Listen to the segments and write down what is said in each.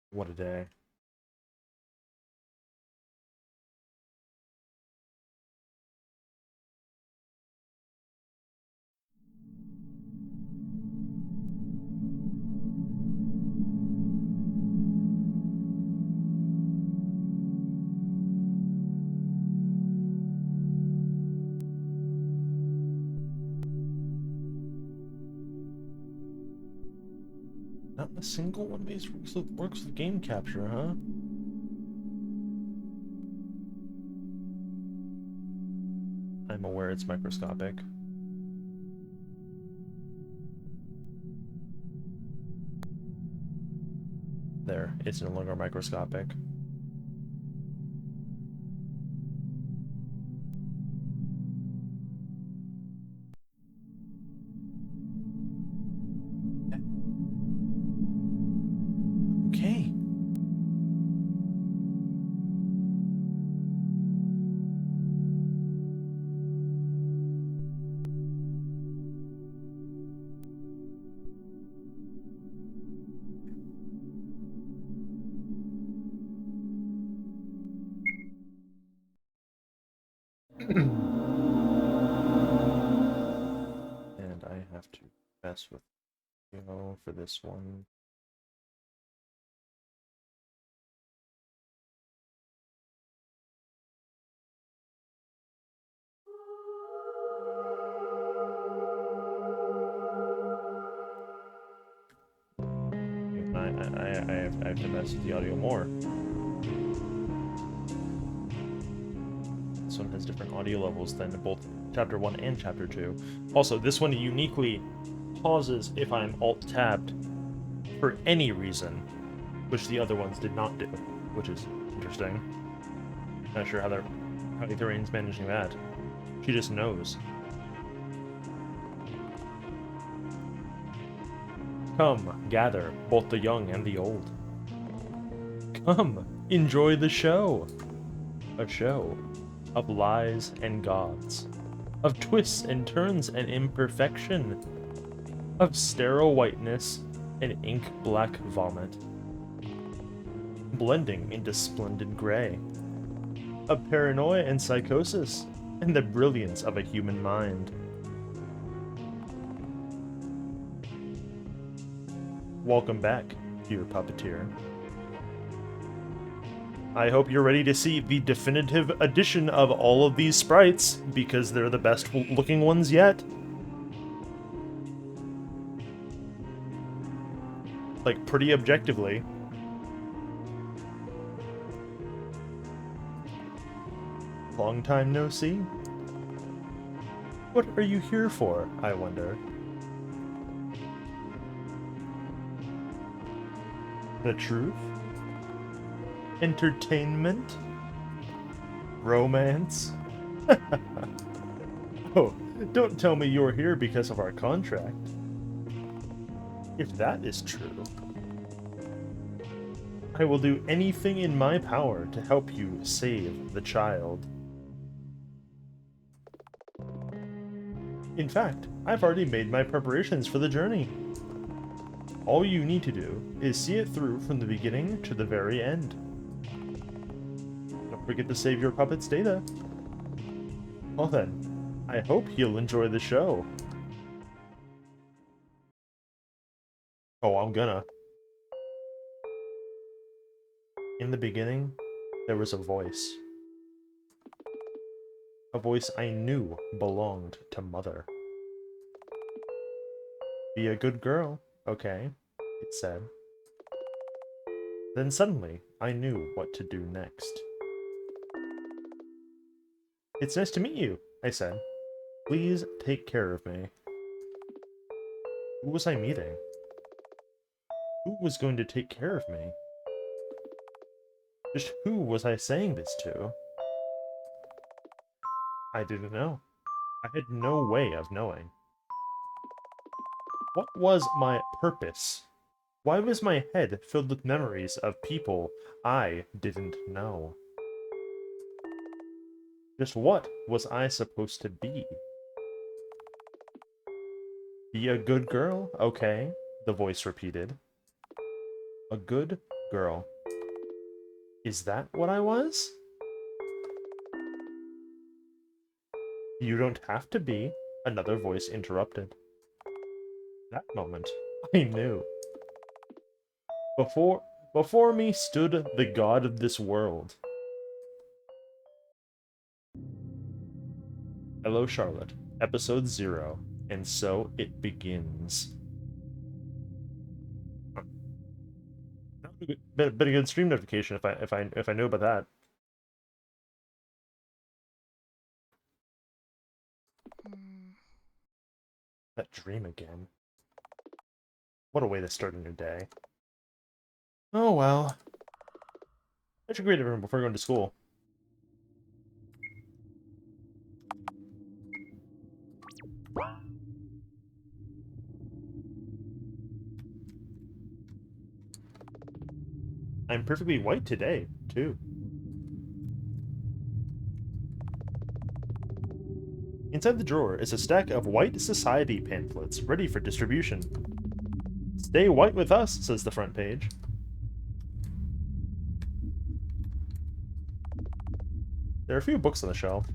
What a day. Not a single one of these works with game capture, huh? I'm aware it's microscopic. There, it's no longer microscopic. Okay. And I have to mess with, for this one. I have to mess with the audio more. This one has different audio levels than both Chapter 1 and Chapter 2. Also, this one uniquely pauses if I'm alt-tabbed for any reason, which the other ones did not do, which is interesting. Not sure how Etherine's managing that. She just knows. Come, gather, both the young and the old. Come, enjoy the show. A show of lies and gods, of twists and turns and imperfection, of sterile whiteness and ink-black vomit, blending into splendid gray, of paranoia and psychosis, and the brilliance of a human mind. Welcome back, dear puppeteer. I hope you're ready to see the definitive edition of all of these sprites, because they're the best looking ones yet. Like, pretty objectively. Long time no see? What are you here for, I wonder? The truth? Entertainment? Romance? Oh, don't tell me you're here because of our contract. If that is true, I will do anything in my power to help you save the child. In fact, I've already made my preparations for the journey. All you need to do is see it through from the beginning to the very end. Don't forget to save your puppet's data. Well then, I hope you'll enjoy the show. Oh, I'm gonna. In the beginning, there was a voice. A voice I knew belonged to Mother. Be a good girl, okay, it said. Then suddenly, I knew what to do next. It's nice to meet you, I said. Please take care of me. Who was I meeting? Who was going to take care of me? Just who was I saying this to? I didn't know. I had no way of knowing. What was my purpose? Why was my head filled with memories of people I didn't know? Just what was I supposed to be? Be a good girl, okay, the voice repeated. A good Girl. Is that what I was? You don't have to be. Another voice interrupted. That moment, I knew. Before me stood the god of this world. Hello, Charlotte. Episode 0. And so it begins. Been a good stream notification if I knew about that. That dream again. What a way to start a new day. Oh well. I should greet everyone before going to school. I'm perfectly white today, too. Inside the drawer is a stack of White Society pamphlets ready for distribution. Stay white with us, says the front page. There are a few books on the shelf.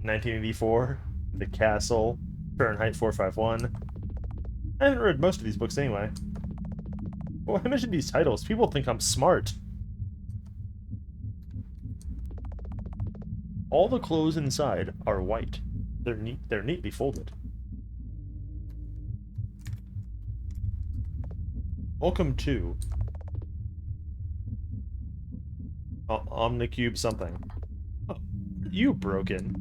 1984, The Castle, Fahrenheit 451. I haven't read most of these books anyway. But when I mention these titles, people think I'm smart. All the clothes inside are white. They're neatly folded. Welcome to Omnicube something. Oh, you broken.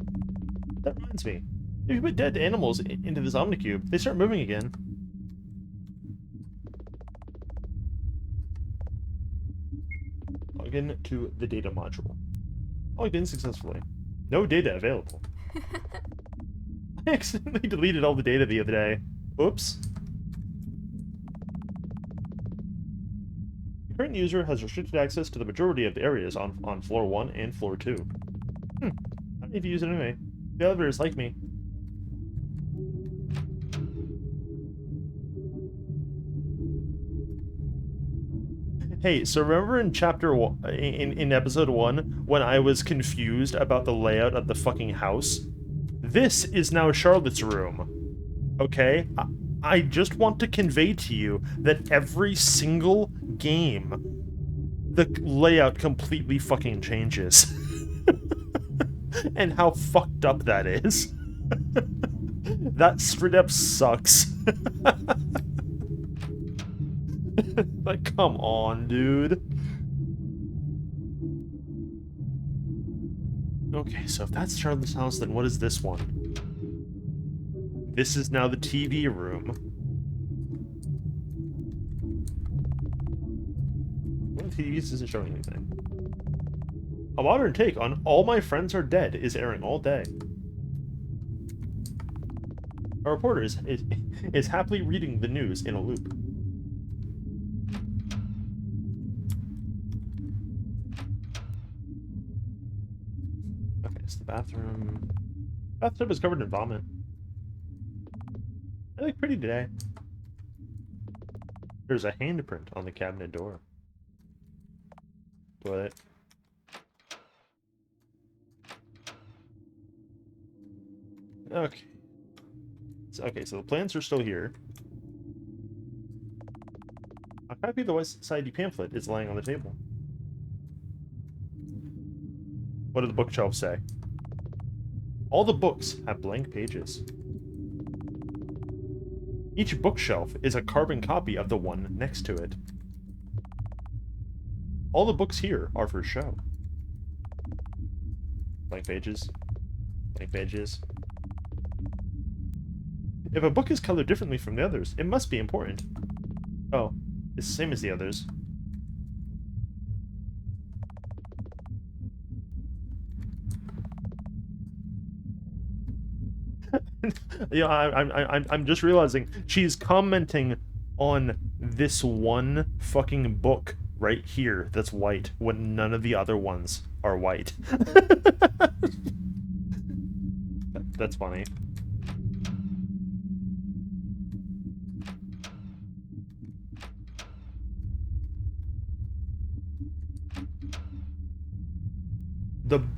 That reminds me. If you put dead animals into this Omnicube, they start moving again. Log in to the data module. Logged in successfully. No data available. I accidentally deleted all the data the other day. Oops. The current user has restricted access to the majority of the areas on floor 1 and floor 2. I don't need to use it anyway. The elevators like me. Hey, so remember in chapter in episode 1 when I was confused about the layout of the fucking house? This is now Charlotte's room. Okay? I just want to convey to you that every single game, the layout completely fucking changes. And how fucked up that is. That straight up sucks. Like, come on, dude. Okay, so if that's Charlotte's house, then what is this one? This is now the TV room. One of the TVs isn't showing anything. A modern take on All My Friends Are Dead is airing all day. Our reporter is happily reading the news in a loop. Okay, it's the bathroom. Bathtub is covered in vomit. I look pretty today. There's a handprint on the cabinet door. Toilet. Okay. Okay, so the plants are still here. A copy of the White Society pamphlet is lying on the table. What do the bookshelves say? All the books have blank pages. Each bookshelf is a carbon copy of the one next to it. All the books here are for show. Blank pages. Blank pages. If a book is colored differently from the others, it must be important. Oh, it's the same as the others. Yeah, I'm just realizing she's commenting on this one fucking book right here that's white when none of the other ones are white. That's funny.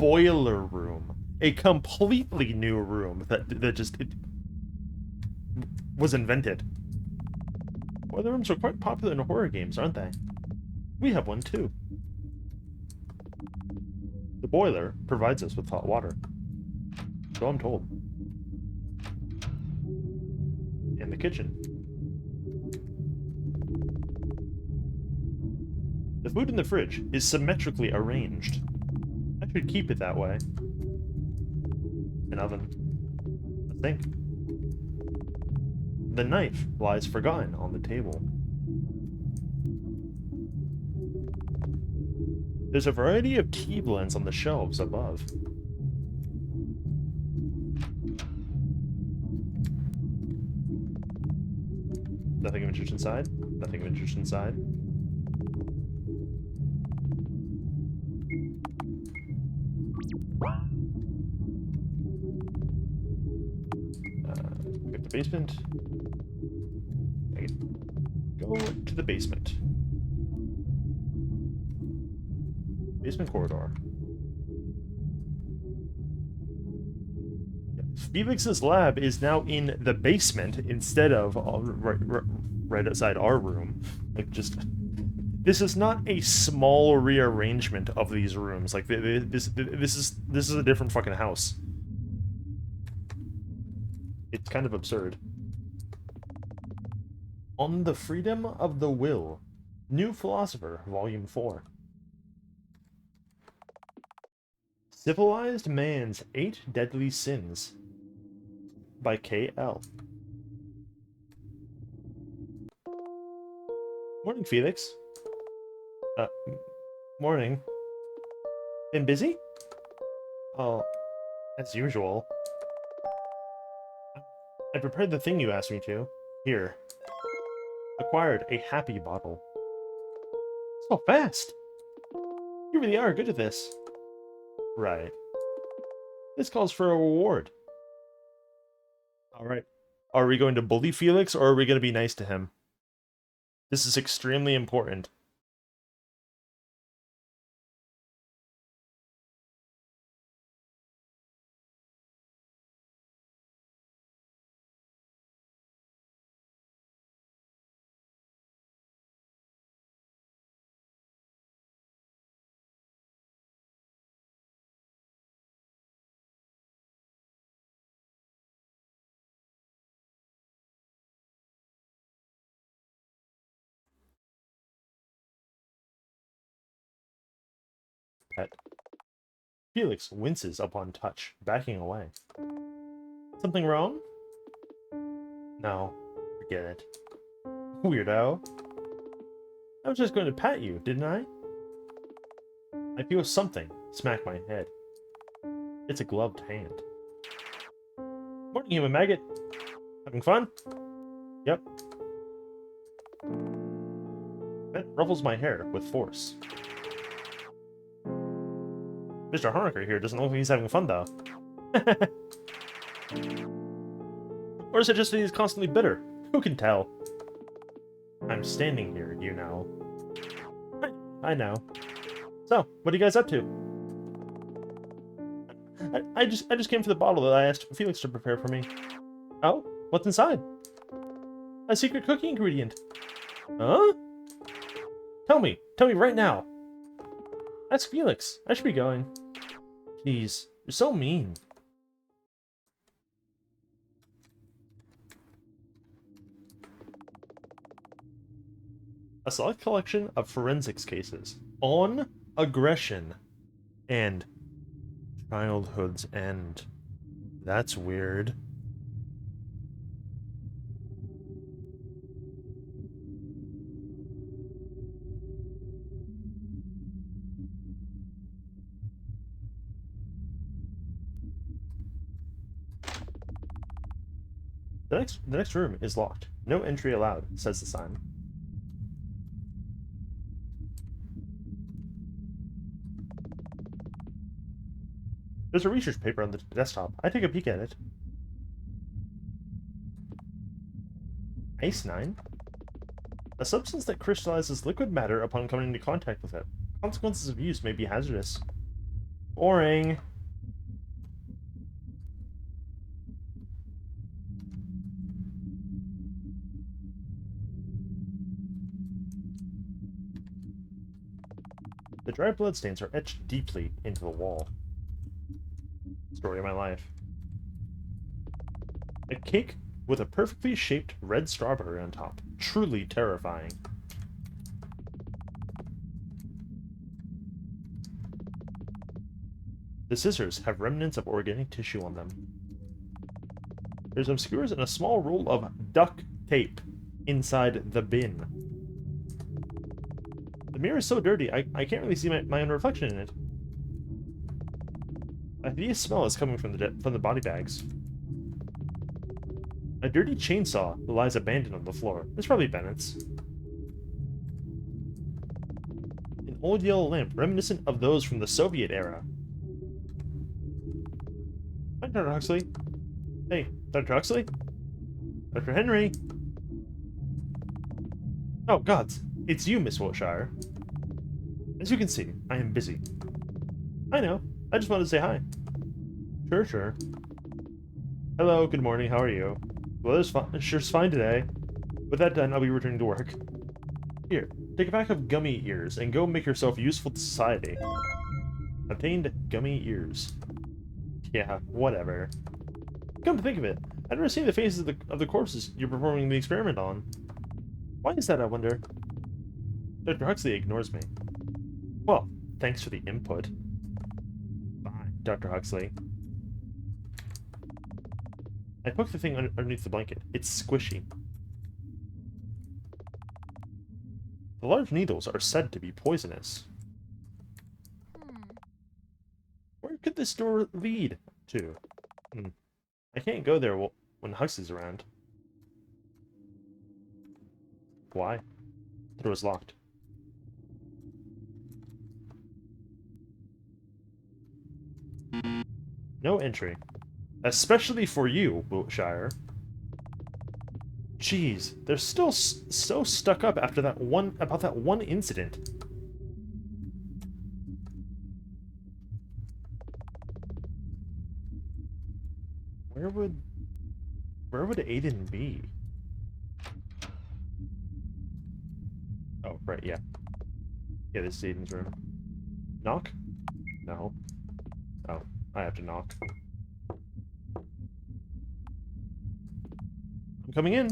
boiler room. A completely new room that just was invented. Boiler rooms are quite popular in horror games, aren't they? We have one too. The boiler provides us with hot water. So I'm told. In the kitchen. The food in the fridge is symmetrically arranged. I should keep it that way. An oven. A sink. The knife lies forgotten on the table. There's a variety of tea blends on the shelves above. Nothing of interest inside. Nothing of interest inside. Get the basement. Go to the basement. Basement corridor. Felix's lab is now in the basement instead of right outside our room. Like, just... This is not a small rearrangement of these rooms. Like, this is a different fucking house. It's kind of absurd. On the Freedom of the Will. New Philosopher, Volume 4. Civilized Man's 8 Deadly Sins. By K.L. Morning, Felix. Morning. Been busy? Oh, as usual. I prepared the thing you asked me to. Here. Acquired a happy bottle. So fast! You really are good at this. Right. This calls for a reward. Alright. Are we going to bully Felix, or are we going to be nice to him? This is extremely important. Pet. Felix winces upon touch, backing away. Something wrong? No, forget it. Weirdo. I was just going to pat you, didn't I? I feel something smack my head. It's a gloved hand. Morning, human maggot. Having fun? Yep. That ruffles my hair with force. Mr. Honecker here doesn't look like he's having fun, though. Or is it just that he's constantly bitter? Who can tell? I'm standing here, you know. I know. So, what are you guys up to? I just came for the bottle that I asked Felix to prepare for me. Oh? What's inside? A secret cookie ingredient. Huh? Tell me right now. That's Felix. I should be going. Jeez, you're so mean. A select collection of forensics cases on aggression and childhood's end. That's weird. The next room is locked. No entry allowed, says the sign. There's a research paper on the desktop. I take a peek at it. Ice-9? A substance that crystallizes liquid matter upon coming into contact with it. Consequences of use may be hazardous. Boring. The dried bloodstains are etched deeply into the wall. Story of my life. A cake with a perfectly shaped red strawberry on top. Truly terrifying. The scissors have remnants of organic tissue on them. There's some skewers and a small roll of duct tape inside the bin. The mirror is so dirty, I can't really see my own reflection in it. A hideous smell is coming from the body bags. A dirty chainsaw lies abandoned on the floor. It's probably Bennett's. An old yellow lamp, reminiscent of those from the Soviet era. Hi, Dr. Huxley. Hey, Dr. Huxley? Dr. Henry? Oh, gods. It's you, Miss Wiltshire. As you can see, I am busy. I know. I just wanted to say hi. Sure, sure. Hello, good morning, how are you? Weather's sure's fine today. With that done, I'll be returning to work. Here, take a pack of gummy ears and go make yourself useful to society. Obtained gummy ears. Yeah, whatever. Come to think of it, I've never seen the faces of the corpses you're performing the experiment on. Why is that, I wonder? Dr. Huxley ignores me. Well, thanks for the input. Bye, Dr. Huxley. I poke the thing underneath the blanket. It's squishy. The large needles are said to be poisonous. Where could this door lead to? I can't go there when Huxley's around. Why? The door is locked. No entry. Especially for you, Wiltshire. Jeez, they're still so stuck up after that one incident. Where would Aiden be? Oh, right, yeah. Yeah, this is Aiden's room. Knock? No. Oh, I have to knock. I'm coming in.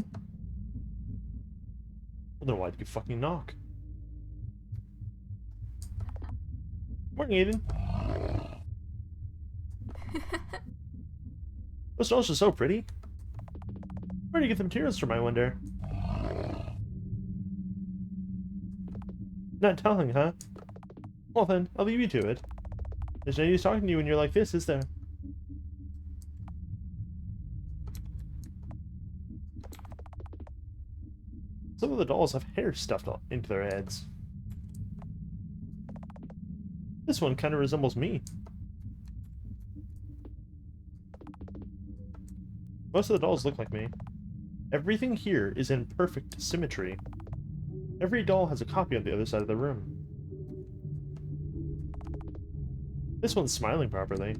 Well, then why'd you fucking knock? Morning, Aiden. Those dolls are so pretty. Where do you get the materials from, I wonder? Not telling, huh? Well then, I'll leave you to it. There's no use talking to you when you're like this, is there? Some of the dolls have hair stuffed into their heads. This one kind of resembles me. Most of the dolls look like me. Everything here is in perfect symmetry. Every doll has a copy on the other side of the room. This one's smiling properly.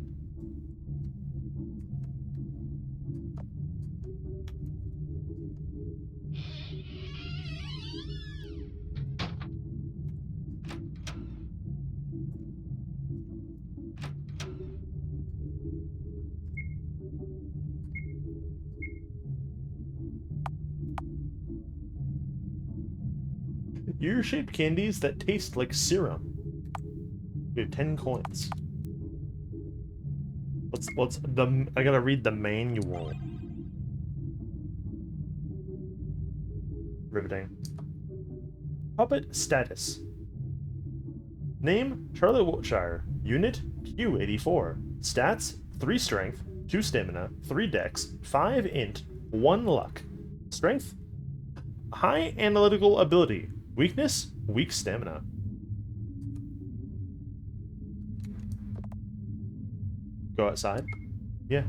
Ear-shaped candies that taste like serum. We have 10 coins. I gotta read the manual. Riveting. Puppet status. Name, Charlotte Wiltshire. Unit, Q84. Stats, 3 strength, 2 stamina, 3 dex, 5 int, 1 luck. Strength, high analytical ability. Weakness, weak stamina. Go outside? Yeah.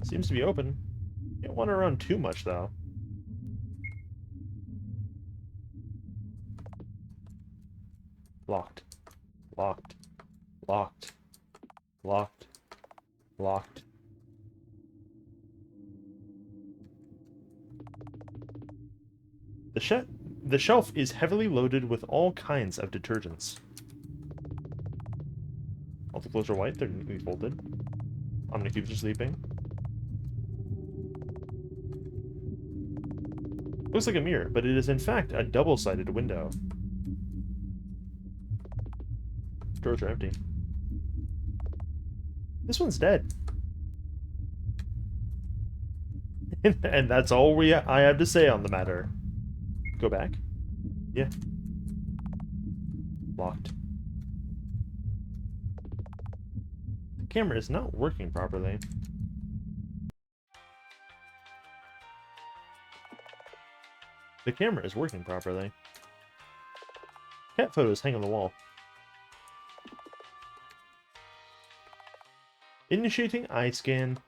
Seems to be open. Can't wander around too much, though. Locked. Locked. Locked. Locked. Locked. The shelf is heavily loaded with all kinds of detergents. All the clothes are white, they're neatly folded. Omnicubes are sleeping. Looks like a mirror, but it is in fact a double-sided window. Drawers are empty. This one's dead. And that's all I have to say on the matter. Go back. Yeah. Locked. The camera is not working properly. The camera is working properly. Cat photos hang on the wall. Initiating eye scan.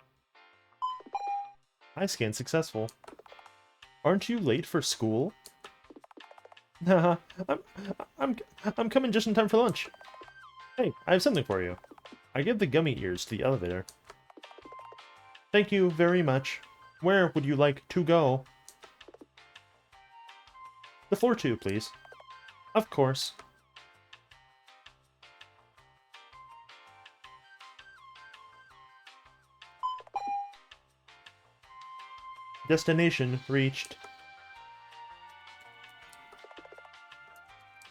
Eye scan successful. Aren't you late for school? Haha, I'm coming just in time for lunch. Hey, I have something for you. I give the gummy ears to the elevator. Thank you very much. Where would you like to go? The floor 2, please. Of course. Destination reached.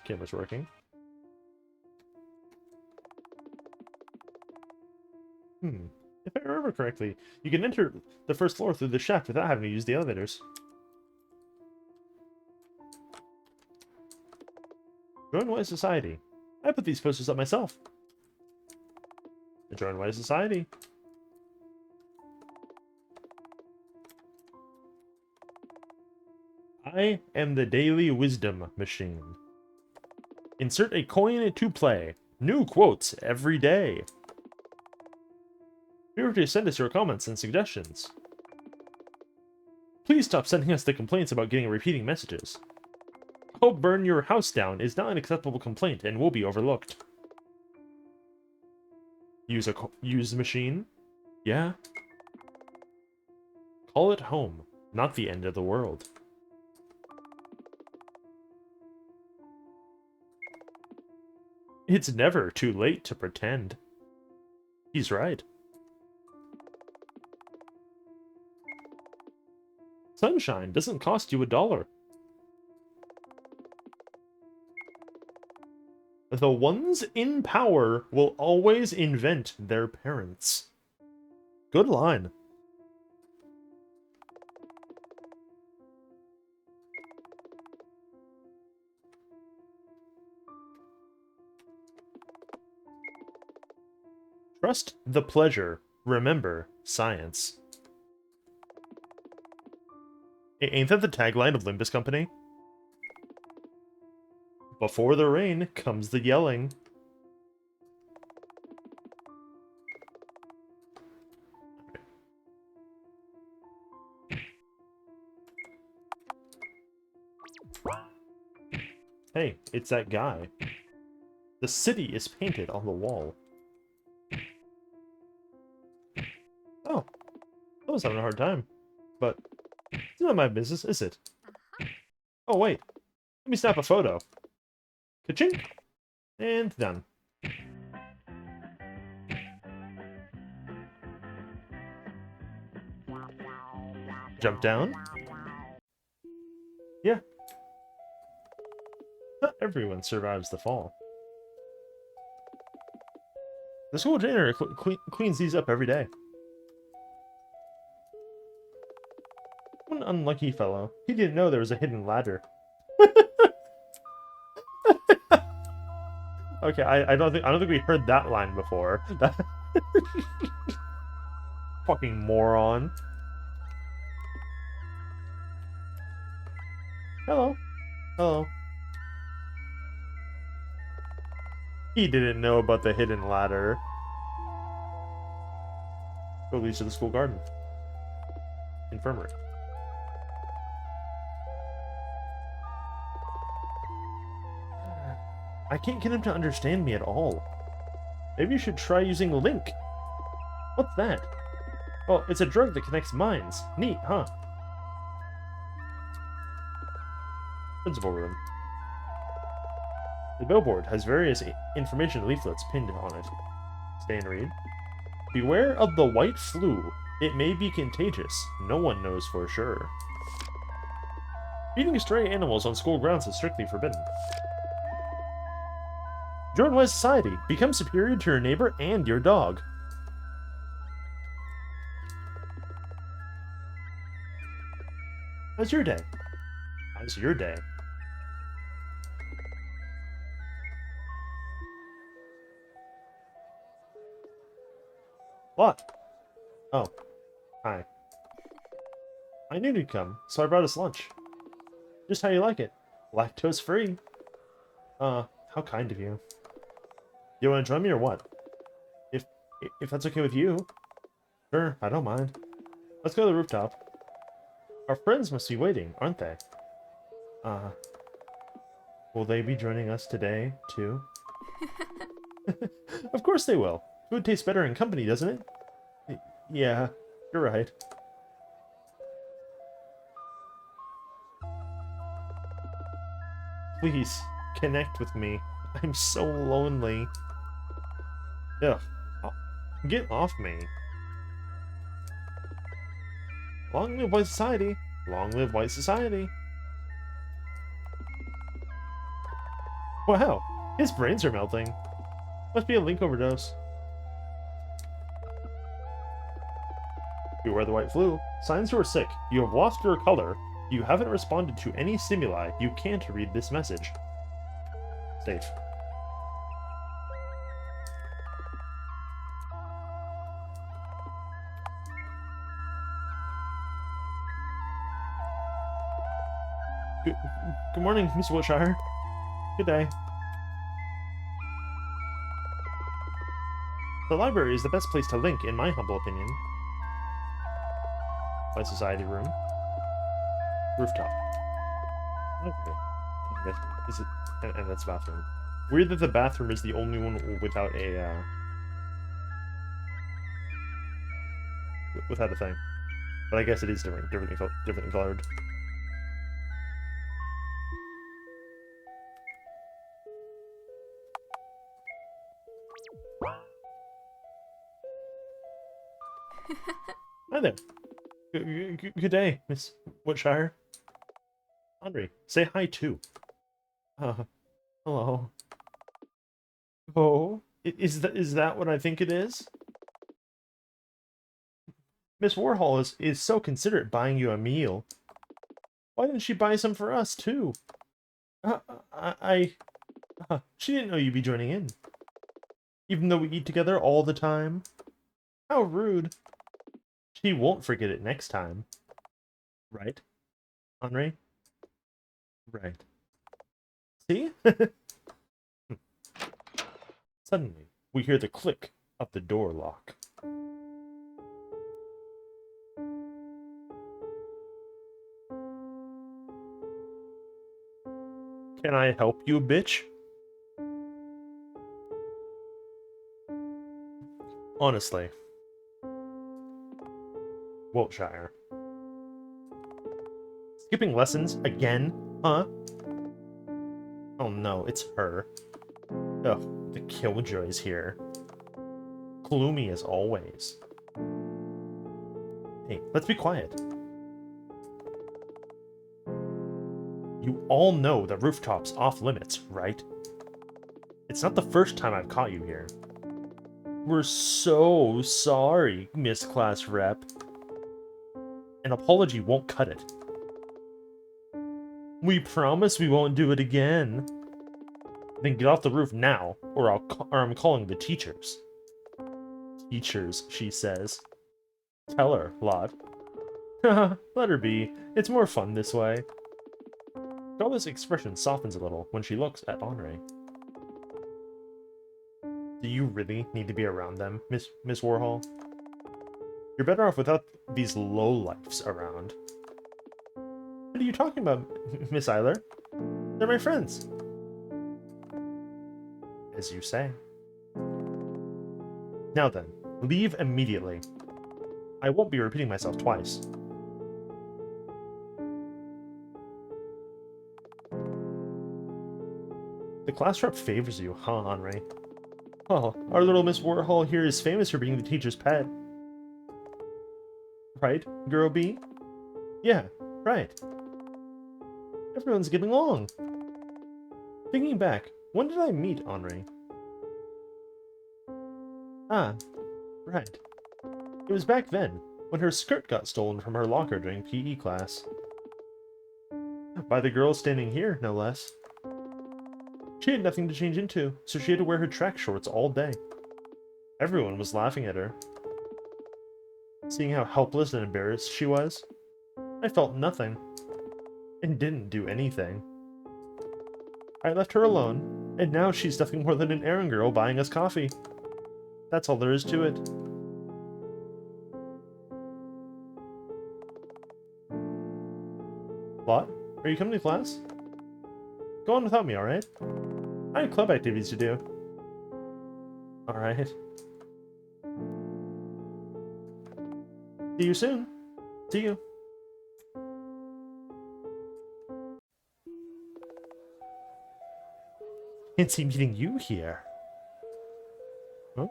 Camera's working. If I remember correctly, you can enter the first floor through the shaft without having to use the elevators. Join Wise Society. I put these posters up myself. Join Wise Society. I am the Daily Wisdom Machine. Insert a coin to play. New quotes every day. Be sure to send us your comments and suggestions. Please stop sending us the complaints about getting repeating messages. I'll burn your house down is not an acceptable complaint and will be overlooked. Use the machine? Yeah. Call it home, not the end of the world. It's never too late to pretend. He's right. Sunshine doesn't cost you $1. The ones in power will always invent their parents. Good line. Trust the pleasure. Remember science. Ain't that the tagline of Limbus Company? Before the rain comes the yelling. Hey, it's that guy. The city is painted on the wall. Oh, I was having a hard time. But it's not my business, is it? Oh, wait. Let me snap a photo. Ka-chink! And done. Jump down. Yeah. Not everyone survives the fall. The school janitor cleans these up every day. One unlucky fellow. He didn't know there was a hidden ladder. Okay, I don't think we heard that line before. Fucking moron. Hello. Hello. He didn't know about the hidden ladder. Go leads to the school garden. Infirmary. I can't get him to understand me at all. Maybe you should try using Link. What's that? Well, it's a drug that connects minds. Neat, huh? Principal room. The billboard has various information leaflets pinned on it. Stay and read. Beware of the white flu. It may be contagious. No one knows for sure. Feeding stray animals on school grounds is strictly forbidden. Join Wise Society. Become superior to your neighbor and your dog. How's your day? How's your day? What? Oh. Hi. I knew you'd come, so I brought us lunch. Just how you like it. Lactose free. How kind of you. You want to join me or what? If that's okay with you. Sure, I don't mind. Let's go to the rooftop. Our friends must be waiting, aren't they? Will they be joining us today, too? Of course they will. Food tastes better in company, doesn't it? Yeah, you're right. Please, connect with me. I'm so lonely. Ugh. Get off me. Long live White Society. Long live White Society. Wow, his brains are melting. Must be a Link overdose. Beware the white flu. Signs you are sick. You have lost your color. You haven't responded to any stimuli. You can't read this message. Safe. Good morning, Miss Wiltshire. Good day. The library is the best place to Link, in my humble opinion. White Society room. Rooftop. Okay. Is it? And that's bathroom. Weird that the bathroom is the only one without a without a thing. But I guess it is differently colored. Hi there. Good day, Miss Wiltshire. Andre, say hi too. Hello. Oh, is that what I think it is? Miss Warhol is so considerate buying you a meal. Why didn't she buy some for us too? She didn't know you'd be joining in. Even though we eat together all the time. How rude. She won't forget it next time. Right, Henri? Right. See? Suddenly, we hear the click of the door lock. Can I help you, bitch? Honestly. Wiltshire. Skipping lessons again? Huh? Oh no, it's her. Ugh, the Killjoy's here. Gloomy as always. Hey, let's be quiet. You all know the rooftop's off limits, right? It's not the first time I've caught you here. We're so sorry, Miss Class Rep. An apology won't cut it. We promise we won't do it again. Then get off the roof now, or I'm calling the teachers. Teachers, she says. Tell her, Lot. Haha, let her be. It's more fun this way. Bella's expression softens a little when she looks at Henri. Do you really need to be around them, Miss Warhol? You're better off without these lowlifes around. What are you talking about, Miss Eiler? They're my friends. as you say. Now then, leave immediately. I won't be repeating myself twice. The class rep favors you, huh, Henri? Oh, our little Miss Warhol here is famous for being the teacher's pet. Right, Girl B? Yeah, right. Everyone's getting along. Thinking back, when did I meet Henri? Ah, right. It was back then, when her skirt got stolen from her locker during PE class. By the girl standing here, no less. She had nothing to change into, so she had to wear her track shorts all day. Everyone was laughing at her. Seeing how helpless and embarrassed she was, I felt nothing, and didn't do anything. I left her alone, and now she's nothing more than an errand girl buying us coffee. That's all there is to it. What? Are you coming to class? Go on without me, alright? I have club activities to do. Alright. See you soon. See you. Fancy meeting you here. Huh?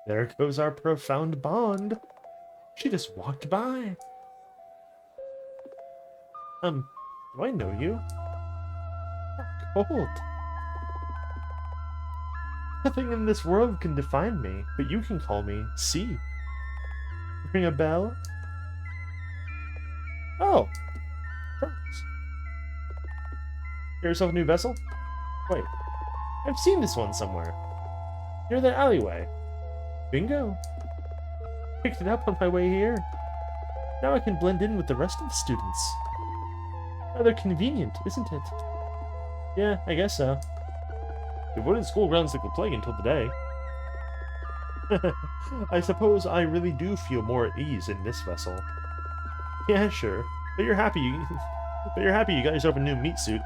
There goes our profound bond. She just walked by. Do I know you? Cold. Nothing in this world can define me, but you can call me C. Ring a bell? Oh! Friends. Get yourself a new vessel? Wait, I've seen this one somewhere. Near the alleyway. Bingo! Picked it up on my way here. Now I can blend in with the rest of the students. Rather convenient, isn't it? Yeah, I guess so. We avoided school grounds like the plague until today. I suppose I really do feel more at ease in this vessel. Yeah, sure. But you're happy you got yourself a new meat suit.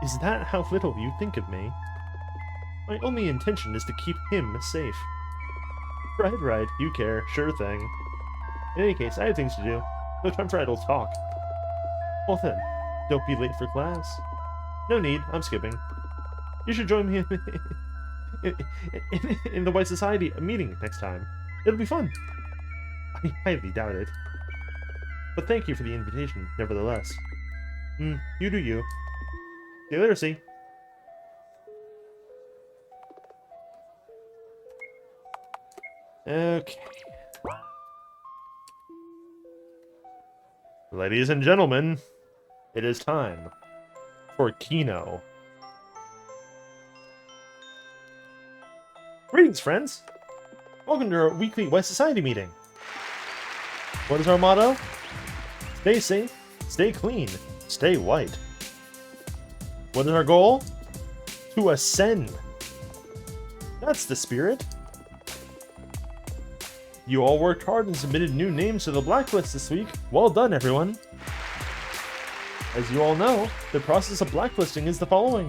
Is that how little you think of me? My only intention is to keep him safe. Right, you care. Sure thing. In any case, I have things to do. No time for idle talk. Well then, don't be late for class. No need, I'm skipping. You should join me in the White Society meeting next time. It'll be fun. I highly doubt it. But thank you for the invitation, nevertheless. You do you. See you later, C. Okay. Ladies and gentlemen, it is time for Kino. Greetings, friends! Welcome to our weekly White Society meeting. What is our motto? Stay safe, stay clean, stay white. What is our goal? To ascend. That's the spirit. You all worked hard and submitted new names to the blacklist this week. Well done, everyone. As you all know, the process of blacklisting is the following.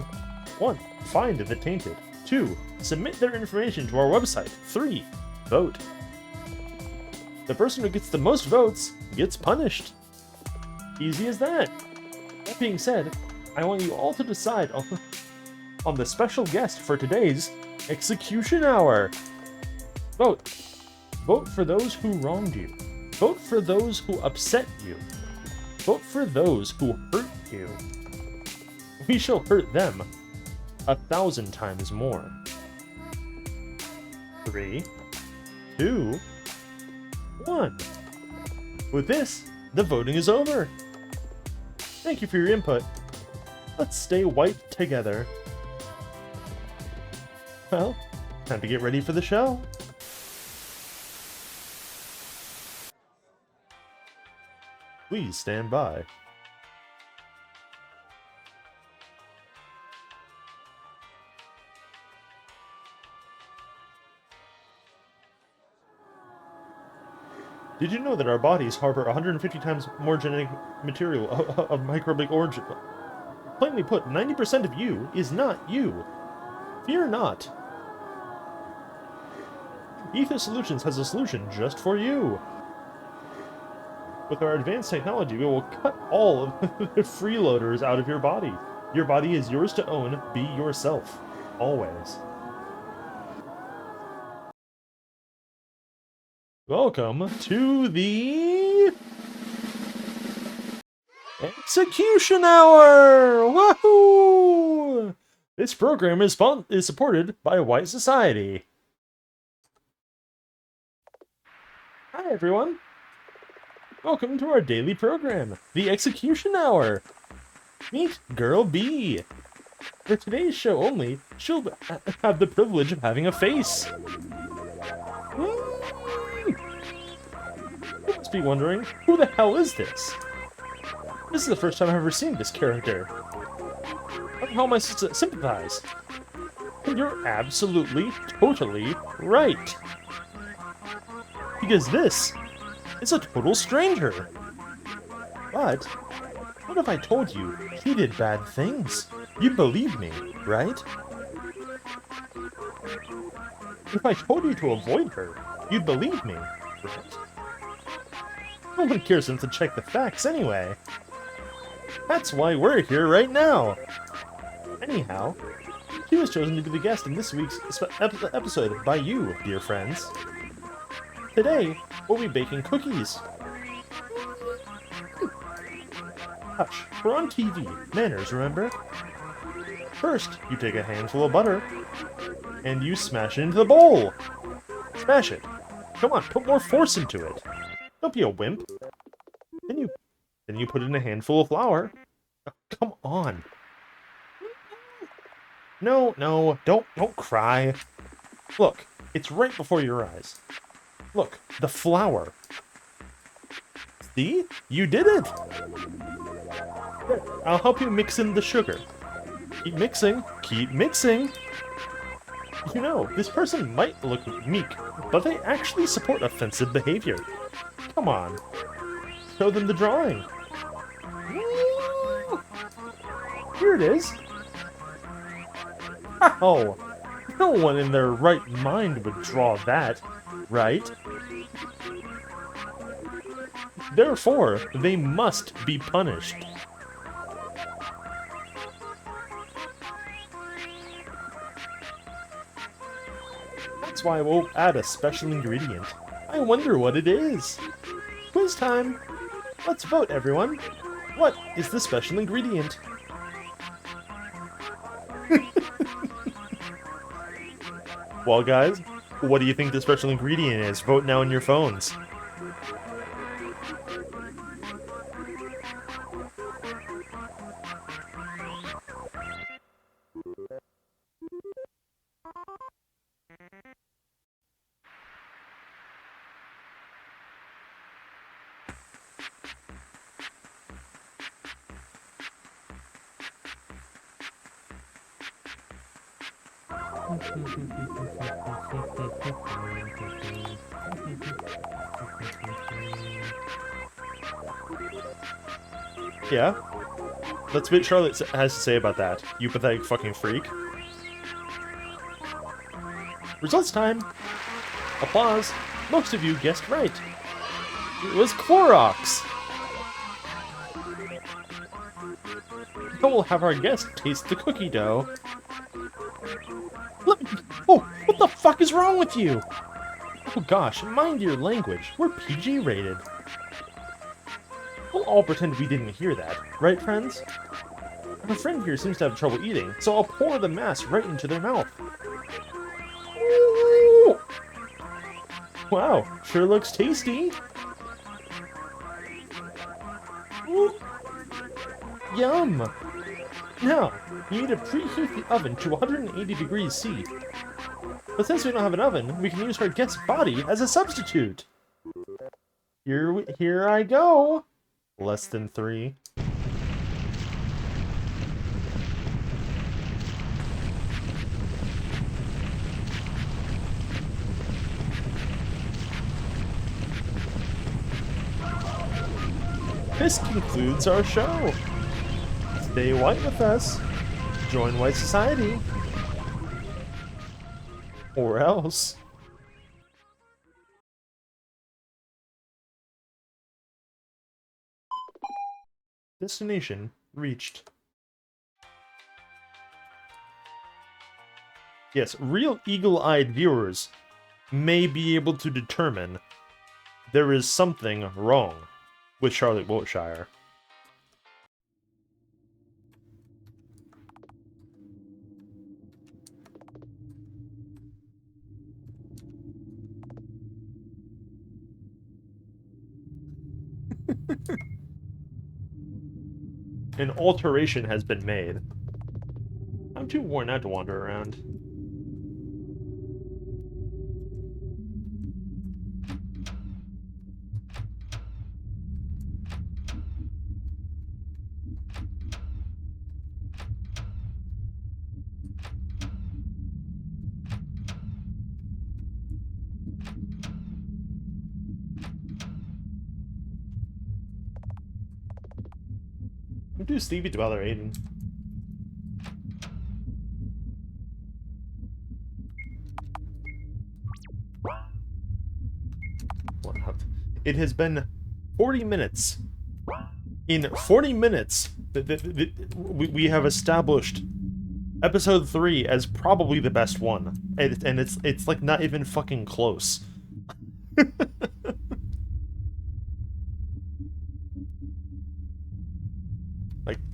1. Find the tainted. 2. Submit their information to our website. 3. Vote. The person who gets the most votes gets punished. Easy as that. That being said, I want you all to decide on the special guest for today's Execution Hour. Vote. Vote for those who wronged you. Vote for those who upset you. Vote for those who hurt you. We shall hurt them 1,000 times more. 3, 2, 1. With this, the voting is over. Thank you for your input. Let's stay white together. Well, time to get ready for the show. Please stand by. Did you know that our bodies harbor 150 times more genetic material of microbial origin? Plainly put, 90% of you is not you. Fear not. Ether Solutions has a solution just for you. With our advanced technology, we will cut all of the freeloaders out of your body. Your body is yours to own. Be yourself. Always. Welcome to the Execution Hour! Wahoo! This program is supported by White Society. Hi, everyone. Welcome to our daily program, the Execution Hour. Meet Girl B. For today's show only, she'll have the privilege of having a face. You must be wondering, who the hell is this? This is the first time I've ever seen this character. How am I supposed to sympathize? And you're absolutely, totally right. Because this is a total stranger. But, what if I told you he did bad things? You'd believe me, right? If I told you to avoid her, you'd believe me, right? No one cares enough to check the facts anyway. That's why we're here right now. Anyhow, she was chosen to be the guest in this week's episode by you, dear friends. Today, we'll be baking cookies. Hush, we're on TV. Manners, remember? First, you take a handful of butter, and you smash it into the bowl. Smash it. Come on, put more force into it. Don't be a wimp. Then you put in a handful of flour. Oh, come on. No, don't cry. Look, it's right before your eyes. Look, the flour. See? You did it! I'll help you mix in the sugar. Keep mixing, keep mixing. You know, this person might look meek, but they actually support offensive behavior. Come on. Show them the drawing. Here it is. Oh, no one in their right mind would draw that, right? Therefore, they must be punished. That's why we'll add a special ingredient. I wonder what it is. Quiz time! Let's vote, everyone. What is the special ingredient? Well, guys, what do you think the special ingredient is? Vote now on your phones. Yeah? Let's see what Charlotte has to say about that, you pathetic fucking freak. Results time! Applause! Most of you guessed right. It was Clorox! Now we'll have our guest taste the cookie dough. Oh, what the fuck is wrong with you? Oh gosh, mind your language. We're PG rated. We'll all pretend we didn't hear that, right, friends? Our friend here seems to have trouble eating, so I'll pour the mass right into their mouth. Ooh. Wow, sure looks tasty. Ooh. Yum! Now, you need to preheat the oven to 180 degrees C. But since we don't have an oven, we can use our guest's body as a substitute. Here I go. Less than 3. this concludes our show. Stay white with us. Join White Society. Or else. Destination reached. Yes, real eagle-eyed viewers may be able to determine there is something wrong with Charlotte Wiltshire. An alteration has been made. I'm too worn out to wander around. I'm too sleepy to bother Aiden. It has been 40 minutes. In 40 minutes, we have established episode 3 as probably the best one. And it's like not even fucking close.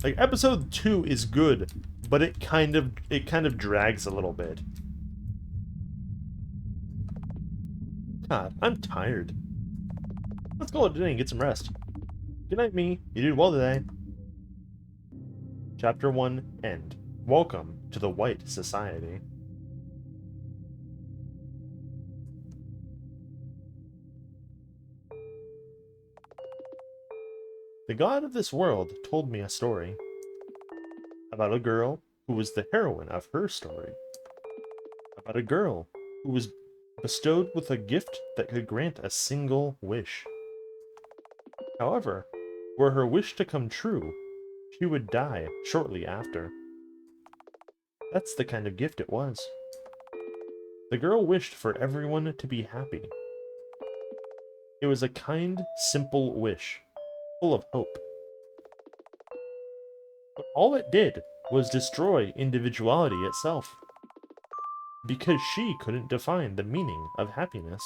like episode 2 is good, but it kind of drags a little bit. God, I'm tired. Let's call it today and get some rest. Good night, me. You did well today. Chapter 1, End. Welcome to the White Society. The god of this world told me a story about a girl who was the heroine of her story. About a girl who was bestowed with a gift that could grant a single wish. However, were her wish to come true, she would die shortly after. That's the kind of gift it was. The girl wished for everyone to be happy. It was a kind, simple wish, full of hope. But all it did was destroy individuality itself, because she couldn't define the meaning of happiness.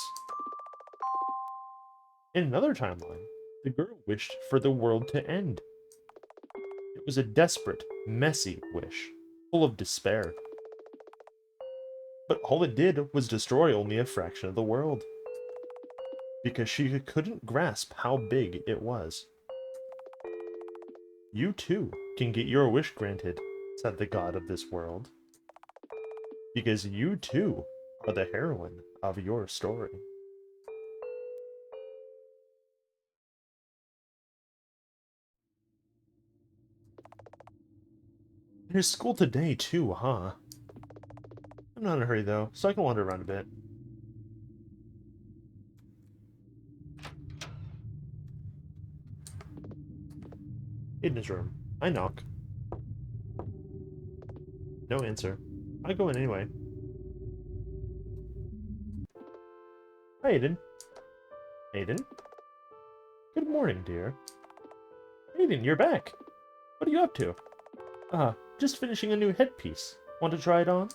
In another timeline, the girl wished for the world to end. It was a desperate, messy wish, full of despair. But all it did was destroy only a fraction of the world, because she couldn't grasp how big it was. You too can get your wish granted, said the god of this world, because you too are the heroine of your story. There's school today too, huh? I'm not in a hurry though, so I can wander around a bit. Aiden's room. I knock. No answer. I go in anyway. Hi, Aiden. Aiden? Good morning, dear. Aiden, you're back. What are you up to? Just finishing a new headpiece. Want to try it on?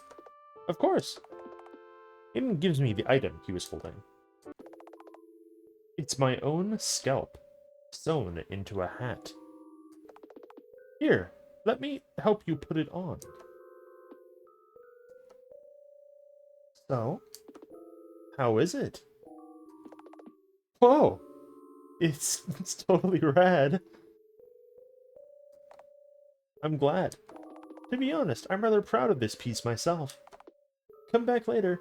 Of course. Aiden gives me the item he was holding. It's my own scalp, sewn into a hat. Here, let me help you put it on. So, how is it? Whoa! It's totally rad. I'm glad. To be honest, I'm rather proud of this piece myself. Come back later.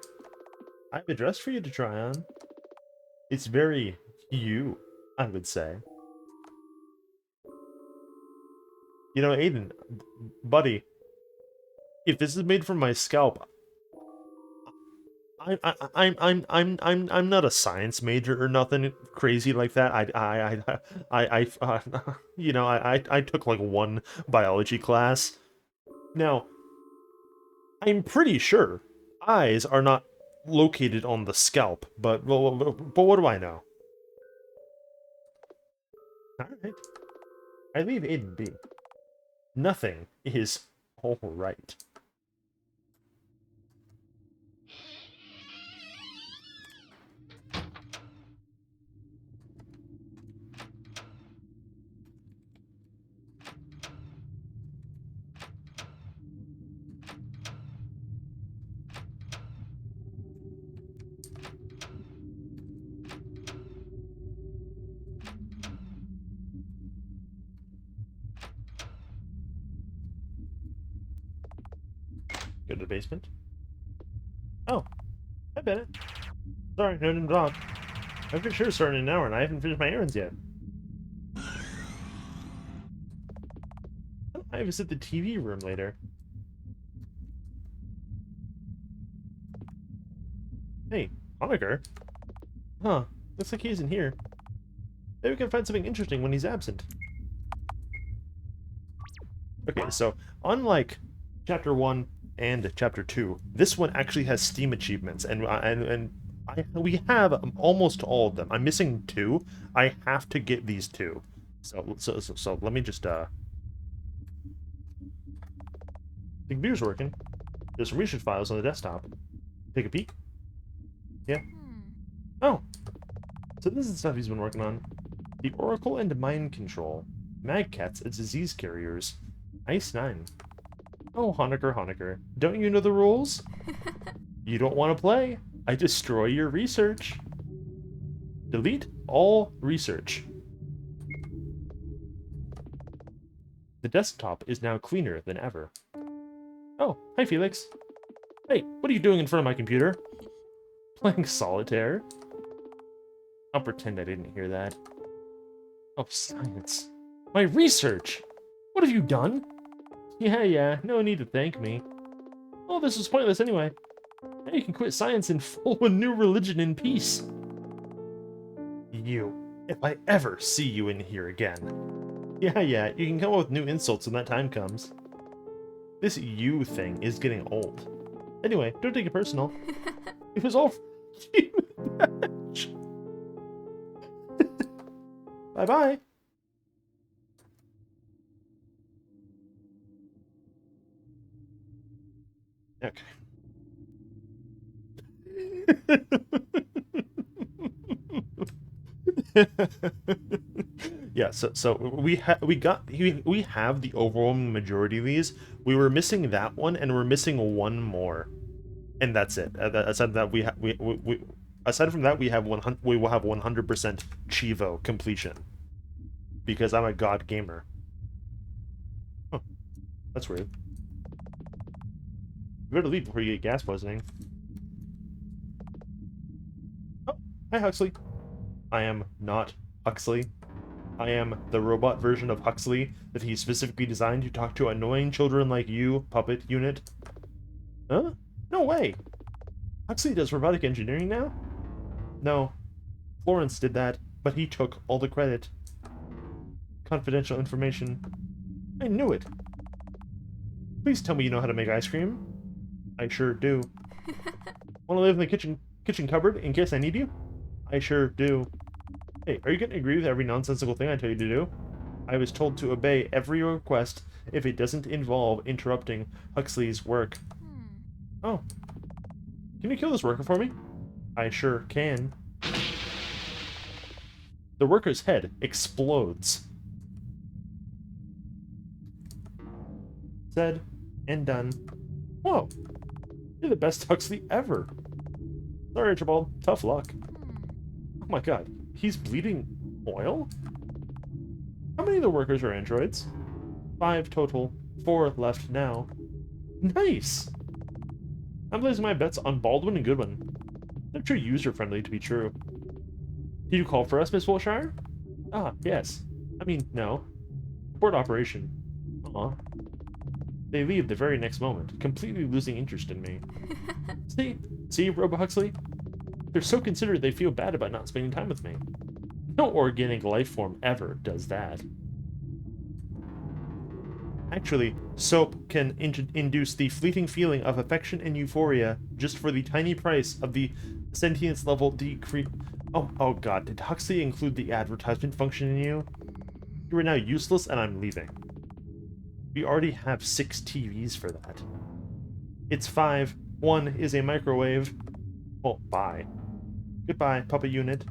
I have a dress for you to try on. It's very you, I would say. You know, Aiden, buddy, if this is made from my scalp, I'm not a science major or nothing crazy like that. You know, I took like one biology class. Now, I'm pretty sure eyes are not located on the scalp, but what do I know? All right, I leave Aiden be. Nothing is all right. Go to the basement. Oh, I bet it. Sorry, no name's on. I'm for sure starting in an hour, and I haven't finished my errands yet. I visit the TV room later. Hey, Honecker? Huh, looks like he isn't here. Maybe we can find something interesting when he's absent. Okay, so unlike Chapter 1 and Chapter 2, this one actually has Steam achievements, and we have almost all of them. I'm missing 2. I have to get these 2. So let me just the computer's working. There's some research files on the desktop. Take a peek. Yeah. Oh. So this is the stuff he's been working on. The Oracle and Mind Control. Magcats as disease carriers. Ice 9. Oh, Honecker. Don't you know the rules? You don't want to play? I destroy your research. Delete all research. The desktop is now cleaner than ever. Oh, hi Felix. Hey, what are you doing in front of my computer? Playing solitaire? I'll pretend I didn't hear that. Oh, science. My research! What have you done? Yeah, no need to thank me. Oh, this was pointless anyway. Now you can quit science and follow a new religion in peace. You, if I ever see you in here again. Yeah, you can come up with new insults when that time comes. This you thing is getting old. Anyway, don't take it personal. It was all Bye-bye. Okay. Yeah, so we have the overwhelming majority of these. We were missing that one, and we're missing one more, and that's it. Aside that, aside from that, we will have 100% Chivo completion, because I'm a god gamer. Huh, that's weird. You better leave before you get gas poisoning. Oh, hi Huxley. I am not Huxley. I am the robot version of Huxley that he specifically designed to talk to annoying children like you, puppet unit. Huh? No way! Huxley does robotic engineering now? No. Florence did that, but he took all the credit. Confidential information. I knew it. Please tell me you know how to make ice cream. I sure do. Want to live in the kitchen cupboard in case I need you? I sure do. Hey, are you going to agree with every nonsensical thing I tell you to do? I was told to obey every request if it doesn't involve interrupting Huxley's work. Oh. Can you kill this worker for me? I sure can. The worker's head explodes. Said and done. Whoa. You're the best Huxley ever. Sorry, Archibald. Tough luck. Oh my god. He's bleeding oil? How many of the workers are androids? 5 total. 4 left now. Nice! I'm placing my bets on Baldwin and Goodwin. They're too user-friendly to be true. Did you call for us, Miss Wilshire? Ah, yes. I mean, no. Abort operation. Aw. They leave the very next moment, completely losing interest in me. See, Robo Huxley? They're so considerate they feel bad about not spending time with me. No organic life form ever does that. Actually, soap can induce the fleeting feeling of affection and euphoria just for the tiny price of the sentience level decrease. Oh god, did Huxley include the advertisement function in you? You are now useless and I'm leaving. We already have 6 TVs for that. It's 5. 1 is a microwave. Oh, bye. Goodbye, puppet unit.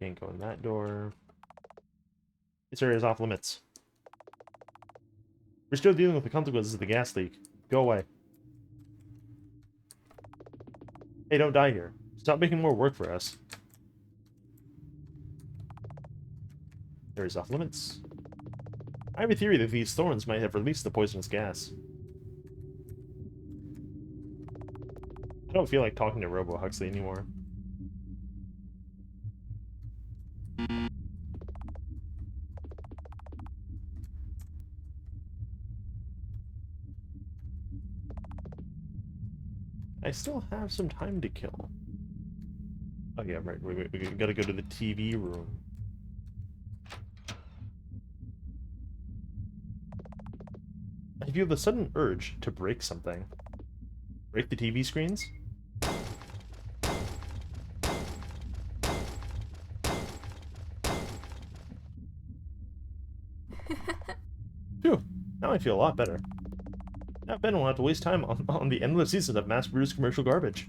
Can't go in that door. This area is off limits. We're still dealing with the consequences of the gas leak. Go away. Hey, don't die here. Stop making more work for us. Area is off limits. I have a theory that these thorns might have released the poisonous gas. I don't feel like talking to Robo Huxley anymore. I still have some time to kill. Oh yeah, right. We gotta go to the TV room. I feel the sudden urge to break something. Break the TV screens? Phew, now I feel a lot better. Now Ben won't have to waste time on the endless season of mass-produced commercial garbage.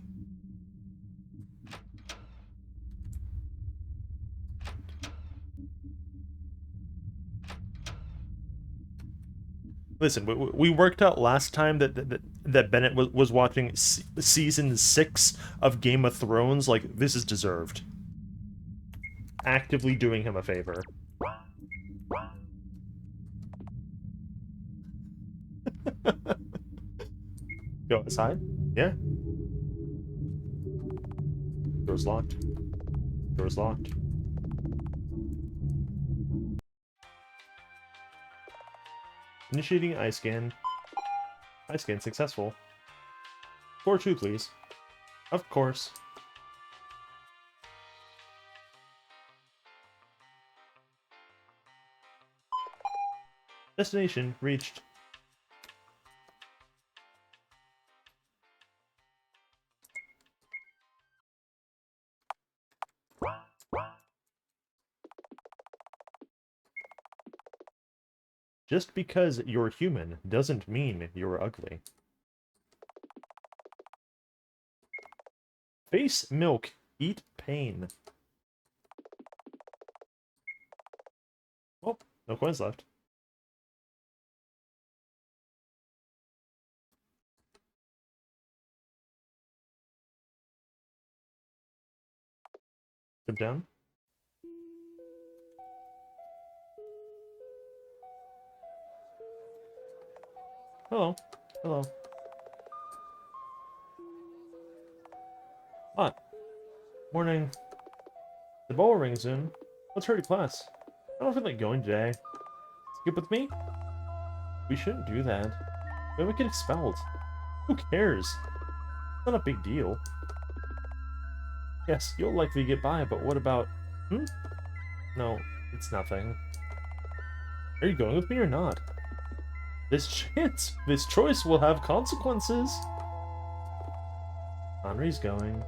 Listen, we worked out last time that Bennett was watching season 6 of Game of Thrones. Like, this is deserved. Actively doing him a favor. Go outside? Yeah. Door's locked. Door's locked. Initiating eye scan. Eye scan successful. Score 2, please. Of course. Destination reached. Just because you're human doesn't mean you're ugly. Face milk, eat pain. Oh, no coins left. Jump down. Hello. Hello. What? Morning. The bell will ring soon. Let's hurry to class. I don't feel like going today. Skip with me? We shouldn't do that. Then we get expelled. Who cares? It's not a big deal. Yes, you'll likely get by, but what about... No, it's nothing. Are you going with me or not? This choice will have consequences. Henri's going.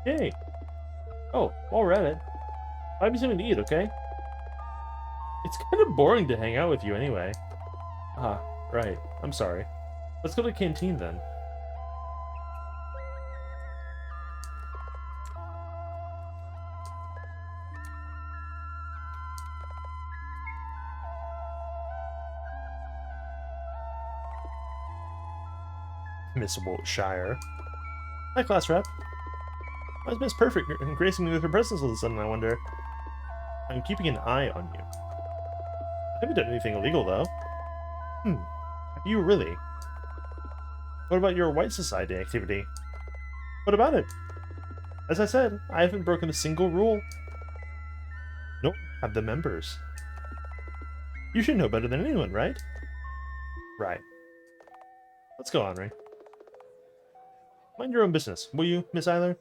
Yay! Oh, while we're at it, buy me something to eat, okay? It's kind of boring to hang out with you anyway. Ah, right. I'm sorry. Let's go to the canteen then. Miss Wiltshire. Hi, class rep. Why is Miss Perfect gracing me with her presence all of a sudden, I wonder? I'm keeping an eye on you. I haven't done anything illegal, though. Have you really? What about your White Society activity? What about it? As I said, I haven't broken a single rule. Nor have the members. You should know better than anyone, right? Right. Let's go, Henri. Mind your own business, will you, Miss Eiler?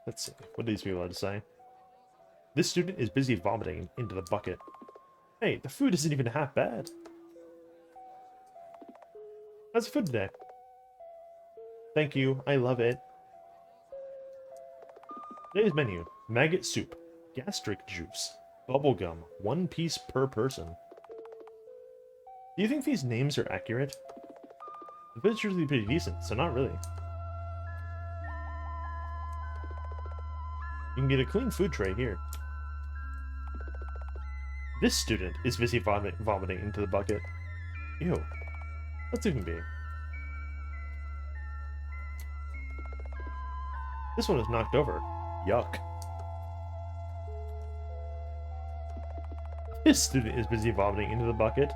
Let's see. What do these people have to say? This student is busy vomiting into the bucket. Hey, the food isn't even half bad. How's the food today? Thank you, I love it. Today's menu: maggot soup, gastric juice, bubblegum, 1 piece per person. Do you think these names are accurate? The food's usually pretty decent, so not really. You can get a clean food tray here. This student is busy vomiting into the bucket. Ew. Let's even be. This one was knocked over. Yuck. This student is busy vomiting into the bucket.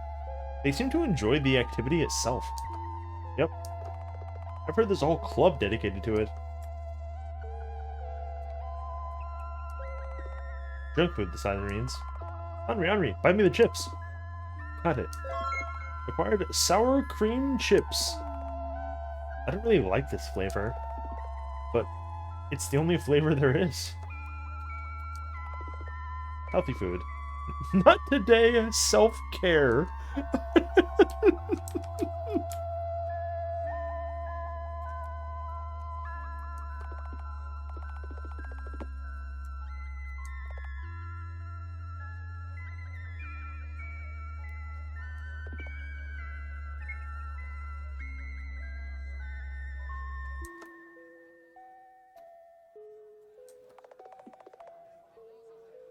They seem to enjoy the activity itself. Yep. I've heard there's a whole club dedicated to it. Junk food, the sign reads. Henri, buy me the chips. Got it. Acquired sour cream chips. I don't really like this flavor, but it's the only flavor there is. Healthy food. Not today, self-care.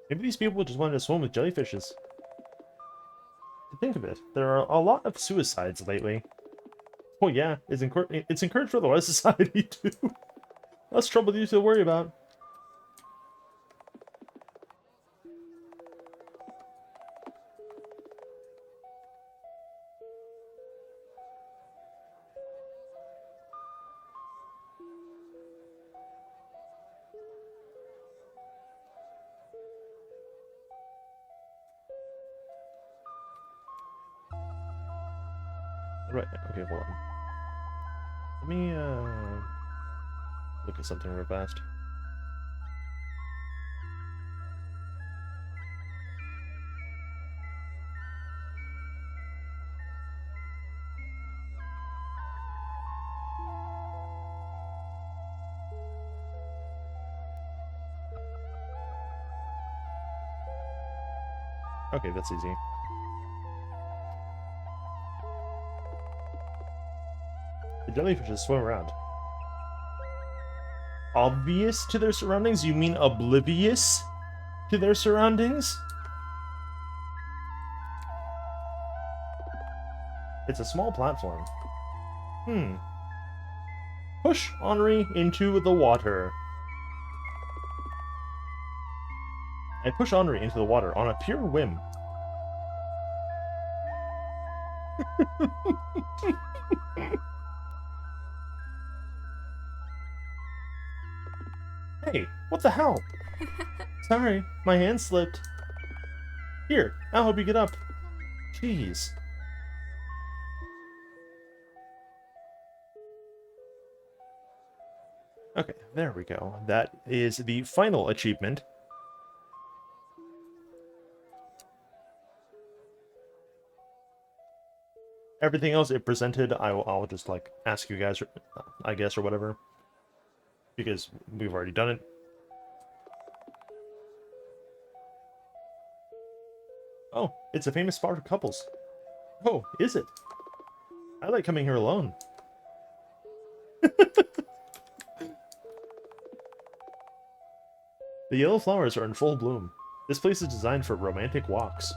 Maybe these people just wanted to swim with jellyfishes. To think of it, there are a lot of suicides lately. Oh yeah, it's encouraged for the West Society too. Less trouble you to worry about. Right, okay, hold on. Let me, look at something real fast. Okay, that's easy. The jellyfishes swim around. Obvious to their surroundings? You mean oblivious to their surroundings? It's a small platform. Push Henri into the water. I push Henri into the water on a pure whim. Hey, what the hell? Sorry, my hand slipped. Here, I'll help you get up. Jeez. Okay, there we go. That is the final achievement. Everything else it presented, I'll just, like, ask you guys, I guess, or whatever. Because we've already done it. Oh, it's a famous spot for couples. Oh, is it? I like coming here alone. The yellow flowers are in full bloom. This place is designed for romantic walks.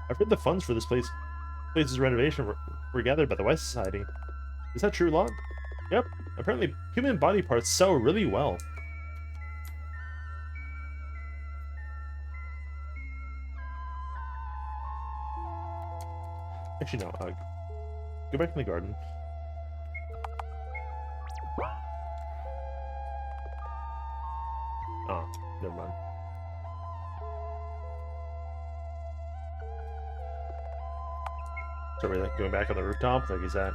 I've heard the funds for this place's renovation were gathered by the West Society. Is that true, Locke? Yep. Apparently, human body parts sell really well. Actually, no. Go back in the garden. Oh, never mind. So we're like going back on the rooftop? Like, is that...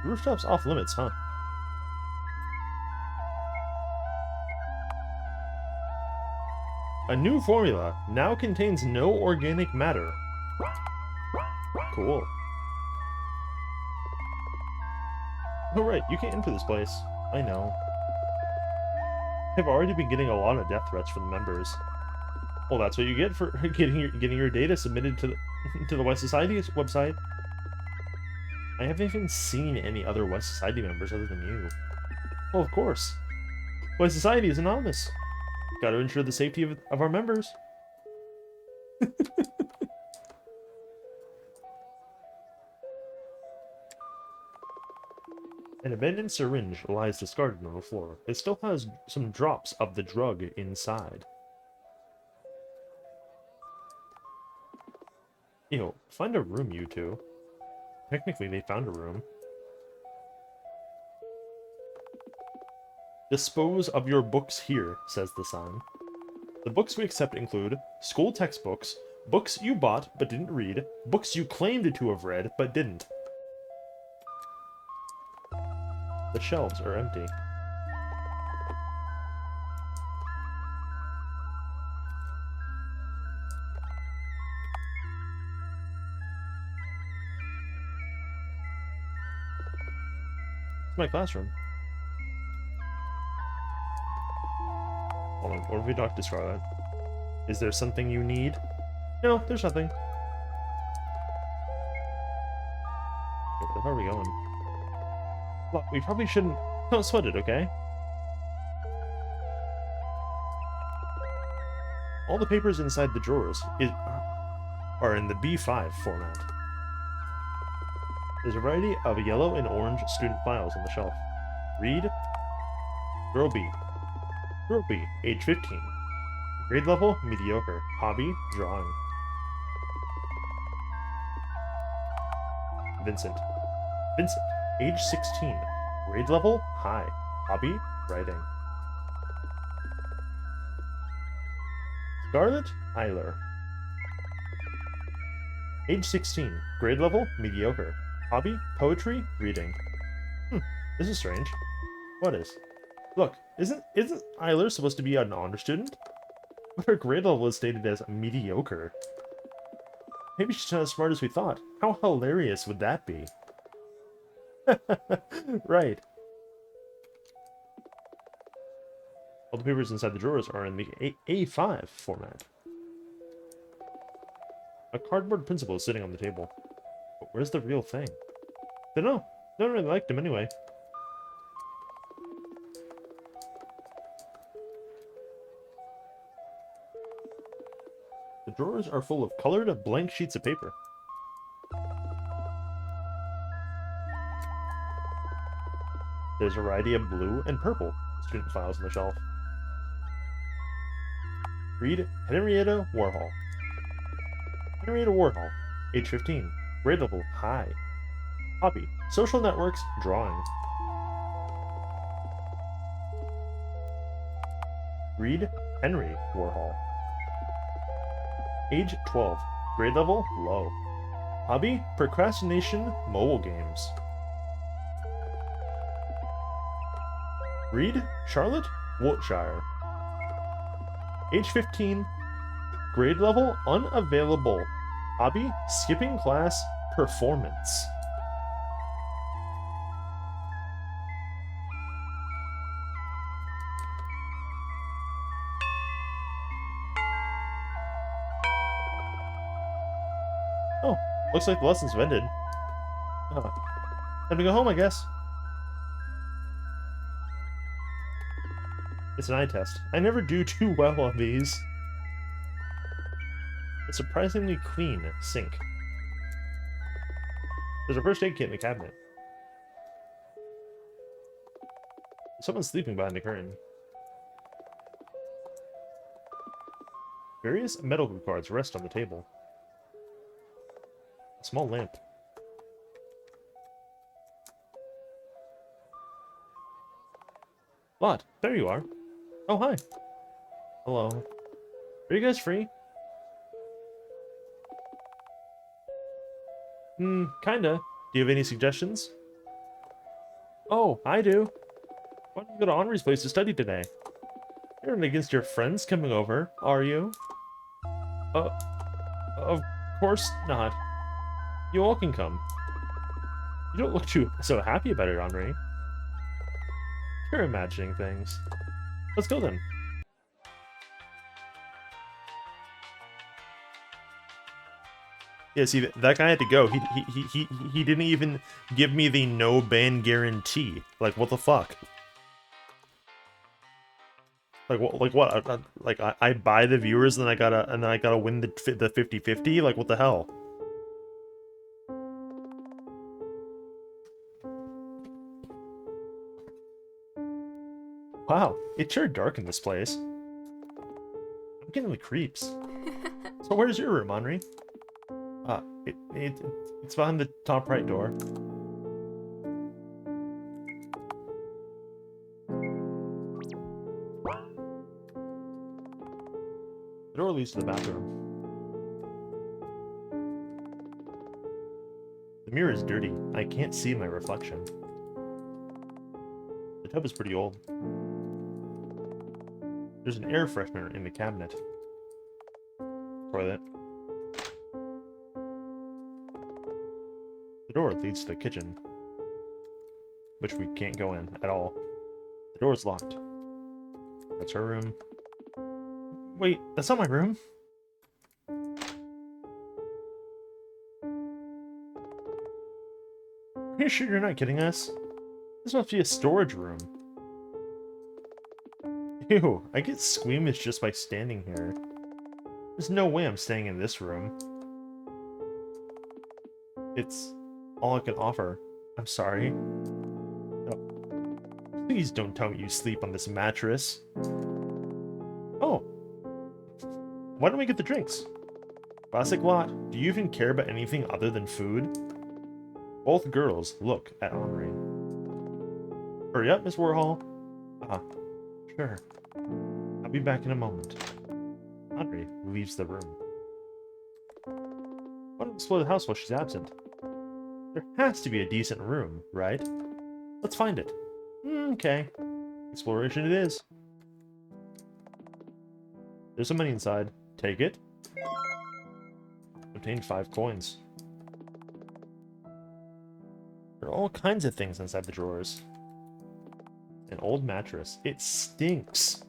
Rooftop's off limits, huh? A new formula now contains no organic matter. Cool. Oh right, you can't enter this place. I know. I've already been getting a lot of death threats from the members. Well, that's what you get for getting your data submitted to the to the West Society's website. I haven't even seen any other West Society members other than you. Well, of course. West Society is anonymous. Got to ensure the safety of our members. An abandoned syringe lies discarded on the floor. It still has some drops of the drug inside. Ew, find a room, you two. Technically, they found a room. Dispose of your books here, says the sign. The books we accept include school textbooks, books you bought but didn't read, books you claimed to have read but didn't. The shelves are empty. It's my classroom. Hold on, what if we talk to Scarlet? Is there something you need? No, there's nothing. Where are we going? Look, we probably shouldn't... Don't sweat it, okay? All the papers inside the drawers are in the B5 format. There's a variety of yellow and orange student files on the shelf. Read. Girl B. Girl B, age 15. Grade level, mediocre. Hobby, drawing. Vincent. Vincent, age 16. Grade level, high. Hobby, writing. Scarlett Eiler. Age 16. Grade level, mediocre. Hobby, poetry, reading. This is strange. What is? Look, isn't Eiler supposed to be an honor student? But her grade level is stated as mediocre. Maybe she's not as smart as we thought. How hilarious would that be? Right. All the papers inside the drawers are in the A5 format. A cardboard principal is sitting on the table. But where's the real thing? Dunno. Don't really like him anyway. The drawers are full of colored blank sheets of paper. There's a variety of blue and purple student files on the shelf. Read Henrietta Warhol. Henrietta Warhol, age 15, grade level high. Hobby, social networks, drawing. Read Henry Warhol. Age 12, grade level low. Hobby, procrastination, mobile games. Read Charlotte Wiltshire. Age 15, grade level unavailable. Hobby, skipping class, performance. Oh, looks like the lessons have ended. Time to go home, I guess. It's an eye test. I never do too well on these. A surprisingly clean sink. There's a first aid kit in the cabinet. Someone's sleeping behind the curtain. Various medical cards rest on the table. small lamp. Lot, there you are. Oh, hi. Hello. Are you guys free? Kinda. Do you have any suggestions? Oh, I do. Why don't you go to Henri's place to study today? You're not against your friends coming over, are you? Of course not. You all can come. You don't look too so happy about it, Henri. You're imagining things. Let's go then. Yeah, see, that guy had to go. He didn't even give me the no ban guarantee. Like, what the fuck? Like what? I buy the viewers, and then I gotta win the 50-50. Like, what the hell? Wow, it's sure dark in this place. I'm getting the creeps. So where's your room, Henri? It's behind the top right door. The door leads to the bathroom. The mirror is dirty. I can't see my reflection. The tub is pretty old. There's an air freshener in the cabinet. Toilet. The door leads to the kitchen, which we can't go in at all. The door is locked. That's her room. Wait, that's not my room. Are you sure you're not kidding us? This must be a storage room. Ew, I get squeamish just by standing here. There's no way I'm staying in this room. It's all I can offer. I'm sorry. No. Please don't tell me you sleep on this mattress. Oh. Why don't we get the drinks? Classic Lot, do you even care about anything other than food? Both girls look at Henri. Hurry up, Miss Warhol. Sure. I'll be back in a moment. Henri leaves the room. Why don't we explore the house while she's absent? There has to be a decent room, right? Let's find it. Okay. Exploration it is. There's some money inside. Take it. Obtained 5 coins. There are all kinds of things inside the drawers. An old mattress. It stinks.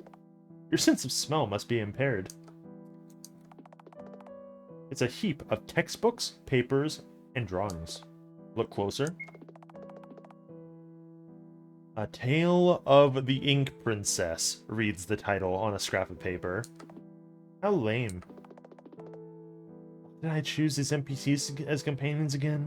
Your sense of smell must be impaired. It's a heap of textbooks, papers, and drawings. Look closer. A Tale of the Ink Princess, reads the title on a scrap of paper. How lame. Did I choose these NPCs as companions again?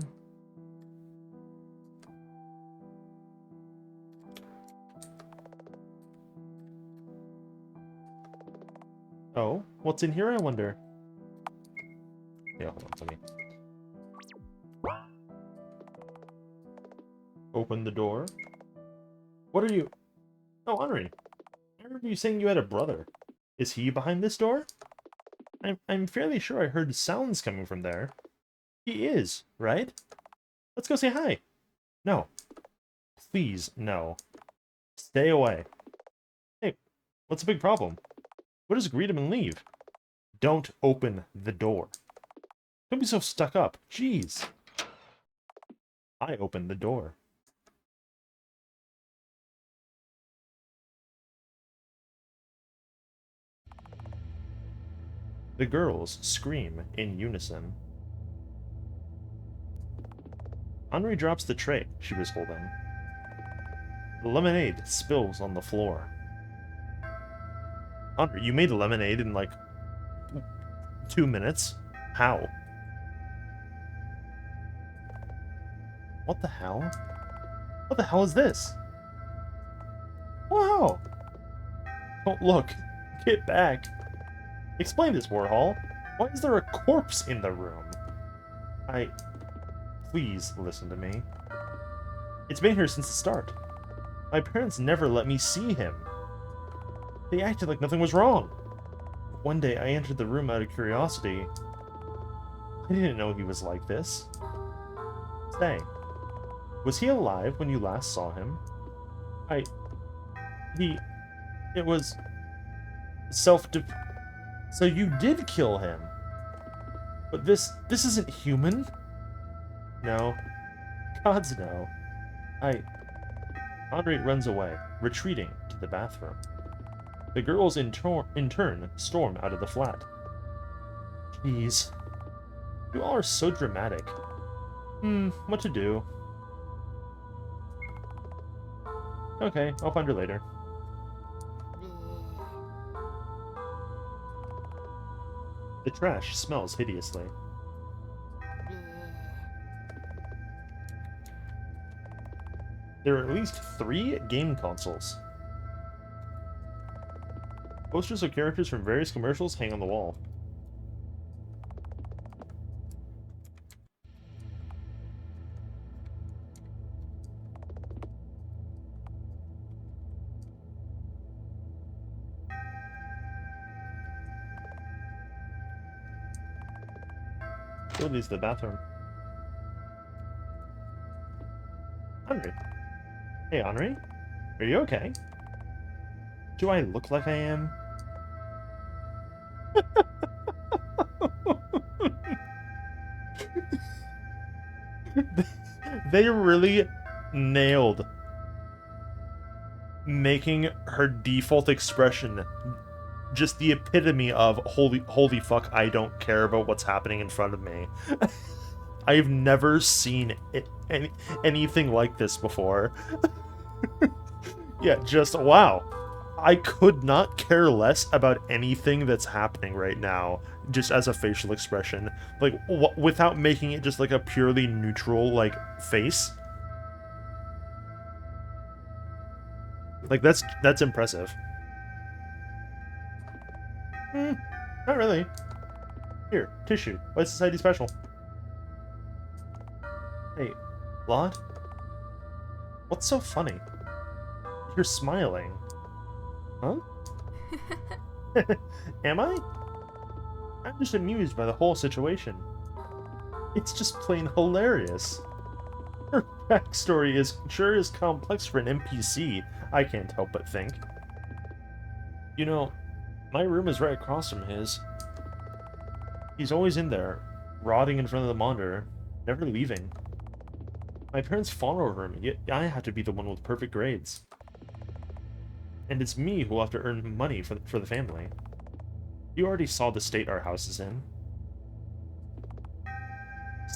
Oh, what's in here, I wonder? Yeah, hold on to me. Open the door. What are you? Oh, Henri. I remember you saying you had a brother. Is he behind this door? I'm fairly sure I heard sounds coming from there. He is, right? Let's go say hi. No. Please, no. Stay away. Hey, what's the big problem? We'll just greet him and leave. Don't open the door. Don't be so stuck up. Jeez. I opened the door. The girls scream in unison. Henri drops the tray she was holding. The lemonade spills on the floor. Henri, you made lemonade in like 2 minutes? How? What the hell? What the hell is this? Wow! Don't look. Get back. Explain this, Warhol. Why is there a corpse in the room? Please listen to me. It's been here since the start. My parents never let me see him. They acted like nothing was wrong. One day I entered the room out of curiosity. I didn't know he was like this. Say, was he alive when you last saw him? It was So you did kill him. But this isn't human. No. Gods no. Henri runs away, retreating to the bathroom. The girls in turn storm out of the flat. Jeez. You all are so dramatic. What to do? Okay, I'll find her later. The trash smells hideously. There are at least 3 game consoles. Posters of characters from various commercials hang on the wall. Go leads to the bathroom. Henri. Hey, Henri? Are you okay? Do I look like I am? They really nailed making her default expression just the epitome of holy fuck, I don't care about what's happening in front of me. I've never seen anything like this before. Yeah, just wow. I could not care less about anything that's happening right now, just as a facial expression. Like, without making it just like a purely neutral, like, face. Like, that's impressive. Not really. Here, tissue. Why Society Special? Hey, Claude? What's so funny? You're smiling. Huh? Am I? I'm just amused by the whole situation. It's just plain hilarious. Her backstory is sure is complex for an NPC, I can't help but think. You know, my room is right across from his. He's always in there, rotting in front of the monitor, never leaving. My parents fawn over him, yet I have to be the one with perfect grades. And it's me who will have to earn money for the family. You already saw the state our house is in.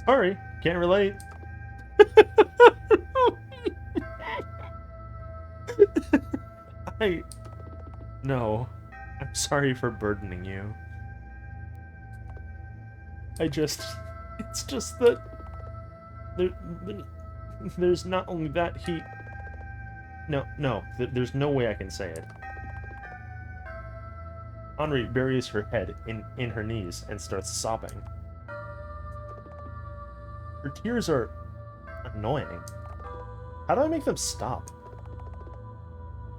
Sorry, can't relate. No, I'm sorry for burdening you. It's just that there's not only that there's no way I can say it. Henri buries her head in her knees and starts sobbing. Her tears are annoying. How do I make them stop?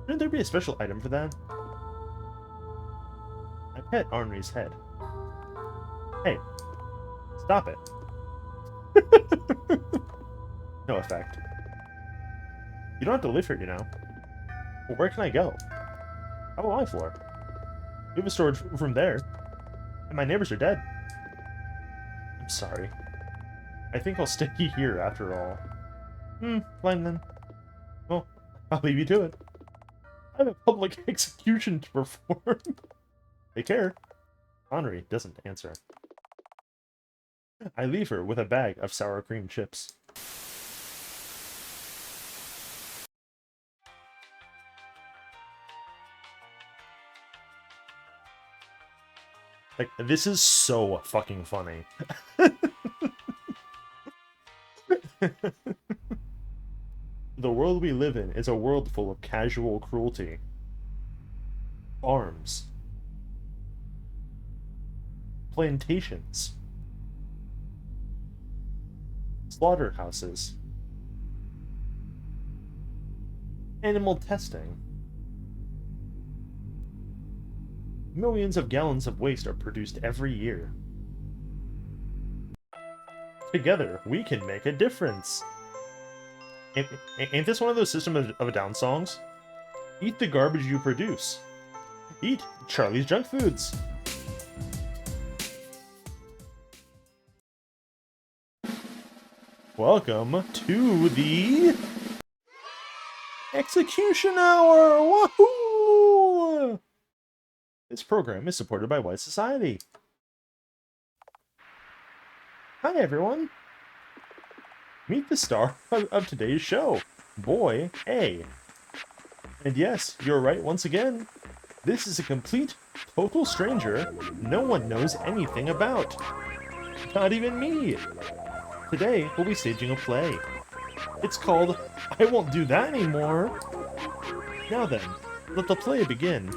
Shouldn't there be a special item for that? I pet Henri's head. Hey, stop it. No effect. You don't have to live here, you know. Well, where can I go? How about my floor? We have a storage room there. And my neighbors are dead. I'm sorry. I think I'll stay here after all. Fine then. Well, I'll leave you to it. I have a public execution to perform. Take care. Henri doesn't answer. I leave her with a bag of sour cream chips. Like, this is so fucking funny. The world we live in is a world full of casual cruelty. Farms. Plantations. slaughterhouses, animal testing. Millions of gallons of waste are produced every year. Together, we can make a difference. Ain't this one of those System of a Down songs? Eat the garbage you produce. Eat Charlie's Junk Foods. Welcome to the Execution Hour! Wahoo! This program is supported by Wise Society. Hi everyone! Meet the star of today's show, Boy A. And yes, you're right once again. This is a complete, total stranger no one knows anything about. Not even me. Today, we'll be staging a play. It's called I Won't Do That Anymore. Now then, let the play begin.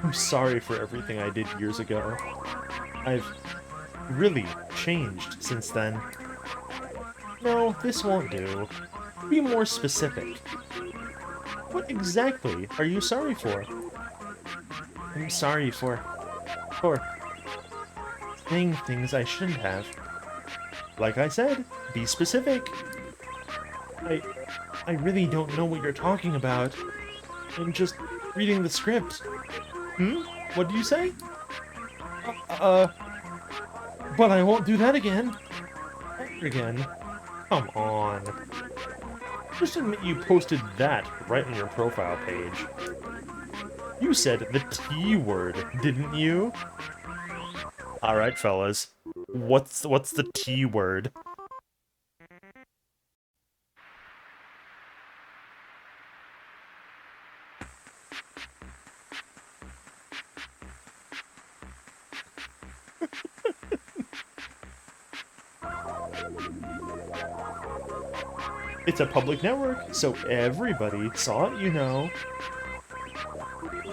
I'm sorry for everything I did years ago. I've really changed since then. No, this won't do. Be more specific. What exactly are you sorry for? I'm sorry for saying things I shouldn't have. Like I said, be specific. I really don't know what you're talking about. I'm just reading the script. What did you say? But I won't do that again. Ever again. Come on. Just admit you posted that right on your profile page. You said the T word, didn't you? Alright, fellas. What's the T word? It's a public network, so everybody saw it, you know.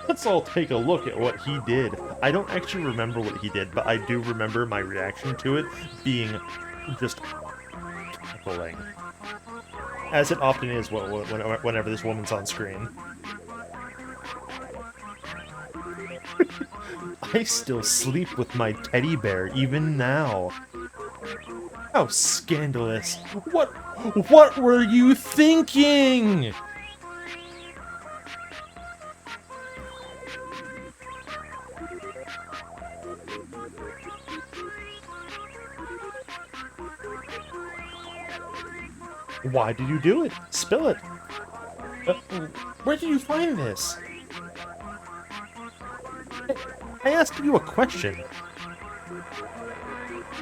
Let's all take a look at what he did. I don't actually remember what he did, but I do remember my reaction to it being just tickling. As it often is whenever this woman's on screen. I still sleep with my teddy bear even now. How scandalous. What were you thinking? Why did you do it? Spill it. Where did you find this? I asked you a question.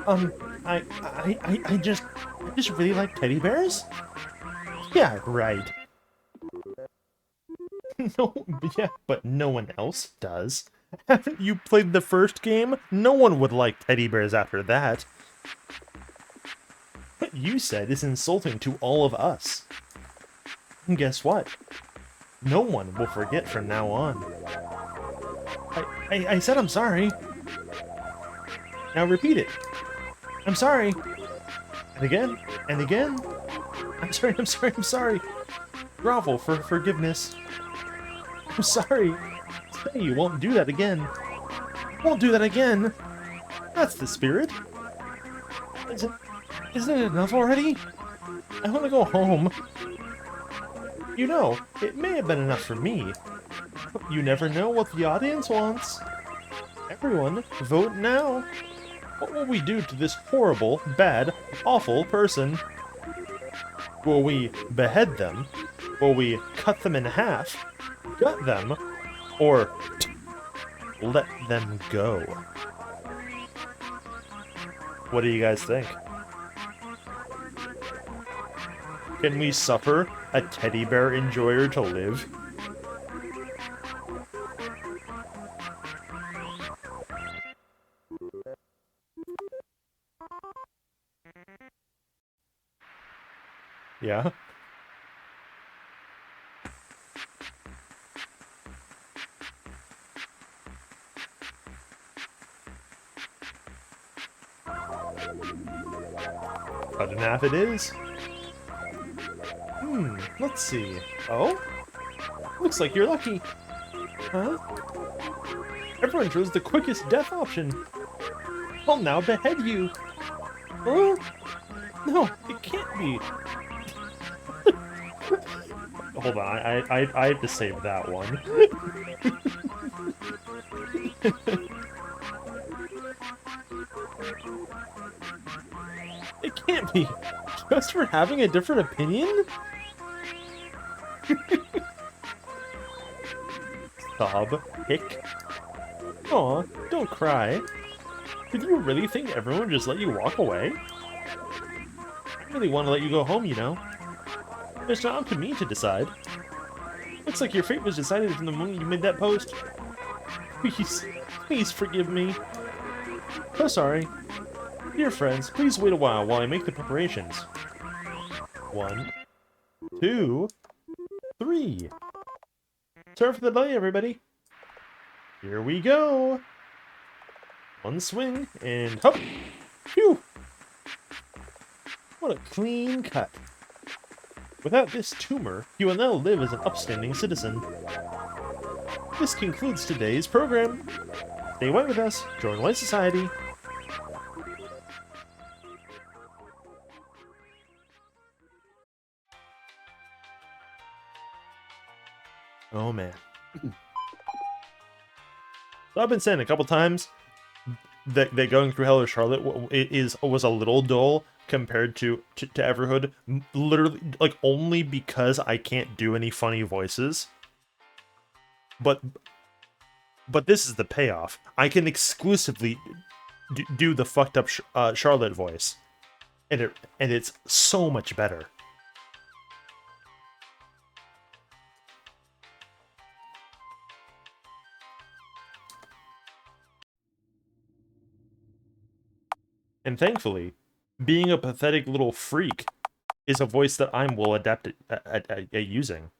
I just really like teddy bears? Yeah, right. No, yeah, but no one else does. Haven't you played the first game? No one would like teddy bears after that. What you said is insulting to all of us. And guess what? No one will forget from now on. I said I'm sorry. Now repeat it. I'm sorry. And again, and again. I'm sorry, I'm sorry, I'm sorry. Grovel for forgiveness. I'm sorry. Say you won't do that again. Won't do that again. That's the spirit. Isn't it enough already? I want to go home. You know, it may have been enough for me. But you never know what the audience wants. Everyone, vote now. What will we do to this horrible, bad, awful person? Will we behead them? Will we cut them in half? Gut them? Or let them go? What do you guys think? Can we suffer a teddy bear enjoyer to live? Yeah? Cut in half it is. Let's see. Oh? Looks like you're lucky. Huh? Everyone chose the quickest death option. I'll now behead you. Huh? No, it can't be. Hold on, I have to save that one. It can't be. Just for having a different opinion? Sob. Hick. Aw, don't cry. Did you really think everyone would just let you walk away? I really want to let you go home, you know. It's not up to me to decide. Looks like your fate was decided from the moment you made that post. Please forgive me. So sorry. Dear friends, please wait a while I make the preparations. 1, 2, 3. Sorry for the delay, everybody. Here we go. One swing, and hop! Phew! What a clean cut. Without this tumor, you will now live as an upstanding citizen. This concludes today's program. Stay white with us, join White Society. Oh man. So I've been saying a couple times that going through Hell or Charlotte was a little dull compared to Everhood, literally, like, only because I can't do any funny voices. But this is the payoff. I can exclusively do the fucked up Charlotte voice, and it's so much better. And thankfully, being a pathetic little freak is a voice that I'm well adept at using.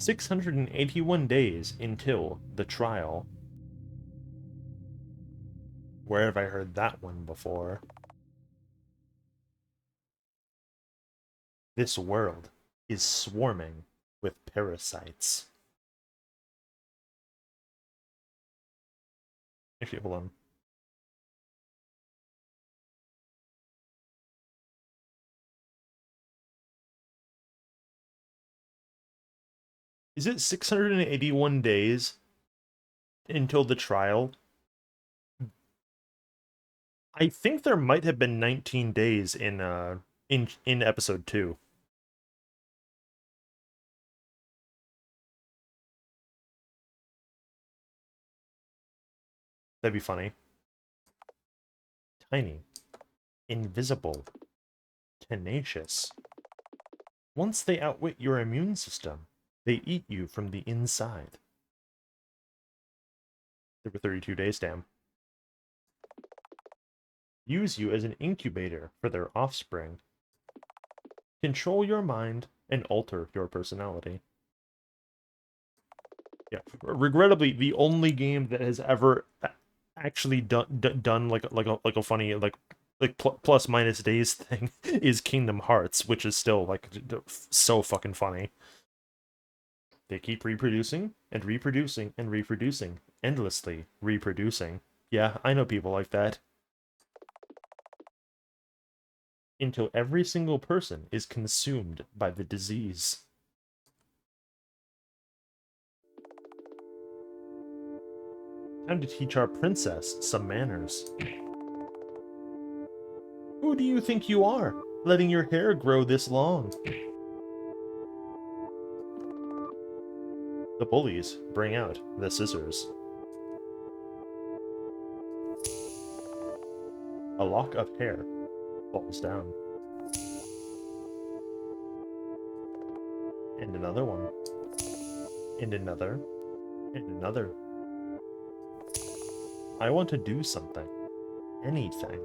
681 days until the trial. Where have I heard that one before? This world is swarming with parasites. Actually, hold on. Is it 681 days until the trial? I think there might have been 19 days in episode 2. That'd be funny. Tiny. Invisible. Tenacious. Once they outwit your immune system, they eat you from the inside. There were 32 days, damn. Use you as an incubator for their offspring. Control your mind and alter your personality. Yeah, regrettably, the only game that has ever actually done like a funny plus minus days thing is Kingdom Hearts, which is still like so fucking funny. They keep reproducing and reproducing and reproducing, endlessly reproducing. Yeah, I know people like that. Until every single person is consumed by the disease. Time to teach our princess some manners. Who do you think you are, letting your hair grow this long? The bullies bring out the scissors. A lock of hair falls down. And another one. And another. And another. I want to do something. Anything.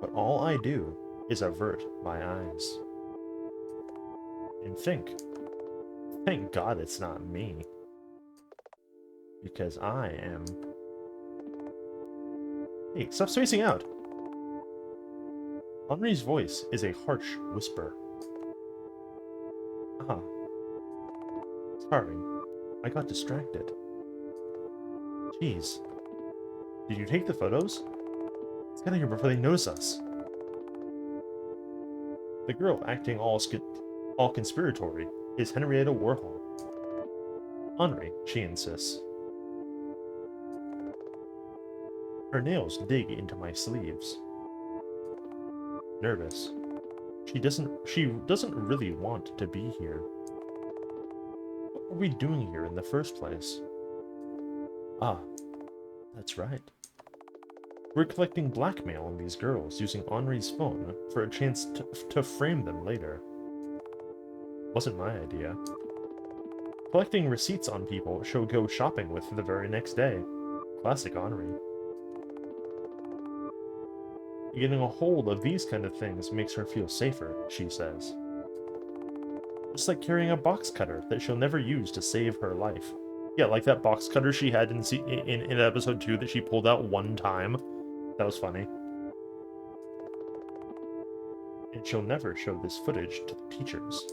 But all I do is avert my eyes. And think. Thank God it's not me. Because I am... Hey, stop spacing out! Henri's voice is a harsh whisper. Ah. Sorry. I got distracted. Jeez. Did you take the photos? Let's get out of here before they notice us. The girl acting all conspiratory is Henrietta Warhol. Henri, she insists. Her nails dig into my sleeves. Nervous. She doesn't really want to be here. What are we doing here in the first place? Ah, that's right. We're collecting blackmail on these girls using Henri's phone for a chance to frame them later. Wasn't my idea. Collecting receipts on people she'll go shopping with the very next day. Classic Henri. Getting a hold of these kind of things makes her feel safer, she says. Just like carrying a box cutter that she'll never use to save her life. Yeah, like that box cutter she had in episode 2 that she pulled out one time. That was funny. And she'll never show this footage to the teachers.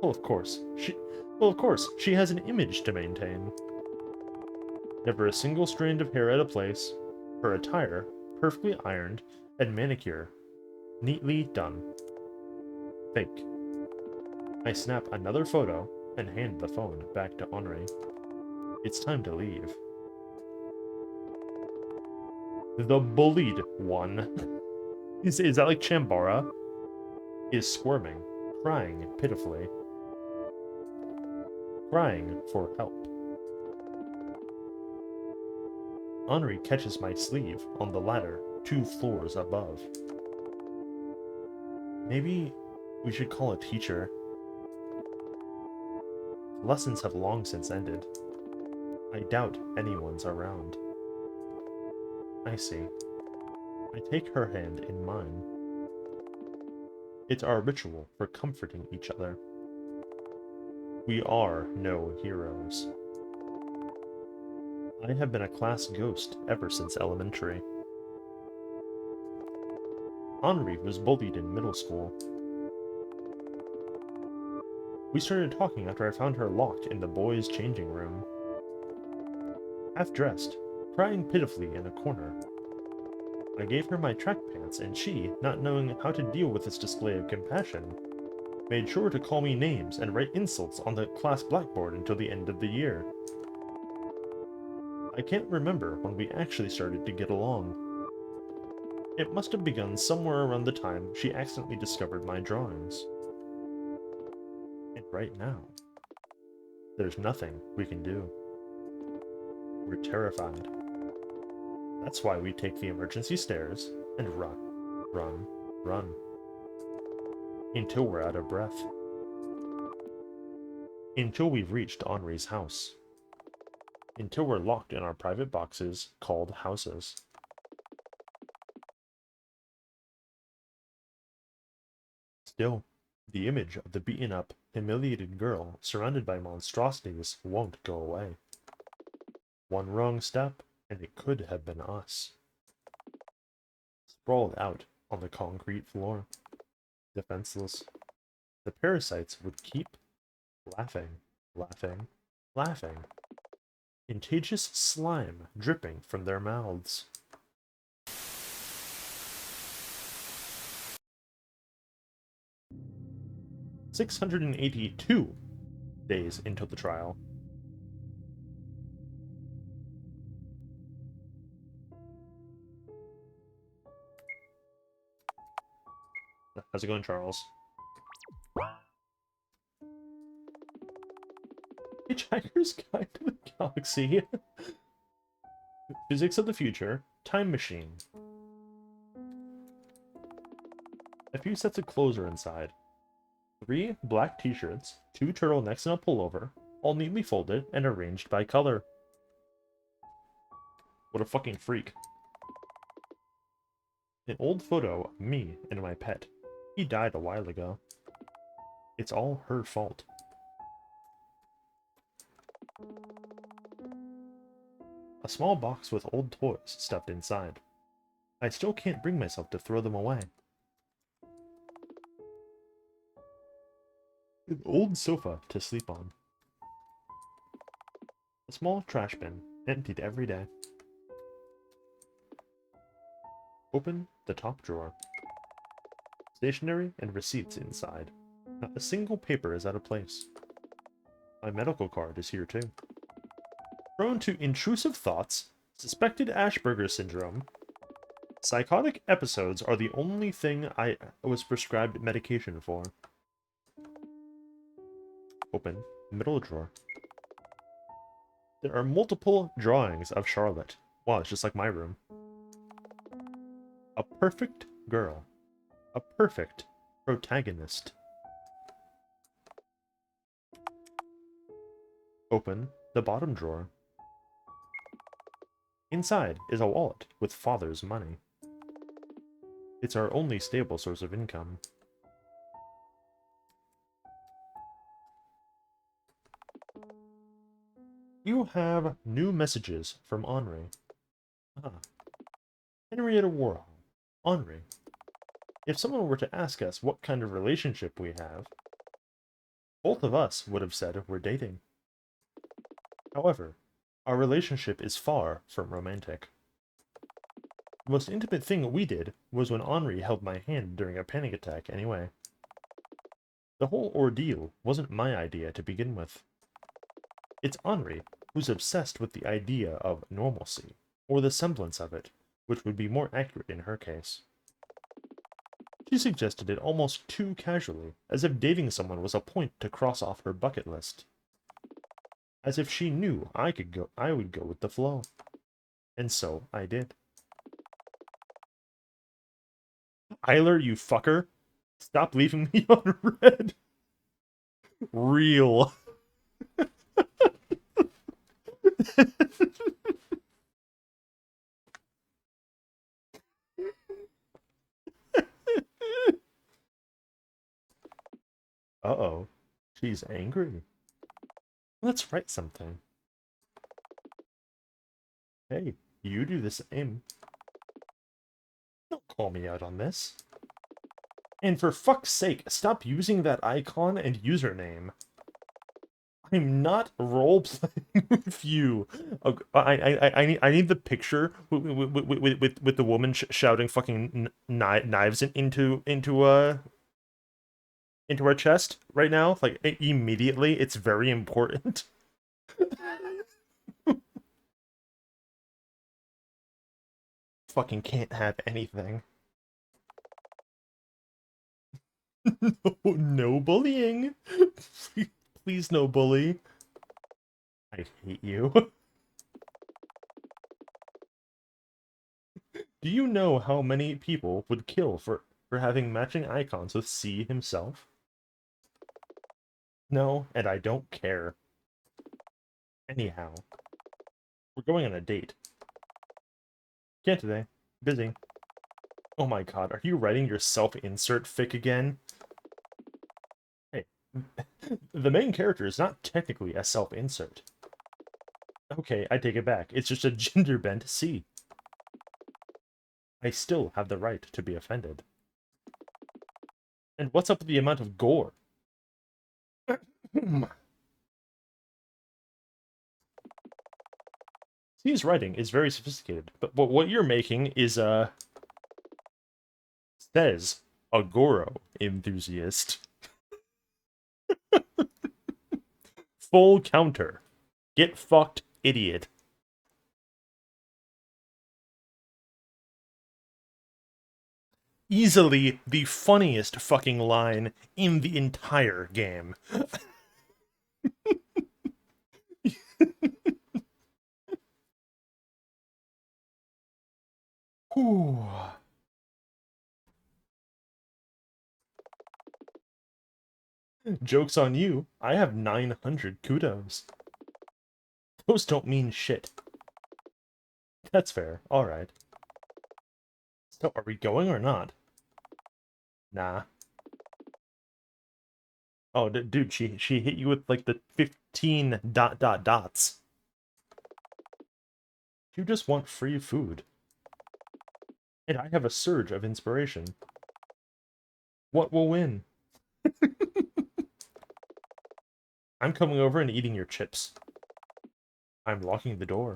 Well, of course. She has an image to maintain. Never a single strand of hair out of place. Her attire, perfectly ironed, and manicure, neatly done. Fake. I snap another photo and hand the phone back to Henri. It's time to leave. The bullied one, is that like Chambara, is squirming, crying pitifully. Crying for help. Henri catches my sleeve on the ladder 2 floors above. Maybe we should call a teacher. Lessons have long since ended. I doubt anyone's around. I see. I take her hand in mine. It's our ritual for comforting each other. We are no heroes. I have been a class ghost ever since elementary. Henri was bullied in middle school. We started talking after I found her locked in the boys' changing room. Half-dressed, crying pitifully in a corner. I gave her my track pants, and she, not knowing how to deal with this display of compassion, made sure to call me names and write insults on the class blackboard until the end of the year. I can't remember when we actually started to get along. It must have begun somewhere around the time she accidentally discovered my drawings. And right now, there's nothing we can do. We're terrified. That's why we take the emergency stairs and run, run, run. Until we're out of breath. Until we've reached Henri's house. Until we're locked in our private boxes called houses. Still, the image of the beaten-up, humiliated girl surrounded by monstrosities won't go away. One wrong step, and it could have been us. Sprawled out on the concrete floor, defenseless, the parasites would keep laughing, laughing, laughing. Contagious slime dripping from their mouths. "682 days into the trial. How's it going, Charles? Hitchhiker's Guide to the Galaxy. Physics of the Future. Time Machine. A few sets of clothes are inside. 3 black t-shirts, 2 turtlenecks and a pullover, all neatly folded and arranged by color. What a fucking freak. An old photo of me and my pet. He died a while ago. It's all her fault. A small box with old toys stuffed inside. I still can't bring myself to throw them away. An old sofa to sleep on. A small trash bin, emptied every day. Open the top drawer. Stationery and receipts inside. Not a single paper is out of place. My medical card is here too. Prone to intrusive thoughts, suspected Asperger's syndrome. Psychotic episodes are the only thing I was prescribed medication for. Open middle drawer. There are multiple drawings of Charlotte. Wow, it's just like my room. A perfect girl. A perfect protagonist. Open the bottom drawer. Inside is a wallet with father's money. It's our only stable source of income. You have new messages from Henri. Ah. Henrietta Warhol. Henri. If someone were to ask us what kind of relationship we have, both of us would have said we're dating. However, our relationship is far from romantic. The most intimate thing we did was when Henri held my hand during a panic attack anyway. The whole ordeal wasn't my idea to begin with. It's Henri who's obsessed with the idea of normalcy, or the semblance of it, which would be more accurate in her case. She suggested it almost too casually, as if dating someone was a point to cross off her bucket list. As if she knew I would go with the flow. And so I did. Eiler, you fucker. Stop leaving me on red. Real. Uh-oh. She's angry. Let's write something. Hey, you do the same. Don't call me out on this. And for fuck's sake, stop using that icon and username. I'm not role-playing with you. I need the picture with the woman shouting fucking knives into our chest right now. Like immediately, it's very important. Fucking can't have anything. No, no bullying. Please, no bully. I hate you. Do you know how many people would kill for having matching icons with C himself? No, and I don't care. Anyhow, we're going on a date. Can't today. Busy. Oh my god, are you writing your self-insert fic again? Hey, the main character is not technically a self-insert. Okay, I take it back. It's just a gender-bent C. I still have the right to be offended. And what's up with the amount of gore? C's writing is very sophisticated, but what you're making is, says, a Goro enthusiast. Full counter. Get fucked, idiot. Easily the funniest fucking line in the entire game. Whew. Joke's on you. I have 900 kudos. Those don't mean shit. That's fair. Alright. So, are we going or not? Nah. Oh, dude, she hit you with, like, the 15 ... dots. You just want free food. And I have a surge of inspiration. What will win? I'm coming over and eating your chips. I'm locking the door.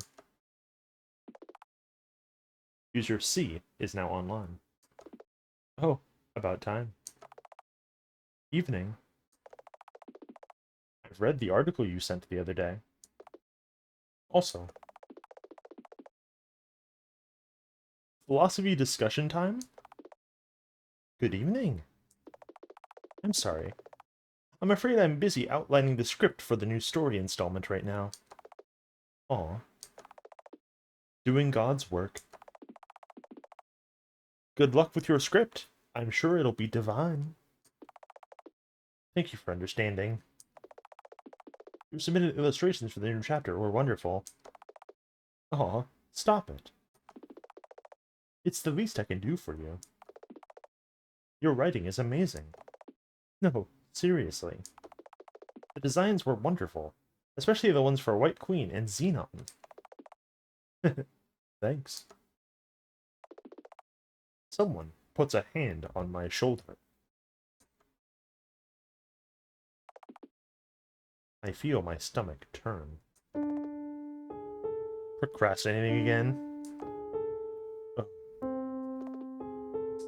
User C is now online. Oh, about time. Evening. I've read the article you sent the other day. Also, philosophy discussion time? Good evening. I'm sorry. I'm afraid I'm busy outlining the script for the new story installment right now. Aw. Doing God's work. Good luck with your script. I'm sure it'll be divine. Thank you for understanding. Your submitted illustrations for the new chapter were wonderful. Aw, stop it. It's the least I can do for you. Your writing is amazing. No, seriously. The designs were wonderful, especially the ones for White Queen and Xenon. Thanks. Someone puts a hand on my shoulder. I feel my stomach turn. Procrastinating again?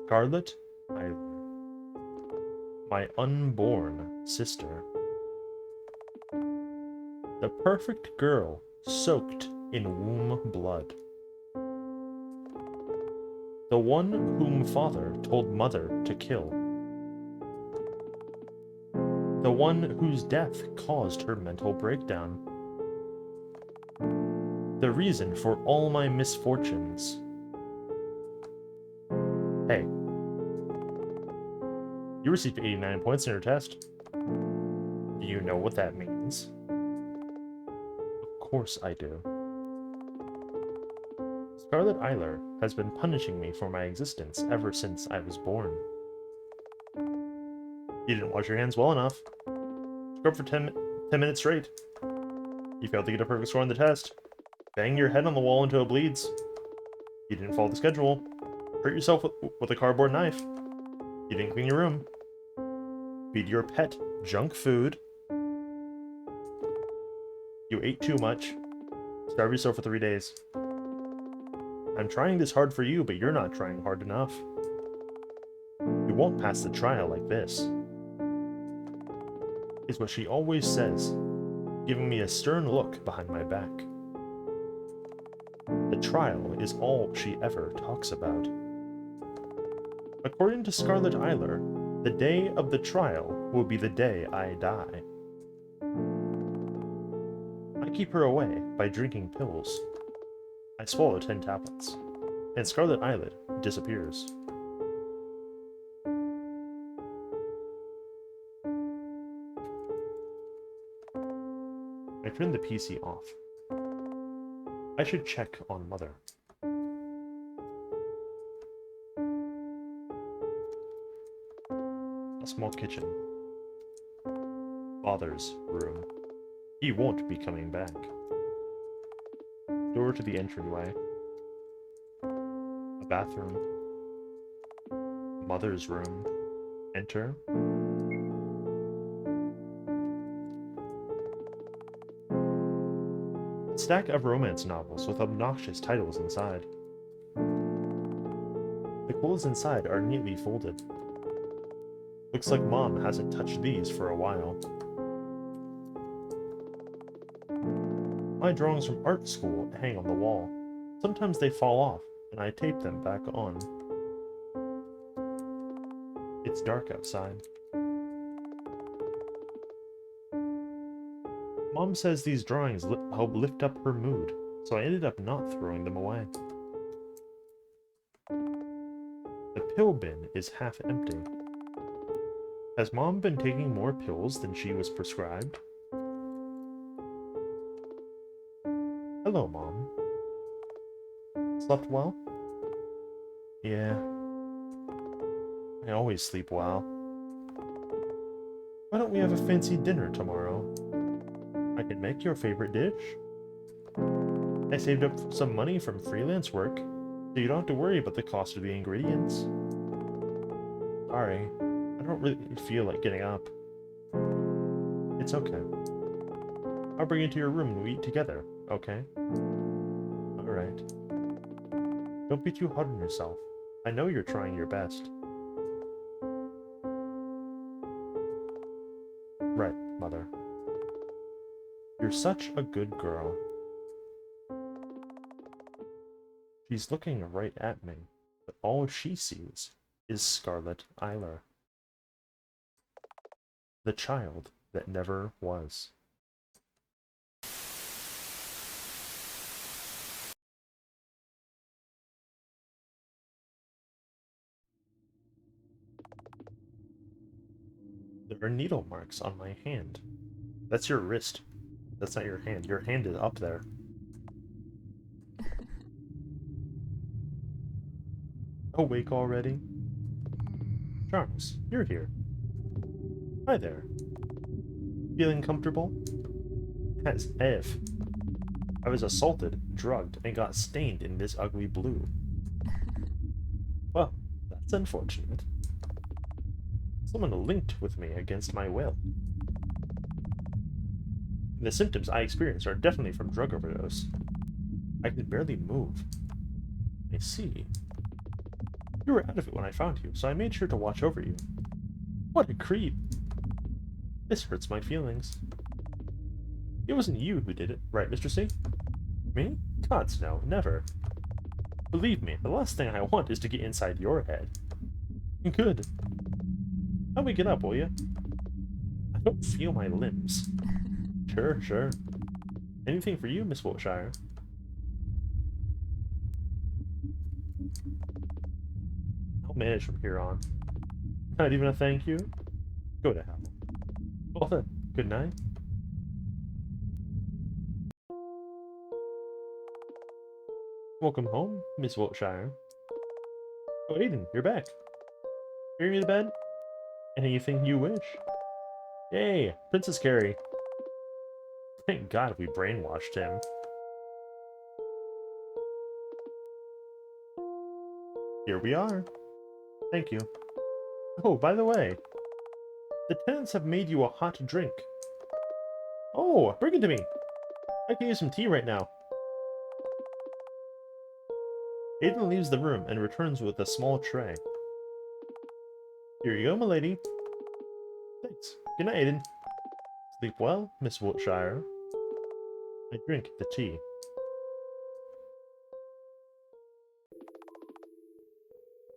Scarlet Isler. My unborn sister. The perfect girl soaked in womb blood. The one whom father told mother to kill. The one whose death caused her mental breakdown. The reason for all my misfortunes. Hey. You received 89 points in your test. Do you know what that means? Of course I do. Scarlet Isler has been punishing me for my existence ever since I was born. You didn't wash your hands well enough. Scrub for 10 minutes straight. You failed to get a perfect score on the test. Bang your head on the wall until it bleeds. You didn't follow the schedule. Hurt yourself with a cardboard knife. You didn't clean your room. Feed your pet junk food. You ate too much. Starve yourself for 3 days. I'm trying this hard for you, but you're not trying hard enough. You won't pass the trial like this. Is what she always says, giving me a stern look behind my back. The trial is all she ever talks about. According to Scarlet Isler, the day of the trial will be the day I die. I keep her away by drinking pills. I swallow 10 tablets, and Scarlet Isler disappears. I turn the PC off. I should check on Mother. A small kitchen. Father's room. He won't be coming back. Door to the entryway. A bathroom. Mother's room. Enter. A stack of romance novels with obnoxious titles inside. The clothes inside are neatly folded. Looks like Mom hasn't touched these for a while. My drawings from art school hang on the wall. Sometimes they fall off, and I tape them back on. It's dark outside. Mom says these drawings help lift up her mood, so I ended up not throwing them away. The pill bin is half empty. Has Mom been taking more pills than she was prescribed? Hello, Mom. Slept well? Yeah. I always sleep well. Why don't we have a fancy dinner tomorrow? I can make your favorite dish. I saved up some money from freelance work, so you don't have to worry about the cost of the ingredients. Sorry, I don't really feel like getting up. It's okay. I'll bring you to your room and we eat together, okay? Alright. Don't be too hard on yourself. I know you're trying your best. Right, Mother. You're such a good girl. She's looking right at me, but all she sees is Scarlet Eiler. The child that never was. There are needle marks on my hand. That's your wrist. That's not your hand. Your hand is up there. Awake already? Charms, you're here. Hi there. Feeling comfortable? As if. I was assaulted, drugged, and got stained in this ugly blue. Well, that's unfortunate. Someone linked with me against my will. The symptoms I experience are definitely from drug overdose. I can barely move. I see. You were out of it when I found you, so I made sure to watch over you. What a creep! This hurts my feelings. It wasn't you who did it, right, Mr. C? Me? Gods, no, never. Believe me, the last thing I want is to get inside your head. Good. Help me get up, will you? I don't feel my limbs. Sure, sure. Anything for you, Miss Wiltshire? I'll manage from here on. Not even a thank you? Go to hell. Well then, good night. Welcome home, Miss Wiltshire. Oh, Aiden, you're back. Carry me to bed? Anything you wish. Yay, Princess Carrie. Thank God we brainwashed him. Here we are. Thank you. Oh, by the way, the tenants have made you a hot drink. Oh, bring it to me. I can use some tea right now. Aiden leaves the room and returns with a small tray. Here you go, milady. Thanks. Good night, Aiden. Sleep well, Miss Wiltshire. I drink the tea.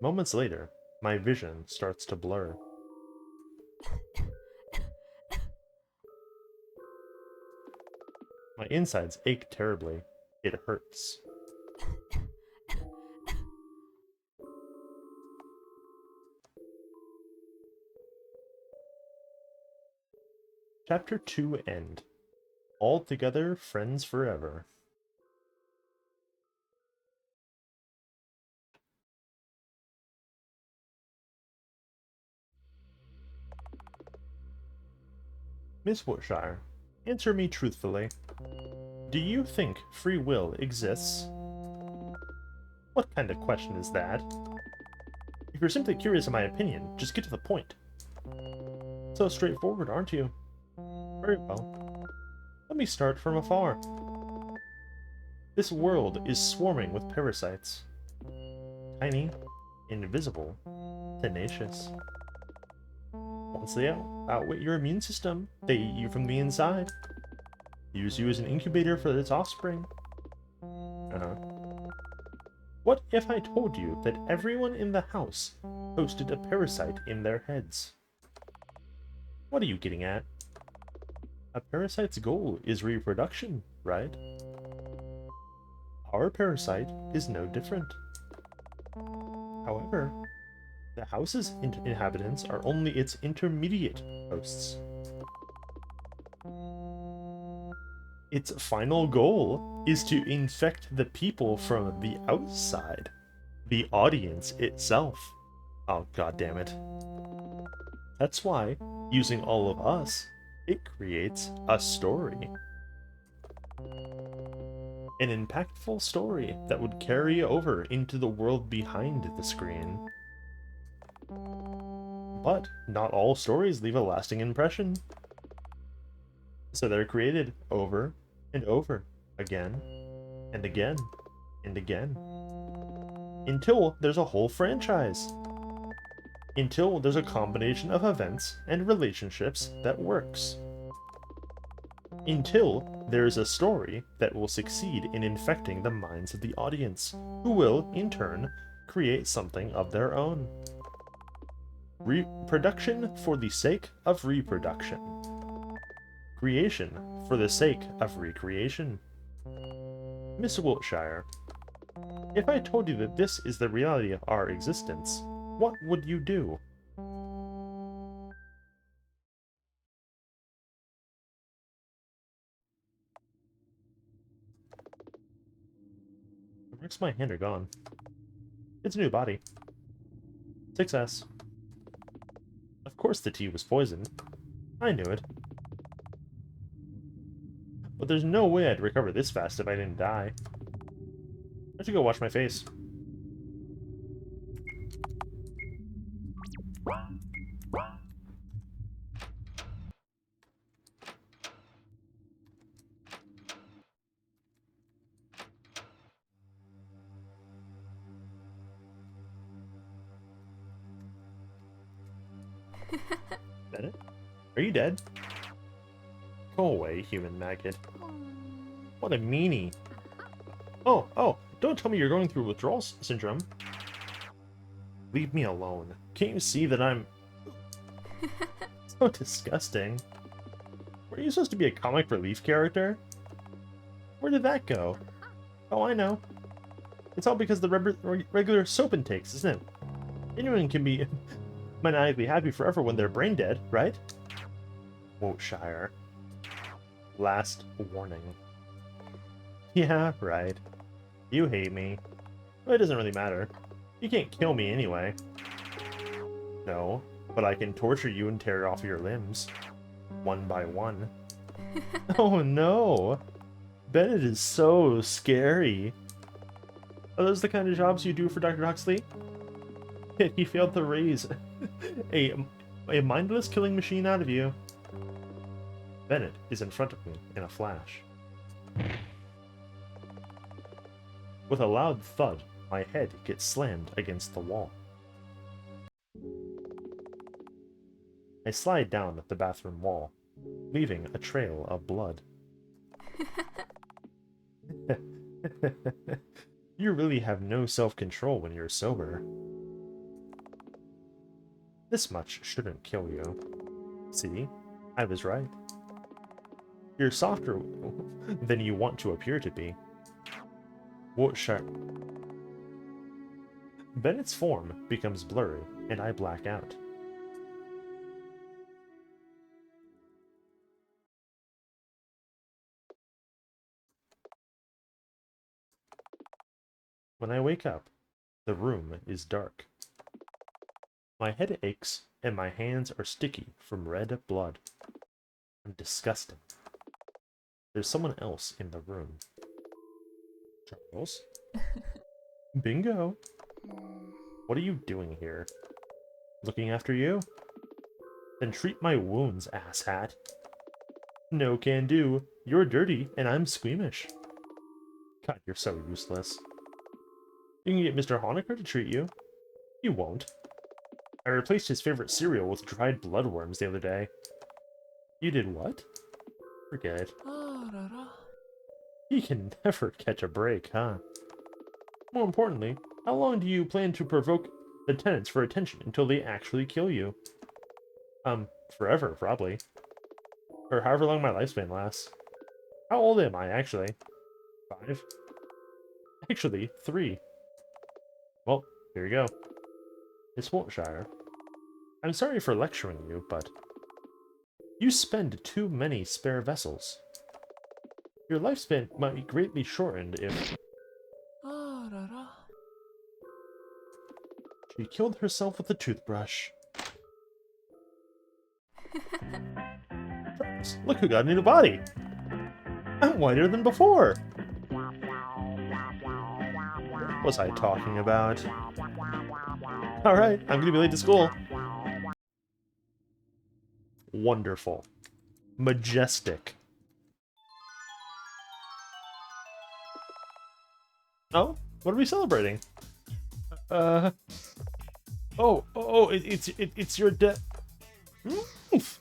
Moments later, my vision starts to blur. My insides ache terribly. It hurts. Chapter 2 End. All together, friends forever. Miss Wiltshire, answer me truthfully. Do you think free will exists? What kind of question is that? If you're simply curious of my opinion, just get to the point. So straightforward, aren't you? Very well. Let me start from afar. This world is swarming with parasites. Tiny, invisible, tenacious. Once they outwit your immune system, they eat you from the inside. Use you as an incubator for its offspring. What if I told you that everyone in the house hosted a parasite in their heads? What are you getting at? A parasite's goal is reproduction, right? Our parasite is no different. However, The house's inhabitants are only its intermediate hosts. Its final goal is to infect the people from the outside, the audience itself. Oh, god damn it. That's why, using all of us, it creates a story. An impactful story that would carry over into the world behind the screen. But not all stories leave a lasting impression. So they're created over and over again and again and again until there's a whole franchise. Until there's a combination of events and relationships that works. Until there's a story that will succeed in infecting the minds of the audience, who will, in turn, create something of their own. Reproduction for the sake of reproduction. Creation for the sake of recreation. Miss Wiltshire, if I told you that this is the reality of our existence, what would you do? The marks of my hand are gone. It's a new body. Success. Of course the tea was poisoned. I knew it. But there's no way I'd recover this fast if I didn't die. I should go wash my face. Bennett? Are you dead? Go away, human maggot. What a meanie. Oh, don't tell me you're going through withdrawal syndrome. Leave me alone. Can't you see that I'm... So disgusting. Were you supposed to be a comic relief character? Where did that go? Oh, I know. It's all because of the regular soap intakes, isn't it? Anyone can be maniacally happy forever when they're brain dead, right? Wiltshire. Last warning. Yeah, right. You hate me. But it doesn't really matter. You can't kill me anyway. No, but I can torture you and tear off your limbs. One by one. Oh no! Bennett is so scary. Are those the kind of jobs you do for Dr. Huxley? Yet he failed to raise a mindless killing machine out of you. Bennett is in front of me in a flash. With a loud thud, my head gets slammed against the wall. I slide down the bathroom wall, leaving a trail of blood. You really have no self-control when you're sober. This much shouldn't kill you. See? I was right. You're softer than you want to appear to be. Wiltshire. Bennett's form becomes blurry, and I black out. When I wake up, the room is dark. My head aches, and my hands are sticky from red blood. I'm disgusting. There's someone else in the room. Charles? Bingo! What are you doing here? Looking after you? Then treat my wounds, asshat. No can do. You're dirty, and I'm squeamish. God, you're so useless. You can get Mr. Honecker to treat you. You won't. I replaced his favorite cereal with dried bloodworms the other day. You did what? Forget it. He can never catch a break, huh? More importantly, how long do you plan to provoke the tenants for attention until they actually kill you? Forever, probably. Or however long my lifespan lasts. How old am I, actually? 5? Actually, 3. Well, here you go. Miss Wiltshire, I'm sorry for lecturing you, but you spend too many spare vessels. Your lifespan might be greatly shortened if... She killed herself with a toothbrush. Look who got a new body! I'm whiter than before! What was I talking about? Alright, I'm gonna be late to school. Wonderful. Majestic. Oh? What are we celebrating? It's your death. Oof.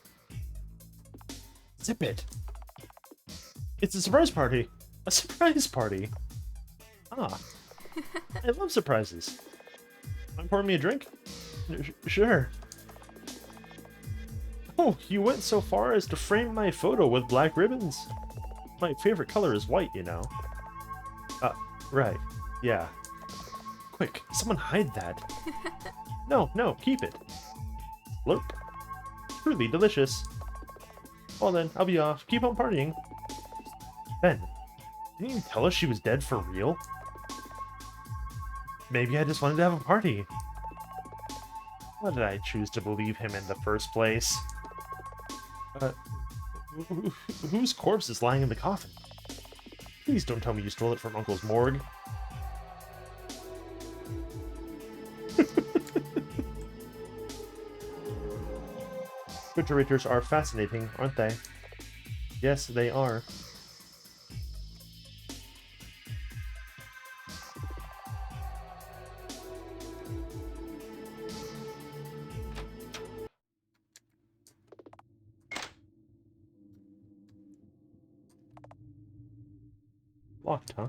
Zip it. It's a surprise party. A surprise party. Ah. I love surprises. Want to pour me a drink? Sure. Oh, you went so far as to frame my photo with black ribbons. My favorite color is white, you know. Right. Yeah. Quick, someone hide that. No, keep it. Slurp. Truly delicious. Well then, I'll be off. Keep on partying. Ben, didn't you tell us she was dead for real? Maybe I just wanted to have a party. Why did I choose to believe him in the first place? Whose corpse is lying in the coffin? Please don't tell me you stole it from Uncle's morgue. Refrigerators are fascinating, aren't they? Yes, they are. Locked, huh?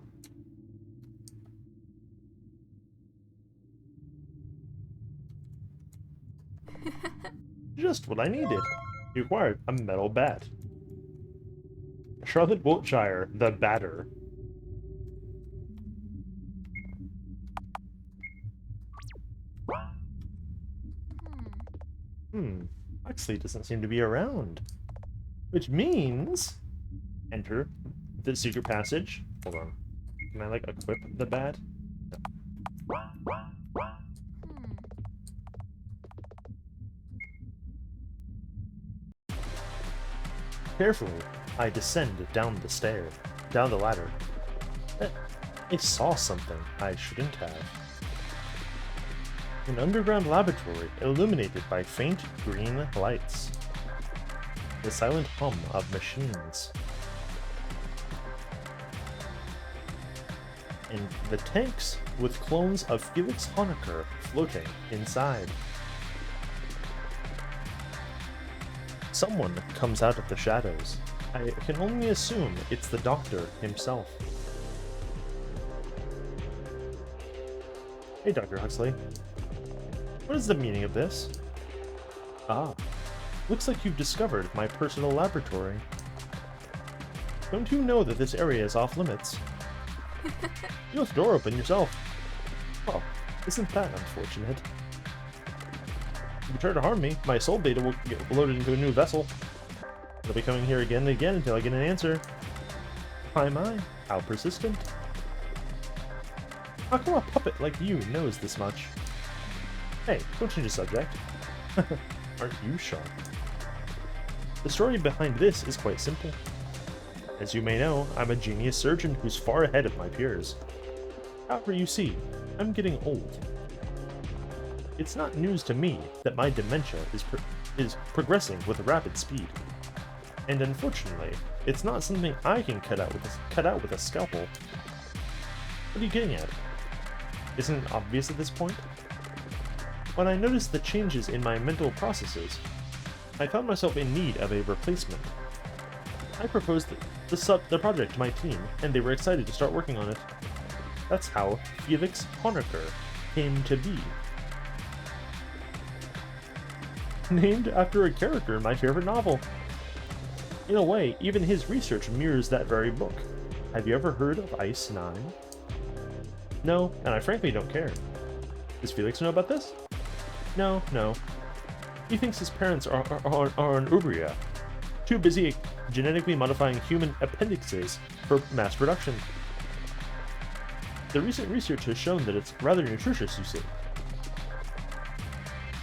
Just what I needed. You acquired a metal bat. Charlotte Wiltshire, the Batter. Huxley doesn't seem to be around. Which means... Enter the secret passage. Hold on. Can I, like, equip the bat? Carefully, I descend down the ladder. I saw something I shouldn't have. An underground laboratory illuminated by faint green lights. The silent hum of machines. And the tanks with clones of Felix Honecker floating inside. Someone comes out of the shadows. I can only assume it's the Doctor himself. Hey, Dr. Huxley. What is the meaning of this? Ah, looks like you've discovered my personal laboratory. Don't you know that this area is off limits? You left the door open yourself. Oh, isn't that unfortunate? If you try to harm me, my soul data will get loaded into a new vessel. I'll be coming here again and again until I get an answer. My, how persistent. How come a puppet like you knows this much? Hey, don't change the subject. Aren't you sharp? The story behind this is quite simple. As you may know, I'm a genius surgeon who's far ahead of my peers. However, you see, I'm getting old. It's not news to me that my dementia is progressing with rapid speed. And unfortunately, it's not something I can cut out with a scalpel. What are you getting at? Isn't it obvious at this point? When I noticed the changes in my mental processes, I found myself in need of a replacement. I proposed the project to my team, and they were excited to start working on it. That's how Felix Honecker came to be. Named after a character in my favorite novel. In a way, even his research mirrors that very book. Have you ever heard of Ice 9? No, and I frankly don't care. Does Felix know about this? No, no. He thinks his parents are an Ubria, too busy genetically modifying human appendixes for mass production. The recent research has shown that it's rather nutritious, you see.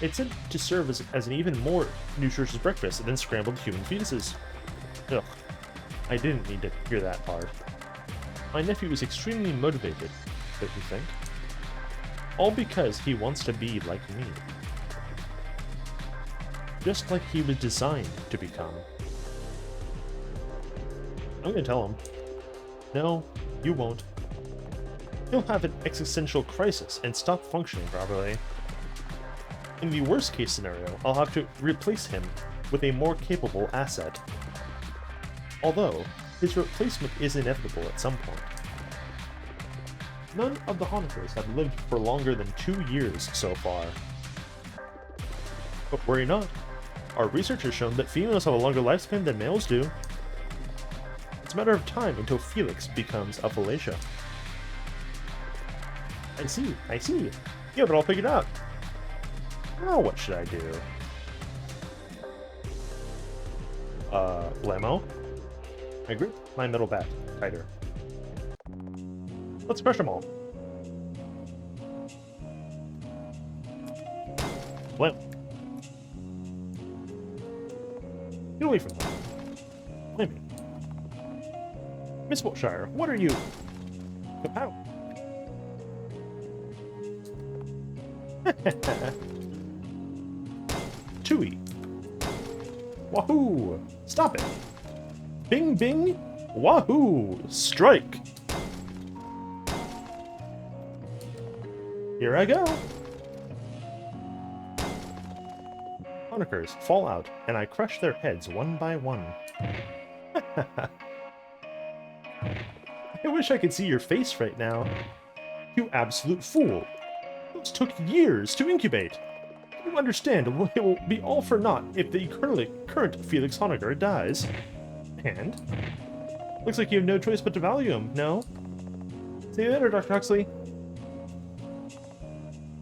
It's said to serve as an even more nutritious breakfast than scrambled human fetuses. Ugh, I didn't need to hear that part. My nephew is extremely motivated, don't you think? All because he wants to be like me. Just like he was designed to become. I'm gonna tell him. No, you won't. He'll have an existential crisis and stop functioning properly. In the worst case scenario, I'll have to replace him with a more capable asset. Although, his replacement is inevitable at some point. None of the Honeckers have lived for longer than 2 years so far. But worry not. Our research has shown that females have a longer lifespan than males do. It's a matter of time until Felix becomes a Falacia. I see, I see. You have it all figured out. Now what should I do? Blammo? I grip my metal bat tighter. Let's crush them all. Blam. Get away from them. Blam me. Miss Wiltshire, what are you? Kapow. Tui. Wahoo! Stop it! Bing bing! Wahoo! Strike! Here I go! Honeckers fall out, and I crush their heads one by one. I wish I could see your face right now. You absolute fool! Those took years to incubate! You understand, it will be all for naught if the current Felix Honecker dies. And? Looks like you have no choice but to value him, no? See you later, Dr. Huxley.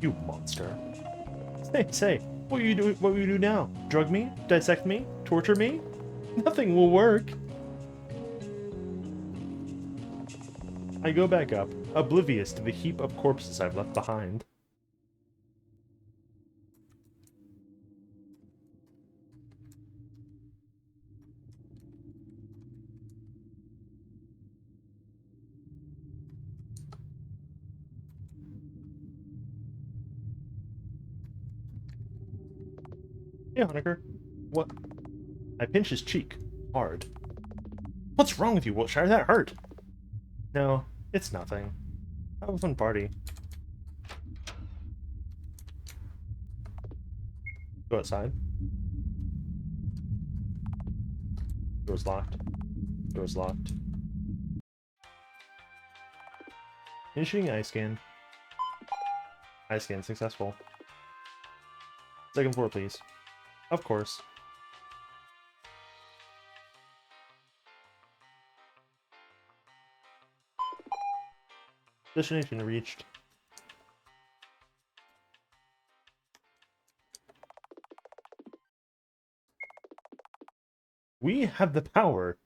You monster. Say, what will you do now? Drug me? Dissect me? Torture me? Nothing will work. I go back up, oblivious to the heap of corpses I've left behind. Hey, Honecker. What? I pinch his cheek. Hard. What's wrong with you, Wiltshire? That hurt! No, it's nothing. Have a fun party. Go outside. Door's locked. Door's locked. Initiating eye scan. Eye scan successful. Second floor, please. Of course. Destination reached. We have the power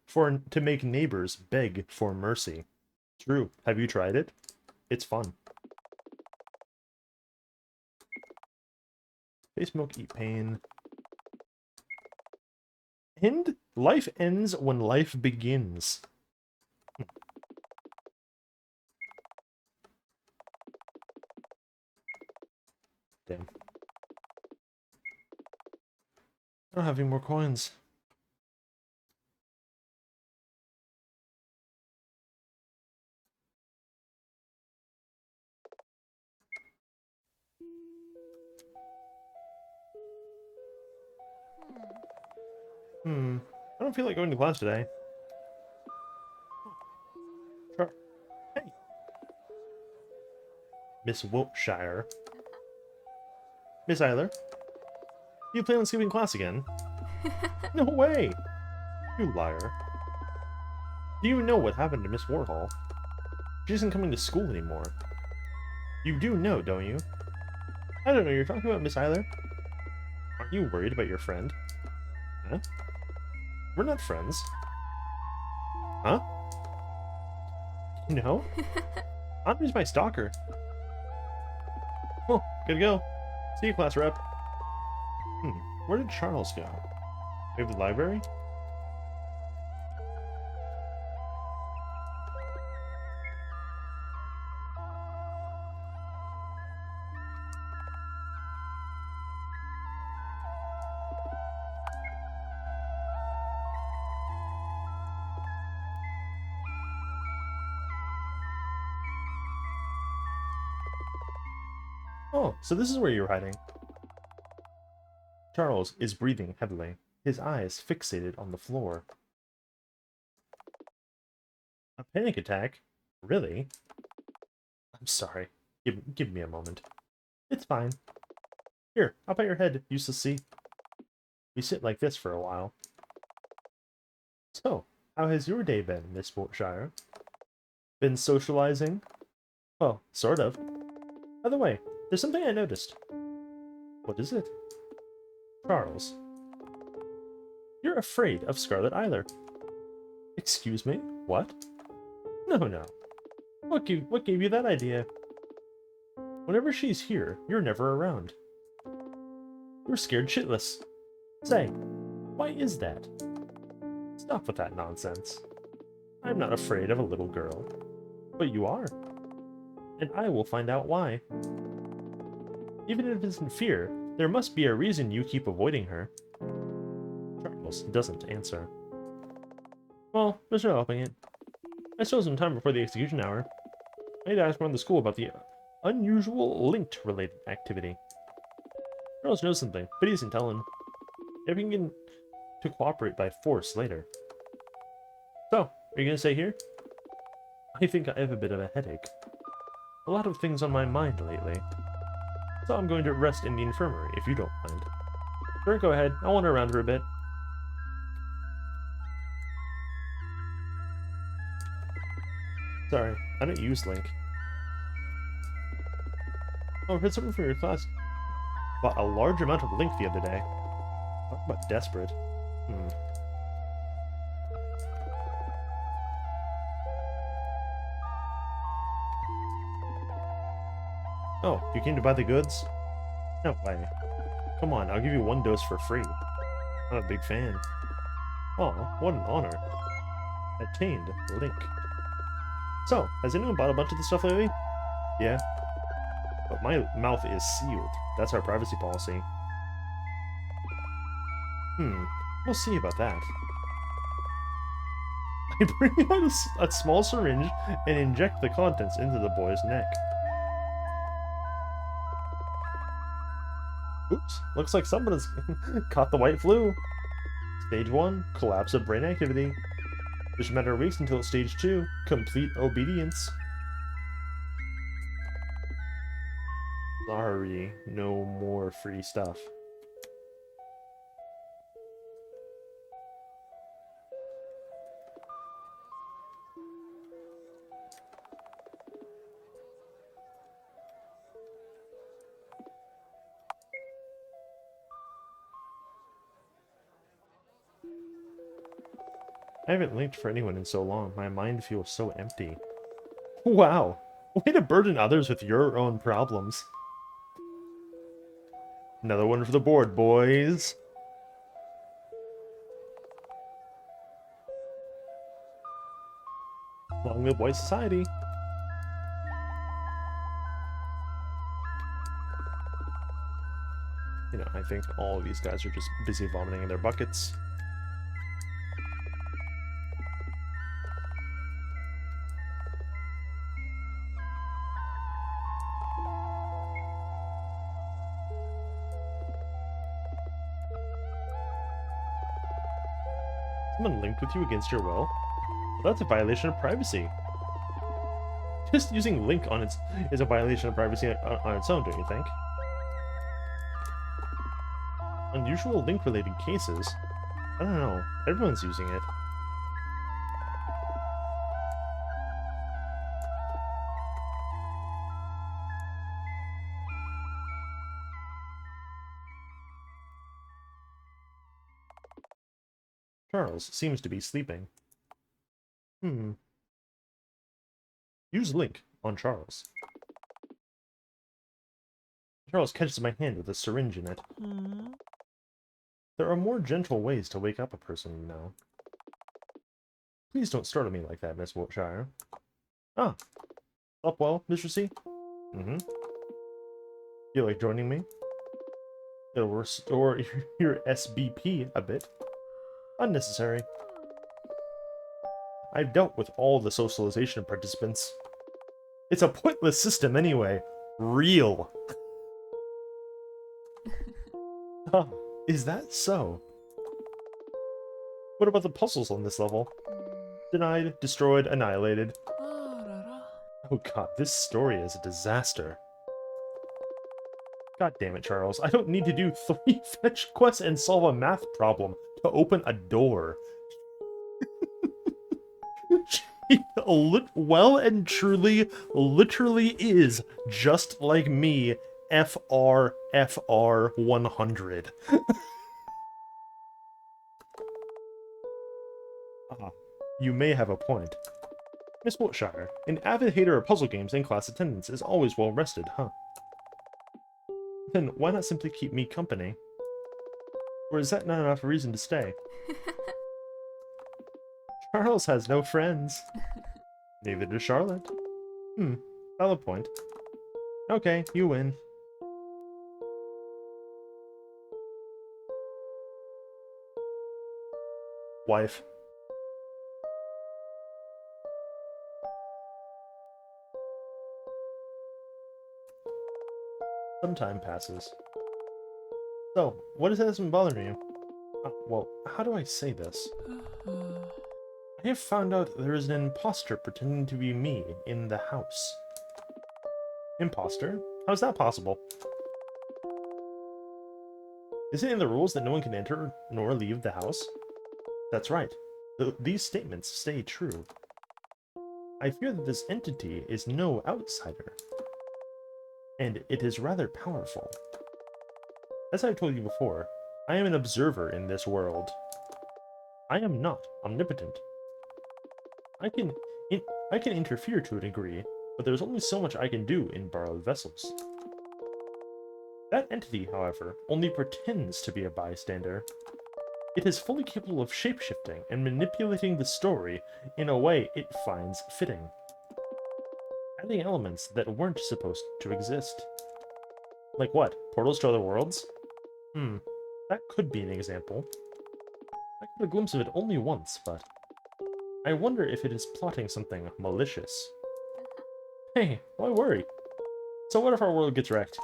to make neighbors beg for mercy. True. Have you tried it? It's fun. Face milk, eat pain. End? Life ends when life begins. Damn. I don't have any more coins. I don't feel like going to class today. Sure. Hey. Miss Wiltshire. Miss Eiler. You plan on skipping class again? No way! You liar. Do you know what happened to Miss Warhol? She isn't coming to school anymore. You do know, don't you? I don't know, you're talking about Miss Eiler? Aren't you worried about your friend? Huh? We're not friends. Huh? No? Andre's my stalker. Oh, gotta go. See you, class rep. Where did Charles go? Maybe the library? Oh, so this is where you're hiding. Charles is breathing heavily, his eyes fixated on the floor. A panic attack? Really? I'm sorry. Give me a moment. It's fine. Here, up at your head, useless C. We sit like this for a while. So, how has your day been, Miss Sportshire? Been socializing? Well, sort of. By the way, there's something I noticed. What is it? Charles. You're afraid of Scarlet Eiler. Excuse me? What? No. What gave you that idea? Whenever she's here, you're never around. You're scared shitless. Say, why is that? Stop with that nonsense. I'm not afraid of a little girl. But you are. And I will find out why. Even if it isn't fear, there must be a reason you keep avoiding her. Charles doesn't answer. Well, there's no helping it. I still have some time before the execution hour. I need to ask around the school about the unusual linked-related activity. Charles knows something, but he doesn't tell him. Maybe he can get to cooperate by force later. So, are you going to stay here? I think I have a bit of a headache. A lot of things on my mind lately. So I'm going to rest in the infirmary, if you don't mind. Sure, go ahead. I'll wander around for a bit. Sorry, I don't use Link. Oh, I heard something from your class. Bought a large amount of Link the other day. Talk about desperate. Oh, you came to buy the goods? No way. Come on, I'll give you one dose for free. I'm a big fan. Oh, what an honor. Attained Link. So, has anyone bought a bunch of this stuff lately? Yeah. But my mouth is sealed. That's our privacy policy. We'll see about that. I bring out a small syringe and inject the contents into the boy's neck. Oops, looks like someone has caught the white flu. Stage 1, collapse of brain activity. Just a matter of weeks until it's stage 2, complete obedience. Sorry, no more free stuff. I haven't linked for anyone in so long. My mind feels so empty. Wow. Way to burden others with your own problems. Another one for the board, boys. Long live white society. You know, I think all of these guys are just busy vomiting in their buckets. Someone linked with you against your will? Well, that's a violation of privacy. Just using link on its is a violation of privacy on its own, don't you think? Unusual link-related cases? I don't know. Everyone's using it. Charles seems to be sleeping. Use link on Charles. Charles catches my hand with a syringe in it. There are more gentle ways to wake up a person, you know. Please don't startle me like that, Miss Wiltshire. Ah, up well, Mr. C? You like joining me? It'll restore your SBP a bit. Unnecessary. I've dealt with all the socialization participants. It's a pointless system anyway. Real. Huh, is that so? What about the puzzles on this level? Denied, destroyed, annihilated. Oh god, this story is a disaster. God damn it, Charles. I don't need to do 3 fetch quests and solve a math problem to open a door. Well and truly, literally is just like me, FR 100. Ah, you may have a point. Miss Wiltshire, an avid hater of puzzle games and class attendance is always well rested, huh? Then why not simply keep me company? Or is that not enough reason to stay? Charles has no friends. Neither does Charlotte. Valid point. Okay, you win. Wife. Some time passes. So, what is it that's been bothering you? Well, how do I say this? I have found out there is an imposter pretending to be me in the house. Imposter? How's that possible? Isn't it in the rules that no one can enter nor leave the house? That's right. These statements stay true. I fear that this entity is no outsider, and it is rather powerful. As I've told you before, I am an observer in this world. I am not omnipotent. I can interfere to a degree, but there's only so much I can do in borrowed vessels. That entity, however, only pretends to be a bystander. It is fully capable of shapeshifting and manipulating the story in a way it finds fitting, adding elements that weren't supposed to exist. Like what? Portals to other worlds? That could be an example. I got a glimpse of it only once, but I wonder if it is plotting something malicious. Hey, why worry? So what if our world gets wrecked?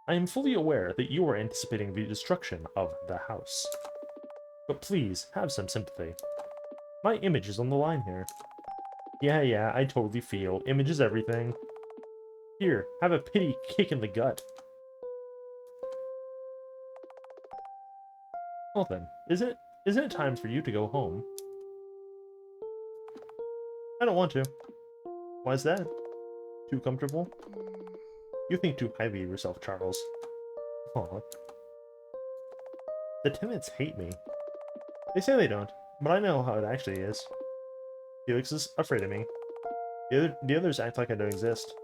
I am fully aware that you are anticipating the destruction of the house. But please, have some sympathy. My image is on the line here. Yeah, I totally feel. Image is everything. Here, have a pity kick in the gut. Well then, isn't it time for you to go home? I don't want to. Why is that? Too comfortable? You think too highly of yourself, Charles. Aw. The tenants hate me. They say they don't, but I know how it actually is. Felix is afraid of me. The others act like I don't exist.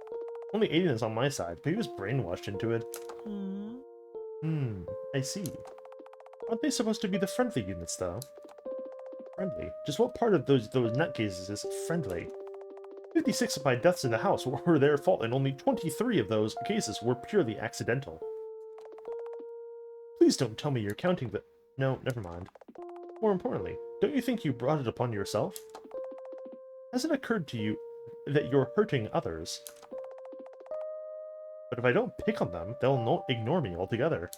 Only Aiden is on my side, but he was brainwashed into it. I see. Aren't they supposed to be the friendly units, though? Friendly? Just what part of those nutcases is friendly? 56 of my deaths in the house were their fault, and only 23 of those cases were purely accidental. Please don't tell me you're counting the... No, never mind. More importantly, don't you think you brought it upon yourself? Has it occurred to you that you're hurting others? But if I don't pick on them, they'll not ignore me altogether.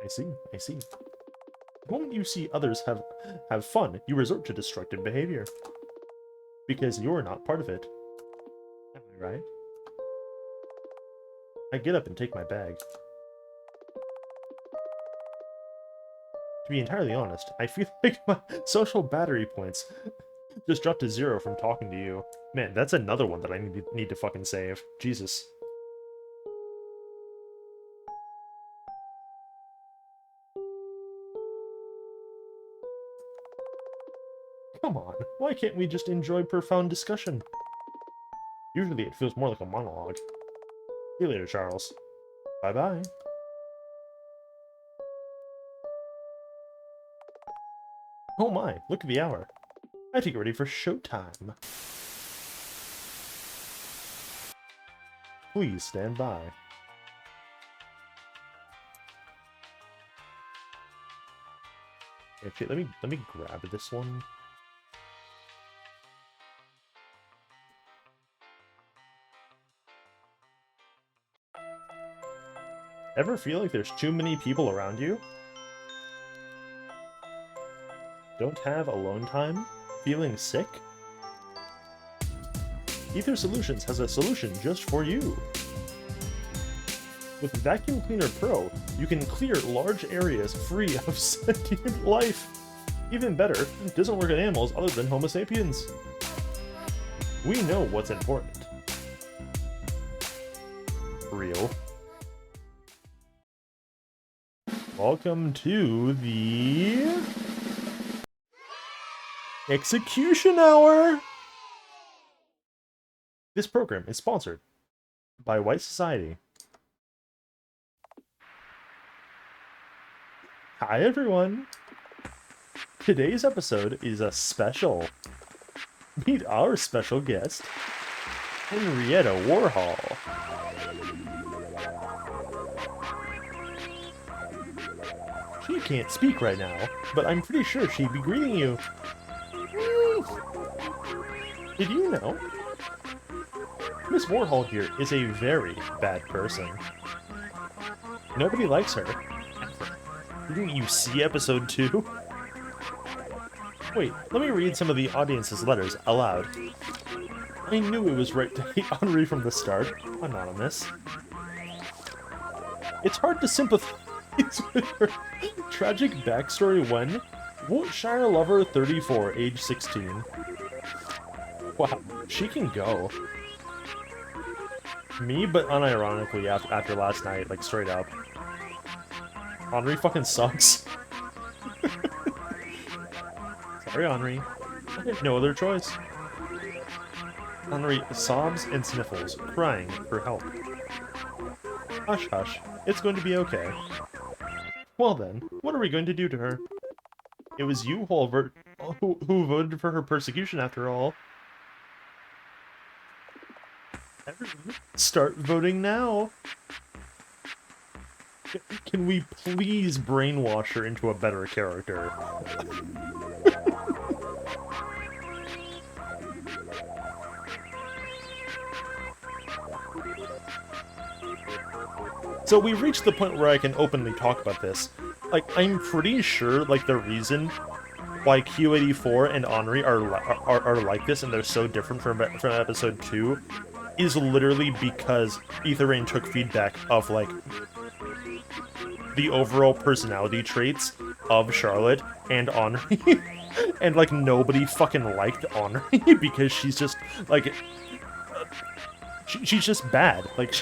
I see. The moment you see others have fun, you resort to destructive behavior. Because you're not part of it. Am I right? I get up and take my bag. To be entirely honest, I feel like my social battery points just dropped to 0 from talking to you. Man, that's another one that I need to fucking save. Jesus. Come on, why can't we just enjoy profound discussion? Usually it feels more like a monologue. See you later, Charles. Bye-bye. Oh my, look at the hour. I have to get ready for showtime. Please stand by. Actually, let me grab this one. Ever feel like there's too many people around you? Don't have alone time? Feeling sick? Ether Solutions has a solution just for you. With Vacuum Cleaner Pro, you can clear large areas free of sentient life. Even better, it doesn't work on animals other than Homo sapiens. We know what's important. Real. Welcome to the Execution Hour! This program is sponsored by White Society. Hi everyone! Today's episode is a special. Meet our special guest, Henrietta Warhol. She can't speak right now, but I'm pretty sure she'd be greeting you. Did you know? Miss Warhol here is a very bad person. Nobody likes her. Didn't you see episode 2? Wait, let me read some of the audience's letters aloud. I knew it was right to hate Henri from the start. Anonymous. It's hard to sympathize with her tragic backstory when Wiltshire lover 34, age 16. Wow, she can go. Me, but unironically after last night, like straight up. Henri fucking sucks. Sorry, Henri. I have no other choice. Henri sobs and sniffles, crying for help. Hush, hush. It's going to be okay. Well then, what are we going to do to her? It was you who voted for her persecution after all. Everyone, start voting now! Can we please brainwash her into a better character? So we've reached the point where I can openly talk about this. Like, I'm pretty sure, like, the reason why Q84 and Henri are like this and they're so different from episode 2 is literally because Ether took feedback of, like, the overall personality traits of Charlotte and Henri. And, like, nobody fucking liked Henri because she's just, like... she's just bad. Like,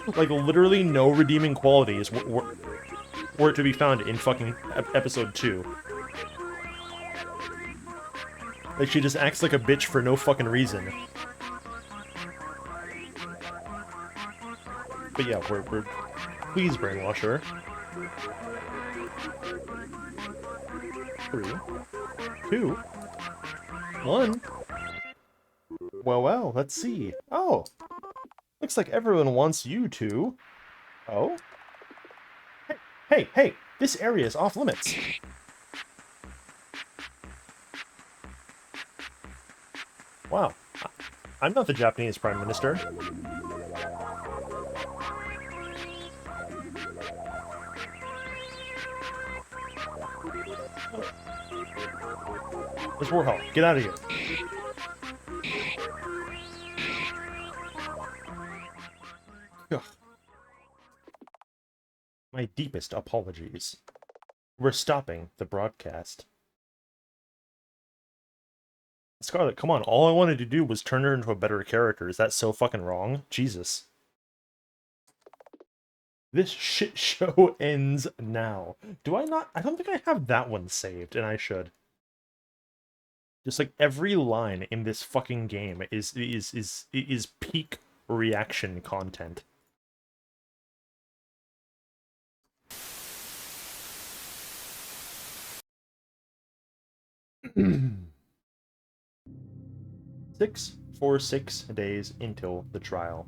literally no redeeming qualities were to be found in fucking episode 2. Like, she just acts like a bitch for no fucking reason. But yeah, we're please brainwash her. 3, 2, 1. Well, let's see. Oh! Looks like everyone wants you to... Oh? Hey! This area is off limits! Wow. I'm not the Japanese Prime Minister. Miss Warhol, get out of here. Ugh. My deepest apologies. We're stopping the broadcast. Scarlet, come on, all I wanted to do was turn her into a better character. Is that so fucking wrong? Jesus. This shit show ends now. Do I not? I don't think I have that one saved, and I should. Just like every line in this fucking game is peak reaction content. Six days until the trial.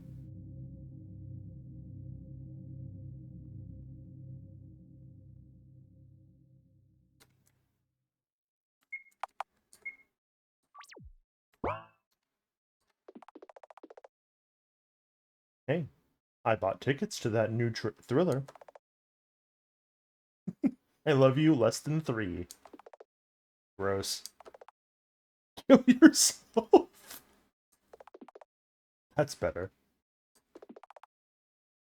Hey, I bought tickets to that new thriller. I love you less than 3. Gross. Kill yourself. That's better.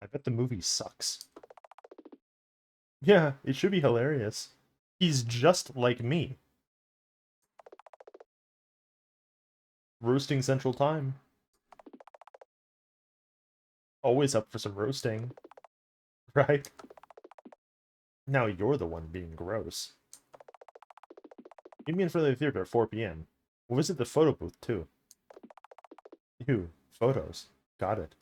I bet the movie sucks. Yeah, it should be hilarious. He's just like me. Roasting Central Time. Always up for some roasting. Right? Now you're the one being gross. Meet me in front of the theater at 4 p.m. We'll visit the photo booth, too. Ew, photos. Got it.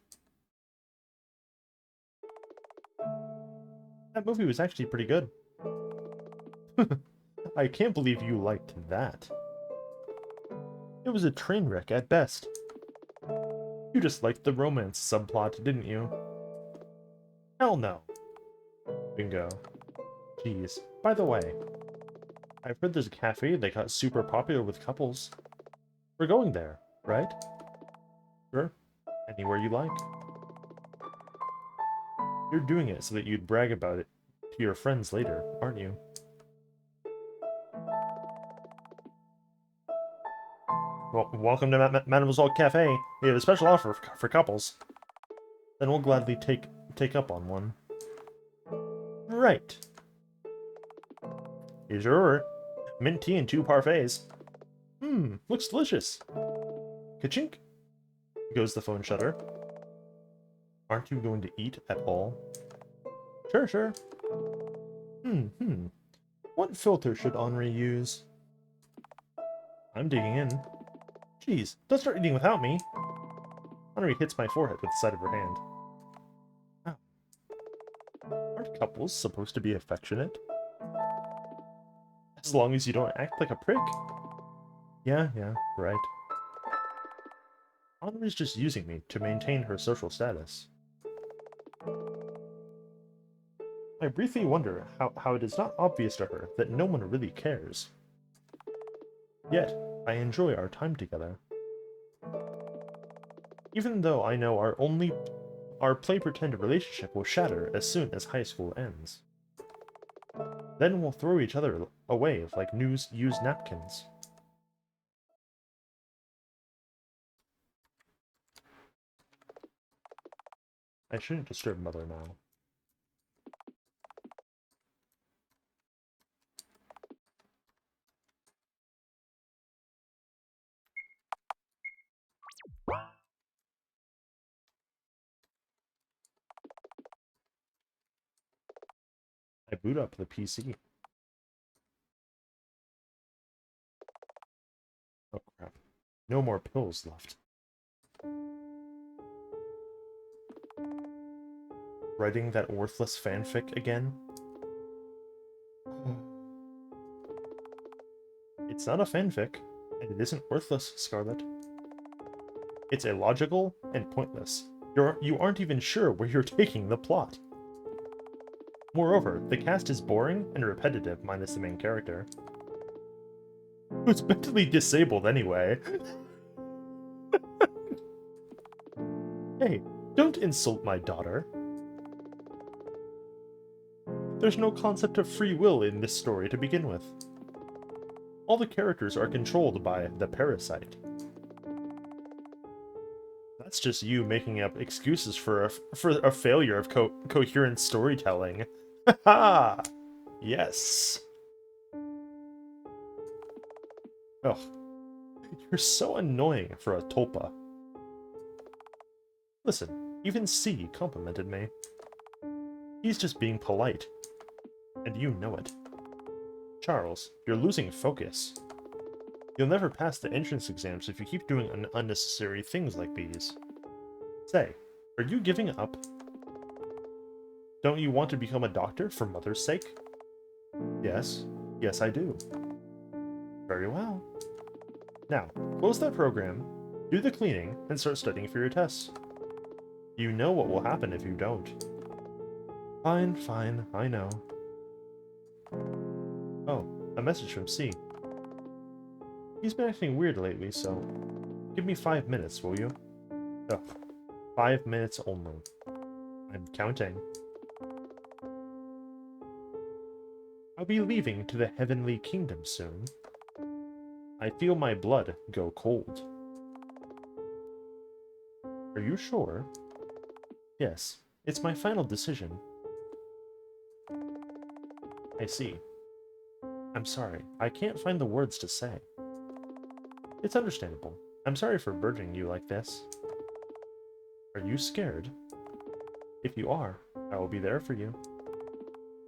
That movie was actually pretty good. I can't believe you liked that. It was a train wreck at best. You just liked the romance subplot, didn't you? Hell no. Bingo. Jeez. By the way, I've heard there's a cafe that got super popular with couples. We're going there, right? Sure. Anywhere you like. You're doing it so that you'd brag about it to your friends later, aren't you? Well, welcome to Mademoiselle Cafe. We have a special offer for couples. Then we'll gladly take up on one. Right. Here's your order. Mint tea and 2 parfaits. Looks delicious. Ka-chink. Goes the phone shutter. Aren't you going to eat at all? Sure. What filter should Henri use? I'm digging in. Jeez, don't start eating without me. Henri hits my forehead with the side of her hand. Oh. Aren't couples supposed to be affectionate? As long as you don't act like a prick. Yeah, right. Henri's just using me to maintain her social status. I briefly wonder how it is not obvious to her that no one really cares. Yet, I enjoy our time together. Even though I know our play-pretend relationship will shatter as soon as high school ends. Then we'll throw each other away like used napkins. I shouldn't disturb Mother now. I boot up the PC. Oh crap. No more pills left. Writing that worthless fanfic again? It's not a fanfic, and it isn't worthless, Scarlet. It's illogical and pointless. You aren't even sure where you're taking the plot. Moreover, the cast is boring and repetitive minus the main character. Who's mentally disabled anyway. Hey, don't insult my daughter. There's no concept of free will in this story to begin with. All the characters are controlled by the parasite. That's just you making up excuses for a failure of coherent storytelling. Haha! Yes. Ugh. You're so annoying for a tulpa. Listen, even C complimented me. He's just being polite. And you know it. Charles, you're losing focus. You'll never pass the entrance exams if you keep doing unnecessary things like these. Say, are you giving up? Don't you want to become a doctor for Mother's sake? Yes. Yes, I do. Very well. Now, close that program, do the cleaning, and start studying for your tests. You know what will happen if you don't. Fine, fine, I know. Oh, a message from C. He's been acting weird lately, so give me 5 minutes, will you? Ugh, 5 minutes only. I'm counting. I'll be leaving to the Heavenly Kingdom soon. I feel my blood go cold. Are you sure? Yes, it's my final decision. I see. I'm sorry, I can't find the words to say. It's understandable. I'm sorry for burdening you like this. Are you scared? If you are, I will be there for you.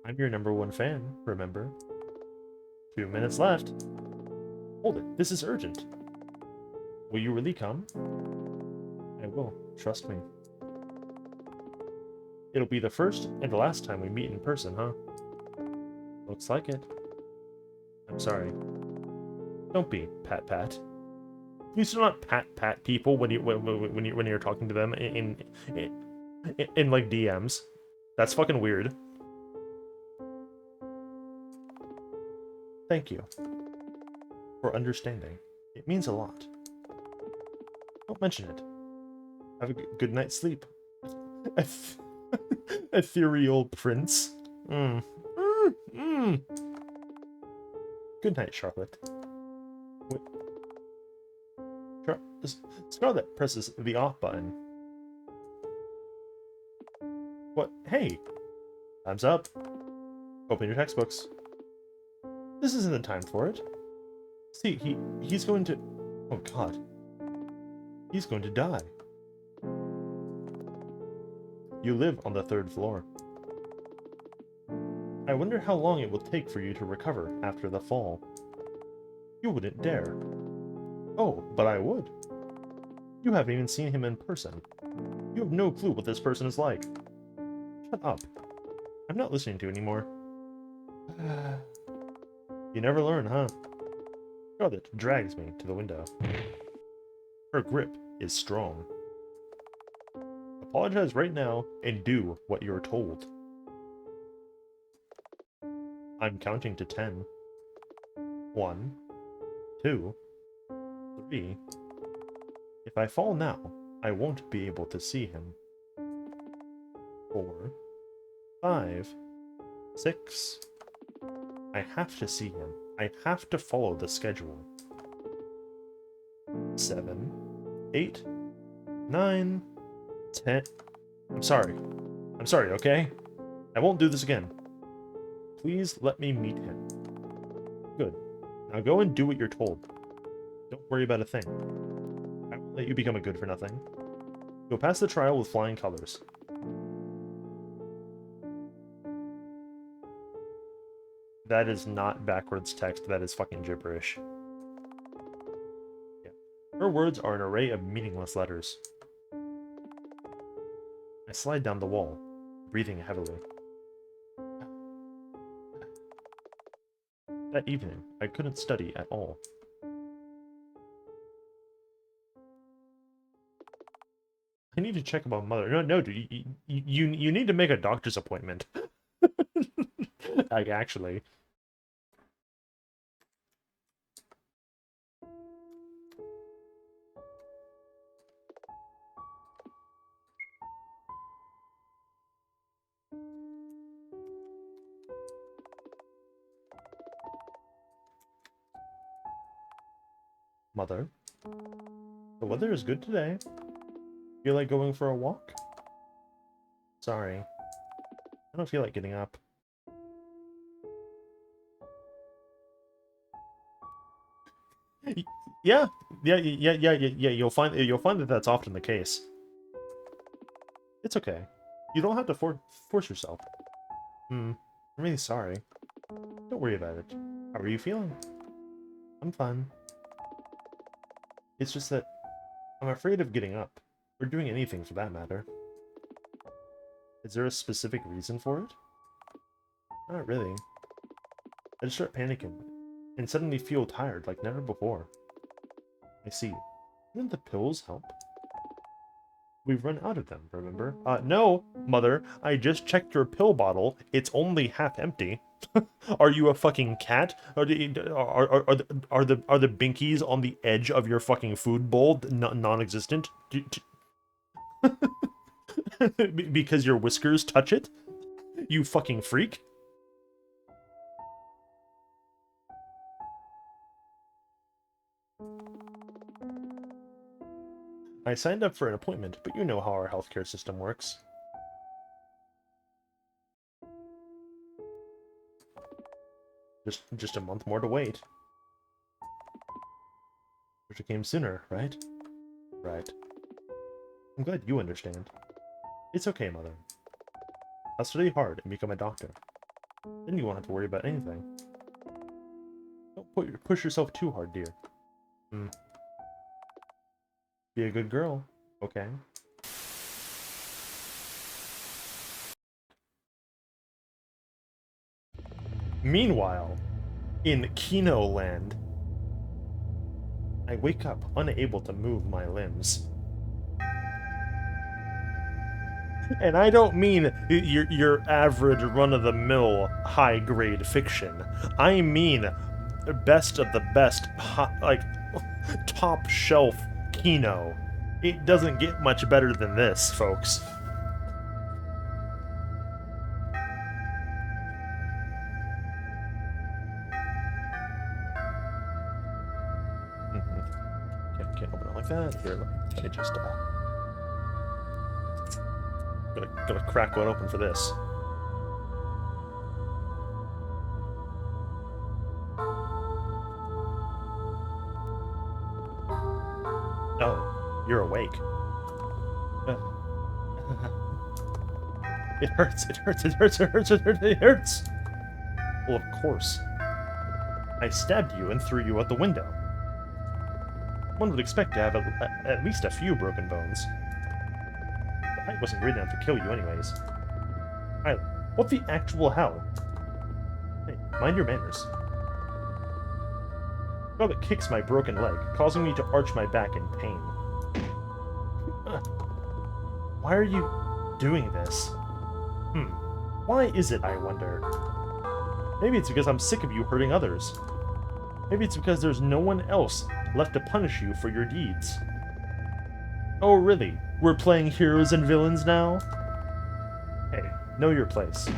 I'm your #1 fan, remember? 2 minutes left. Hold it, this is urgent. Will you really come? I will, trust me. It'll be the first and the last time we meet in person, huh? Looks like it. I'm sorry. Don't be pat. Please do not pat people when you're talking to them in like DMs. That's fucking weird. Thank you for understanding. It means a lot. Don't mention it. Have a good night's sleep. Ethereal prince. Good night, Charlotte. Wait. Scarlet presses the off button. What? Hey! Time's up. Open your textbooks. This isn't the time for it. See, he's going to... Oh god. He's going to die. You live on the 3rd floor. I wonder how long it will take for you to recover after the fall. You wouldn't dare. Oh, but I would. You haven't even seen him in person. You have no clue what this person is like. Shut up. I'm not listening to you anymore. You never learn, huh? Charlotte drags me to the window. Her grip is strong. Apologize right now and do what you're told. I'm counting to 10. 1, 2, 3. If I fall now, I won't be able to see him. 4, 5, 6. I have to see him. I have to follow the schedule. 7, 8, 9, 10. I'm sorry, okay? I won't do this again. Please let me meet him. Good. Now go and do what you're told. Don't worry about a thing. I won't let you become a good-for-nothing. You'll pass the trial with flying colors. That is not backwards text, that is fucking gibberish. Yeah. Her words are an array of meaningless letters. I slide down the wall, breathing heavily. That evening, I couldn't study at all. I need to check about Mother. No, dude, you need to make a doctor's appointment. Like, actually. Mother, the weather is good today. Feel like going for a walk? Sorry. I don't feel like getting up. Yeah, you'll find that that's often the case. It's okay. You don't have to force yourself. I'm really sorry. Don't worry about it. How are you feeling? I'm fine. It's just that I'm afraid of getting up, or doing anything for that matter. Is there a specific reason for it? Not really. I just start panicking, and suddenly feel tired like never before. I see. Didn't the pills help? We've run out of them, remember? No, Mother. I just checked your pill bottle. It's only half empty. Are you a fucking cat? Are the binkies on the edge of your fucking food bowl non-existent? Because your whiskers touch it? You fucking freak? I signed up for an appointment, but you know how our healthcare system works. Just a month more to wait. Wish it came sooner, right? Right. I'm glad you understand. It's okay, Mother. I'll study hard and become a doctor. Then you won't have to worry about anything. Don't push yourself too hard, dear. Be a good girl, okay? Meanwhile, in Kino Land, I wake up unable to move my limbs. And I don't mean your average run-of-the-mill high-grade fiction. I mean best of the best, like, top-shelf Kino. It doesn't get much better than this, folks. Can't open it like that. Here, let me just Gonna crack one open for this. Oh, you're awake. It hurts, it hurts, it hurts, it hurts, it hurts, it hurts! Well, of course. I stabbed you and threw you out the window. One would expect to have at least a few broken bones. The height wasn't great enough to kill you anyways. Tyler, what the actual hell? Hey, mind your manners. Scarlet kicks my broken leg, causing me to arch my back in pain. Why are you doing this? Why is it, I wonder? Maybe it's because I'm sick of you hurting others. Maybe it's because there's no one else left to punish you for your deeds. Oh, really? We're playing heroes and villains now? Hey, know your place.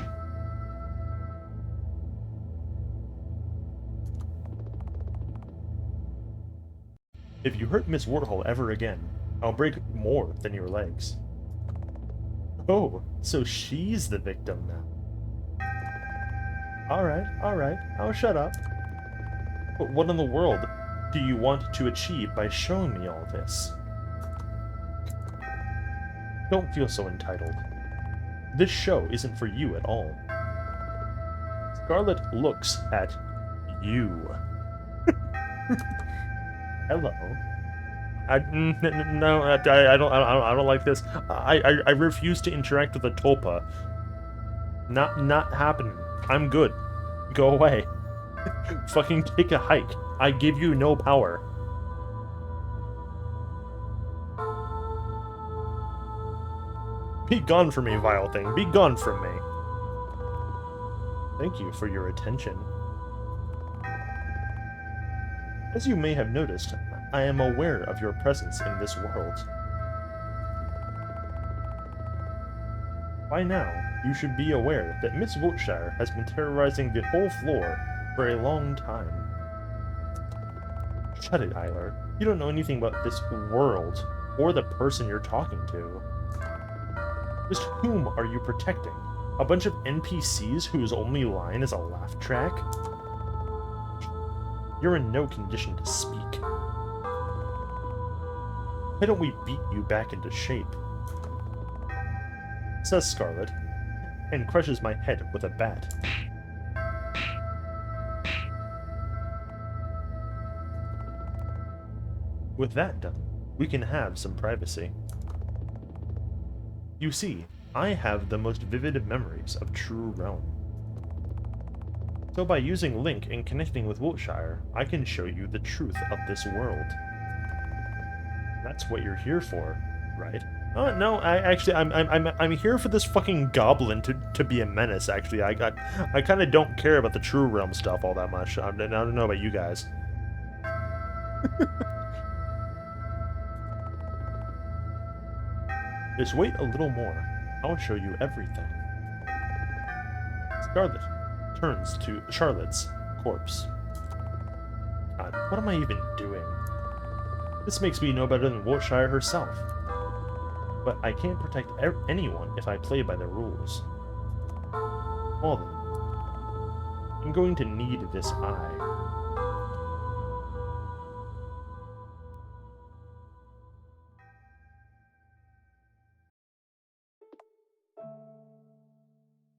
If you hurt Miss Warthol ever again, I'll break more than your legs. Oh, so she's the victim now. Alright, I'll shut up. But what in the world do you want to achieve by showing me all this? Don't feel so entitled. This show isn't for you at all. Scarlet looks at you. Hello. I don't like this. I refuse to interact with a tulpa. Not happening. I'm good. Go away. Fucking take a hike. I give you no power. Be gone from me, vile thing. Be gone from me. Thank you for your attention. As you may have noticed, I am aware of your presence in this world. By now, you should be aware that Miss Wiltshire has been terrorizing the whole floor for a long time. Shut it, Eiler. You don't know anything about this world, or the person you're talking to. Just whom are you protecting? A bunch of NPCs whose only line is a laugh track? You're in no condition to speak. Why don't we beat you back into shape? Says Scarlet, and crushes my head with a bat. With that done, we can have some privacy. You see, I have the most vivid memories of True Realm. So by using Link and connecting with Wiltshire, I can show you the truth of this world. That's what you're here for, right? Oh no, I'm here for this fucking goblin to be a menace. Actually, I kind of don't care about the True Realm stuff all that much. I don't know about you guys. Just wait a little more. I'll show you everything. Scarlet turns to Charlotte's corpse. God, what am I even doing? This makes me no better than Wiltshire herself. But I can't protect anyone if I play by the rules. Well then, I'm going to need this eye.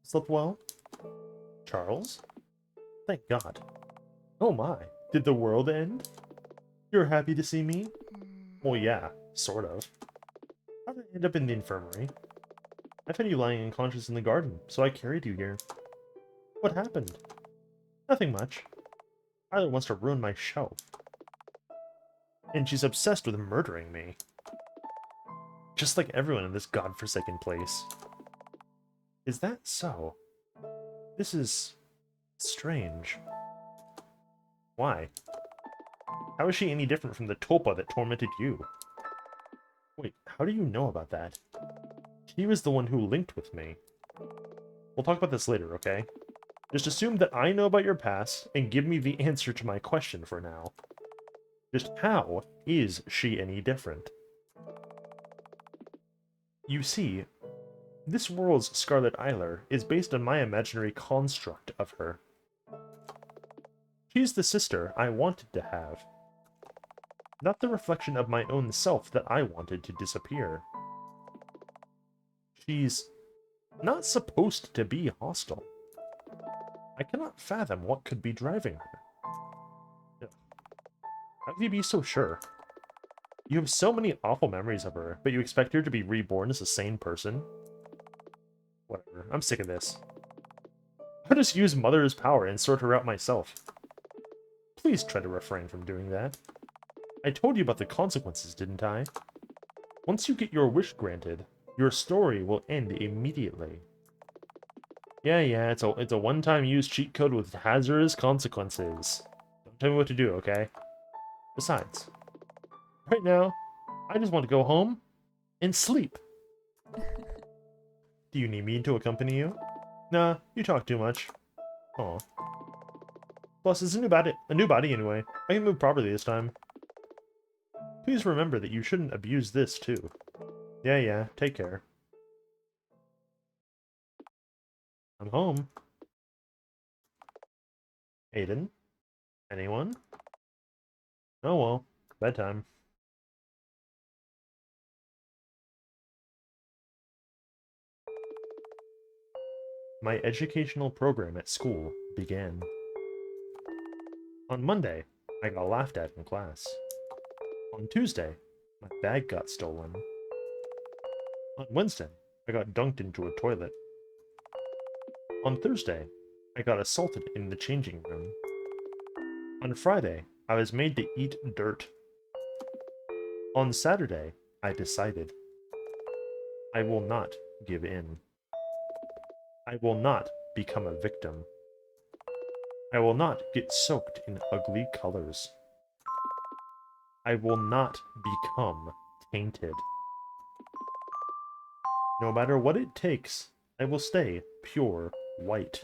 Slept well? Charles? Thank God. Oh my, did the world end? You're happy to see me? Well, yeah, sort of. How did I end up in the infirmary? I found you lying unconscious in the garden, so I carried you here. What happened? Nothing much. Tyler wants to ruin my show. And she's obsessed with murdering me. Just like everyone in this godforsaken place. Is that so? This is strange. Why? How is she any different from the Tulpa that tormented you? Wait, how do you know about that? She was the one who linked with me. We'll talk about this later, okay? Just assume that I know about your past and give me the answer to my question for now. Just how is she any different? You see, this world's Scarlet Isler is based on my imaginary construct of her. She's the sister I wanted to have. Not the reflection of my own self that I wanted to disappear. She's not supposed to be hostile. I cannot fathom what could be driving her. Ugh. How can you be so sure? You have so many awful memories of her, but you expect her to be reborn as a sane person? Whatever, I'm sick of this. I'll just use Mother's power and sort her out myself. Please try to refrain from doing that. I told you about the consequences, didn't I? Once you get your wish granted, your story will end immediately. Yeah, it's a one-time use cheat code with hazardous consequences. Don't tell me what to do, okay? Besides, right now, I just want to go home and sleep. Do you need me to accompany you? Nah, you talk too much. Aw. Plus, it's a new body anyway. I can move properly this time. Please remember that you shouldn't abuse this, too. Yeah, take care. I'm home. Aiden? Anyone? Oh well, bedtime. My educational program at school began. On Monday, I got laughed at in class. On Tuesday, my bag got stolen. On Wednesday, I got dunked into a toilet. On Thursday, I got assaulted in the changing room. On Friday, I was made to eat dirt. On Saturday, I decided. I will not give in. I will not become a victim. I will not get soaked in ugly colors. I will not become tainted. No matter what it takes, I will stay pure white.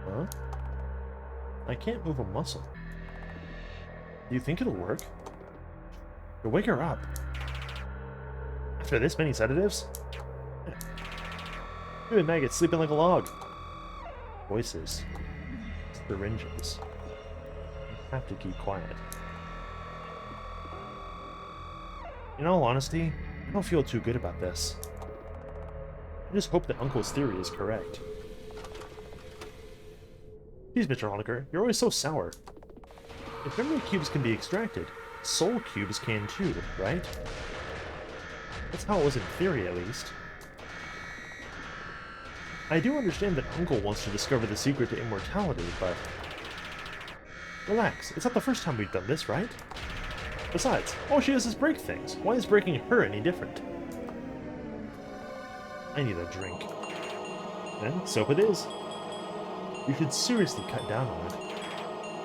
Huh? I can't move a muscle. Do you think it'll work? You'll wake her up. After this many sedatives? You and Maggot sleeping like a log. Voices. Syringes. I have to keep quiet. In all honesty, I don't feel too good about this. I just hope that Uncle's theory is correct. Geez, Mr. Honecker, you're always so sour. If memory cubes can be extracted, soul cubes can too, right? That's how it was in theory, at least. I do understand that Uncle wants to discover the secret to immortality, but... Relax, it's not the first time we've done this, right? Besides, all she does is break things. Why is breaking her any different? I need a drink. Then, soap it is. You should seriously cut down on it.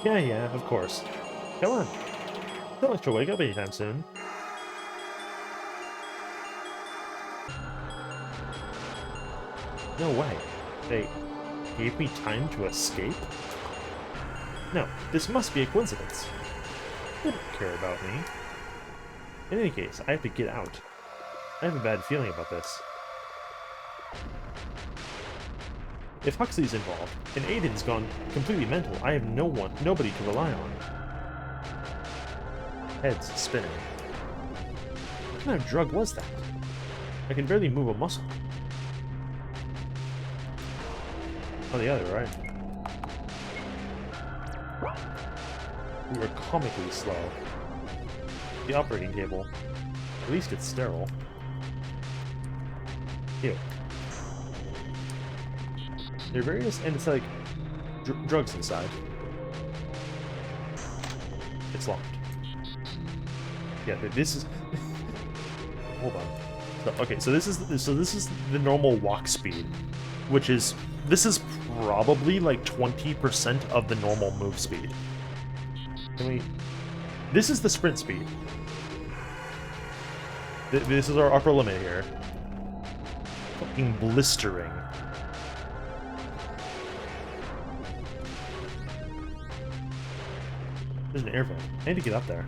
Yeah, of course. Come on. Don't let you wake up anytime soon. No way. They gave me time to escape? No, this must be a coincidence. They don't care about me. In any case, I have to get out. I have a bad feeling about this. If Huxley's involved, and Aiden's gone completely mental, I have nobody to rely on. Head's spinning. What kind of drug was that? I can barely move a muscle. Oh, the other, right? We were comically slow. The operating table. At least it's sterile. Ew. There are various anesthetic drugs inside. It's locked. Yeah, this is... Hold on. Okay, so this is the normal walk speed, which is... This is probably like 20% of the normal move speed. Can we... This is the sprint speed. This is our upper limit here. Fucking blistering. There's an air vent. I need to get up there.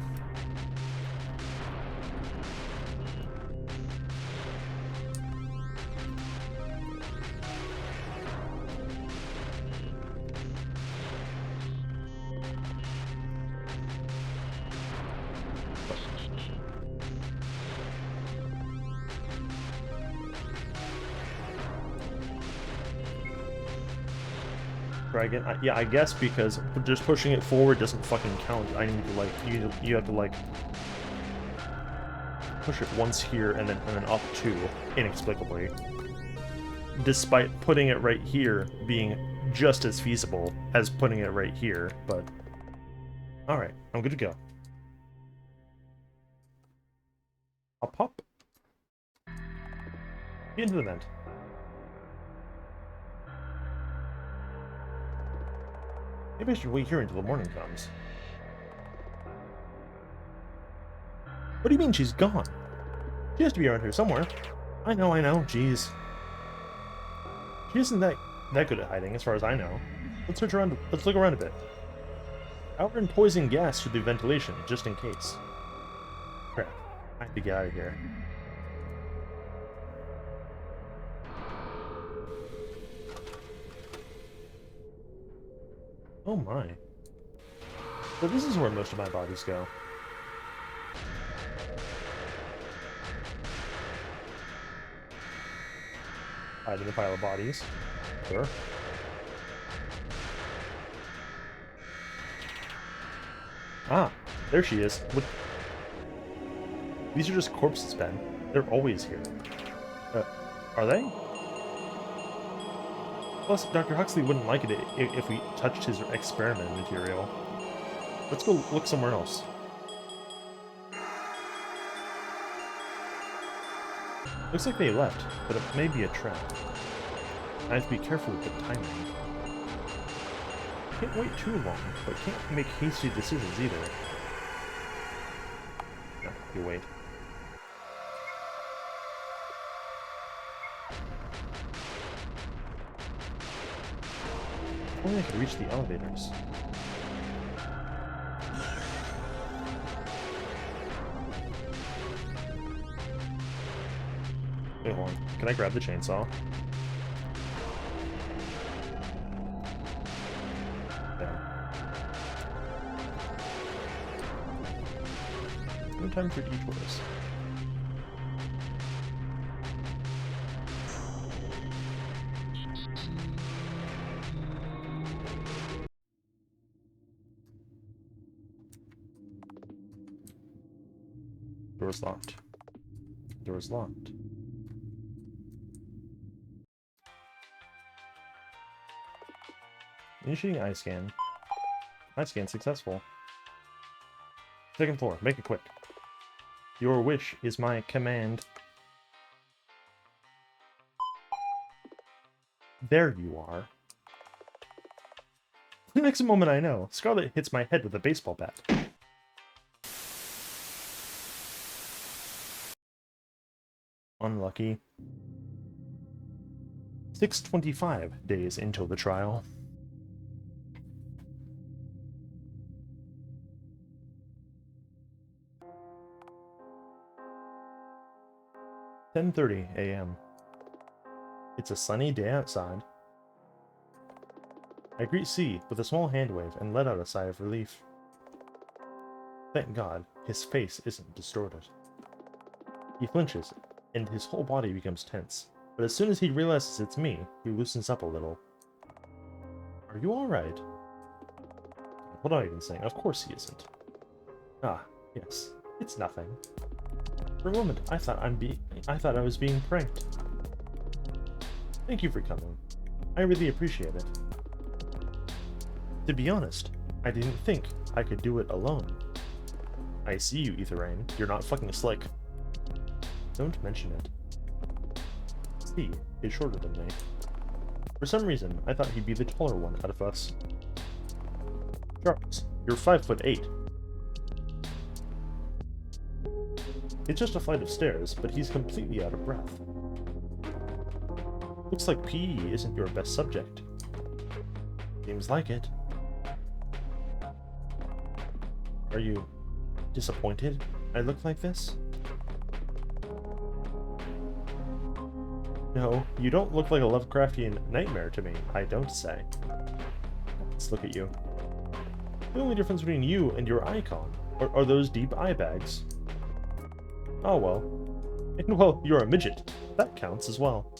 Again, yeah, I guess because just pushing it forward doesn't fucking count. I need to like you have to like push it once here and then up two inexplicably, despite putting it right here being just as feasible as putting it right here. But all right, I'm good to go. I'll pop into the vent. Maybe I should wait here until the morning comes. What do you mean she's gone? She has to be around here somewhere. I know, jeez. She isn't that good at hiding, as far as I know. Let's search around, let's look around a bit. Power and poison gas through the ventilation, just in case. Crap, I have to get out of here. Oh my. So this is where most of my bodies go. Hide in the pile of bodies. Sure. Ah, there she is. What? These are just corpses, Ben. They're always here. Are they? Plus, Dr. Huxley wouldn't like it if we touched his experiment material. Let's go look somewhere else. Looks like they left, but it may be a trap. I have to be careful with the timing. Can't wait too long, but can't make hasty decisions either. No, you wait. If only I could reach the elevators. Wait, hold on. Can I grab the chainsaw? There. No time for detours. Door's locked. Door's locked. Initiating eye scan. Eye scan successful. Second floor. Make it quick. Your wish is my command. There you are. The next moment I know, Scarlet hits my head with a baseball bat. Unlucky. 625 days until the trial. "10:30 a.m. It's a sunny day outside. I greet C with a small hand wave and let out a sigh of relief. Thank God, his face isn't distorted. He flinches, and his whole body becomes tense, but as soon as he realizes it's me, he loosens up a little. Are you alright? What am I even saying? Of course he isn't. Ah, yes, it's nothing. For a moment, I thought I was being pranked. Thank you for coming. I really appreciate it. To be honest, I didn't think I could do it alone. I see you, Aetheryne. You're not fucking slick. Don't mention it. C is shorter than me. For some reason, I thought he'd be the taller one out of us. Charles, you're 5'8". It's just a flight of stairs, but he's completely out of breath. Looks like PE isn't your best subject. Seems like it. Are you disappointed I look like this? No, you don't look like a Lovecraftian nightmare to me, I don't say. Let's look at you. The only difference between you and your icon are those deep eye bags. Oh well. And well, you're a midget. That counts as well.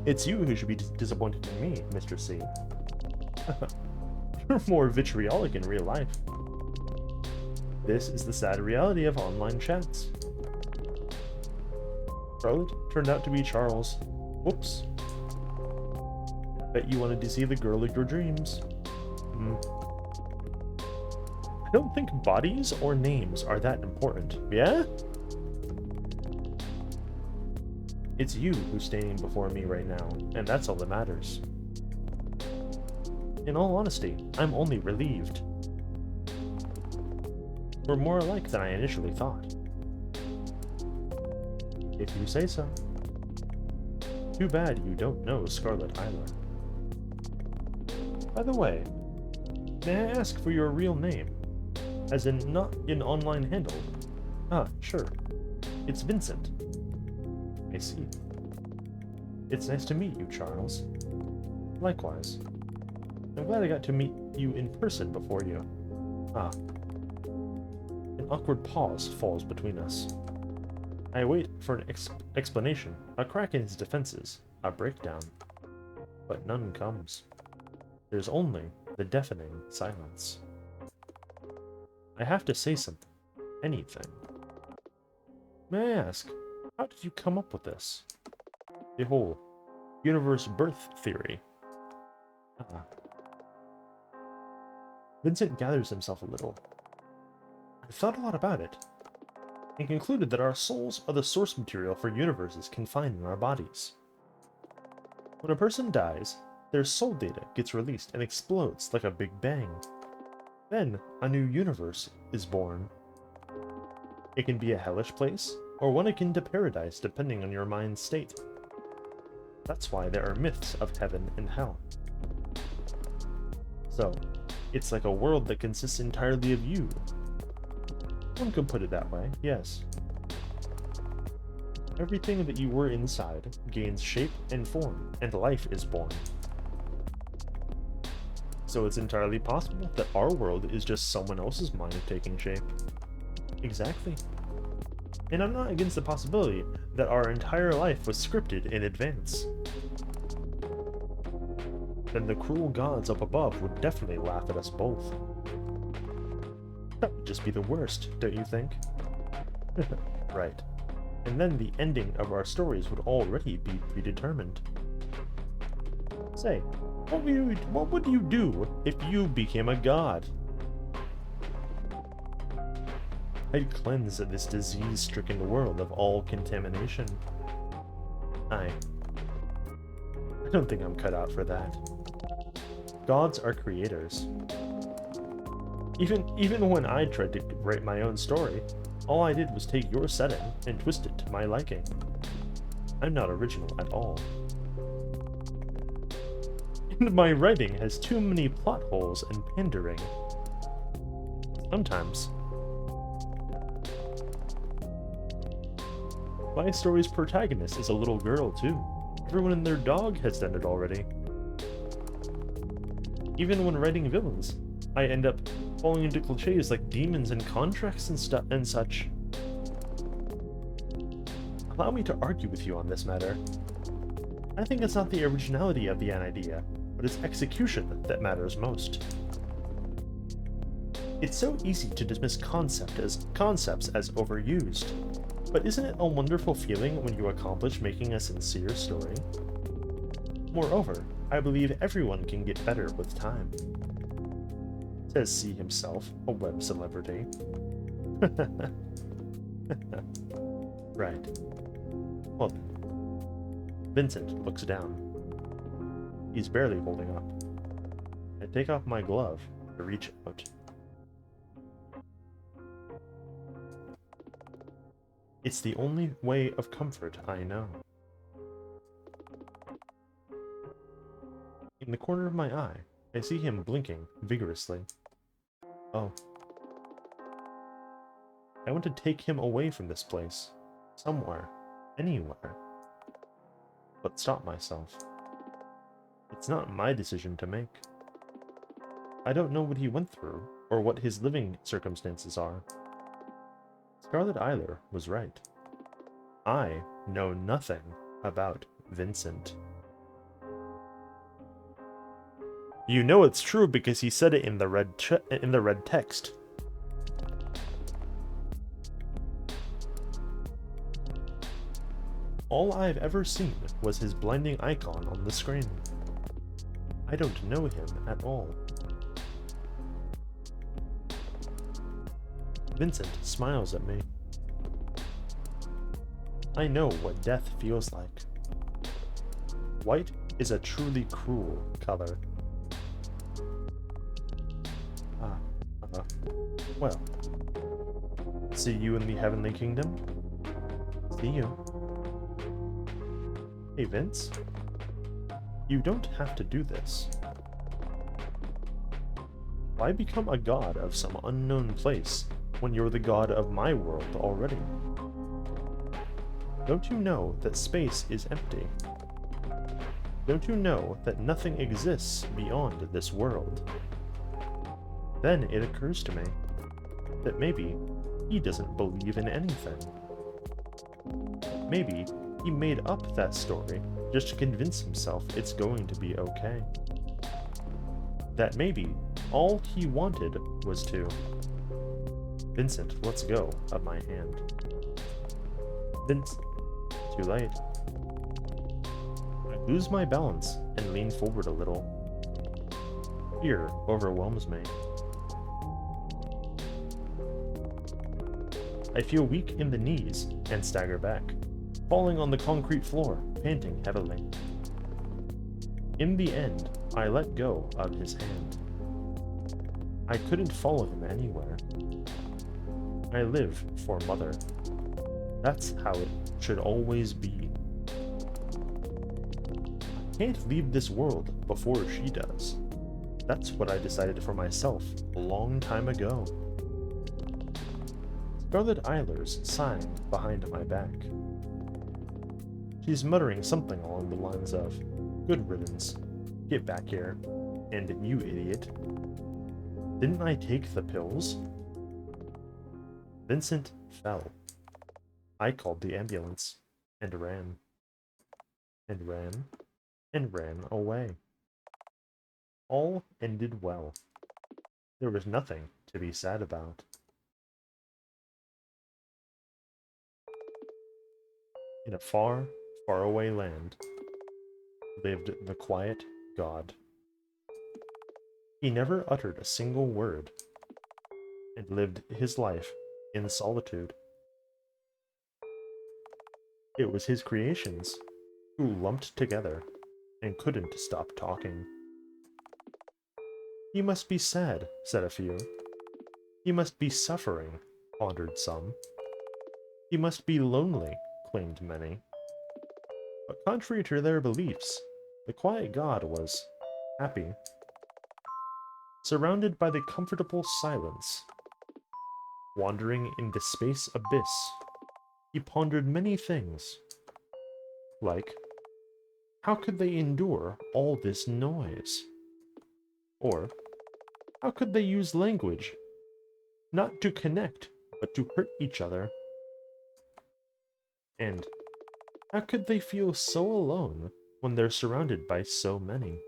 It's you who should be disappointed in me, Mr. C. You're more vitriolic in real life. This is the sad reality of online chats. Charlotte turned out to be Charles. Whoops. Bet you wanted to see the girl of your dreams. I don't think bodies or names are that important, yeah? It's you who's standing before me right now, and that's all that matters. In all honesty, I'm only relieved. We're more alike than I initially thought. If you say so. Too bad you don't know Scarlet Hylar. By the way, may I ask for your real name? As in, not an online handle. Ah, sure. It's Vincent. I see. It's nice to meet you, Charles. Likewise. I'm glad I got to meet you in person before you. Ah. An awkward pause falls between us. I wait for an explanation, a crack in his defenses, a breakdown. But none comes. There's only the deafening silence. I have to say something. Anything. May I ask, how did you come up with this? The whole universe birth theory. Ah. Vincent gathers himself a little. I've thought a lot about it, and concluded that our souls are the source material for universes confined in our bodies. When a person dies, their soul data gets released and explodes like a big bang. Then, a new universe is born. It can be a hellish place, or one akin to paradise depending on your mind's state. That's why there are myths of heaven and hell. So, it's like a world that consists entirely of you. One could put it that way, yes. Everything that you were inside gains shape and form, and life is born. So it's entirely possible that our world is just someone else's mind taking shape. Exactly. And I'm not against the possibility that our entire life was scripted in advance. Then the cruel gods up above would definitely laugh at us both. That would just be the worst, don't you think? Right. And then the ending of our stories would already be predetermined. Say, what would you do if you became a god? I'd cleanse this disease-stricken world of all contamination. I don't think I'm cut out for that. Gods are creators. Even when I tried to write my own story, all I did was take your setting and twist it to my liking. I'm not original at all. And my writing has too many plot holes and pandering. Sometimes. My story's protagonist is a little girl, too. Everyone and their dog has done it already. Even when writing villains, I end up falling into cliches like demons and contracts and such. Allow me to argue with you on this matter. I think it's not the originality of the idea, but its execution that matters most. It's so easy to dismiss concepts as overused, but isn't it a wonderful feeling when you accomplish making a sincere story? Moreover, I believe everyone can get better with time. Says C himself, a web celebrity. Right. Well then. Vincent looks down. He's barely holding up. I take off my glove to reach out. It's the only way of comfort I know. In the corner of my eye, I see him blinking vigorously. Oh. I want to take him away from this place. Somewhere. Anywhere. But stop myself. It's not my decision to make. I don't know what he went through, or what his living circumstances are. Scarlet Eyler was right. I know nothing about Vincent. You know it's true because he said it in the red text. All I've ever seen was his blinding icon on the screen. I don't know him at all. Vincent smiles at me. I know what death feels like. White is a truly cruel color. Well. See you in the Heavenly Kingdom? See you. Hey, Vince. You don't have to do this. Why become a god of some unknown place when you're the god of my world already? Don't you know that space is empty? Don't you know that nothing exists beyond this world? Then it occurs to me that maybe he doesn't believe in anything. Maybe he made up that story just to convince himself it's going to be okay. That maybe all he wanted was to... Vincent lets go of my hand. Vince... Too late. I lose my balance and lean forward a little. Fear overwhelms me. I feel weak in the knees and stagger back, falling on the concrete floor, panting heavily. In the end, I let go of his hand. I couldn't follow him anywhere. I live for Mother. That's how it should always be. I can't leave this world before she does. That's what I decided for myself a long time ago. Scarlet Eyler's sighing behind my back. She's muttering something along the lines of, "Good riddance. Get back here. And you idiot. Didn't I take the pills?" Vincent fell. I called the ambulance, and ran. And ran. And ran away. All ended well. There was nothing to be sad about. In a far, far away land lived the quiet god. He never uttered a single word and lived his life in solitude. It was his creations who lumped together and couldn't stop talking. He must be sad, said a few. He must be suffering, pondered some. He must be lonely, claimed many. But contrary to their beliefs, the quiet god was happy. Surrounded by the comfortable silence, wandering in the space abyss, he pondered many things, like, how could they endure all this noise? Or, how could they use language, not to connect, but to hurt each other? And how could they feel so alone when they're surrounded by so many?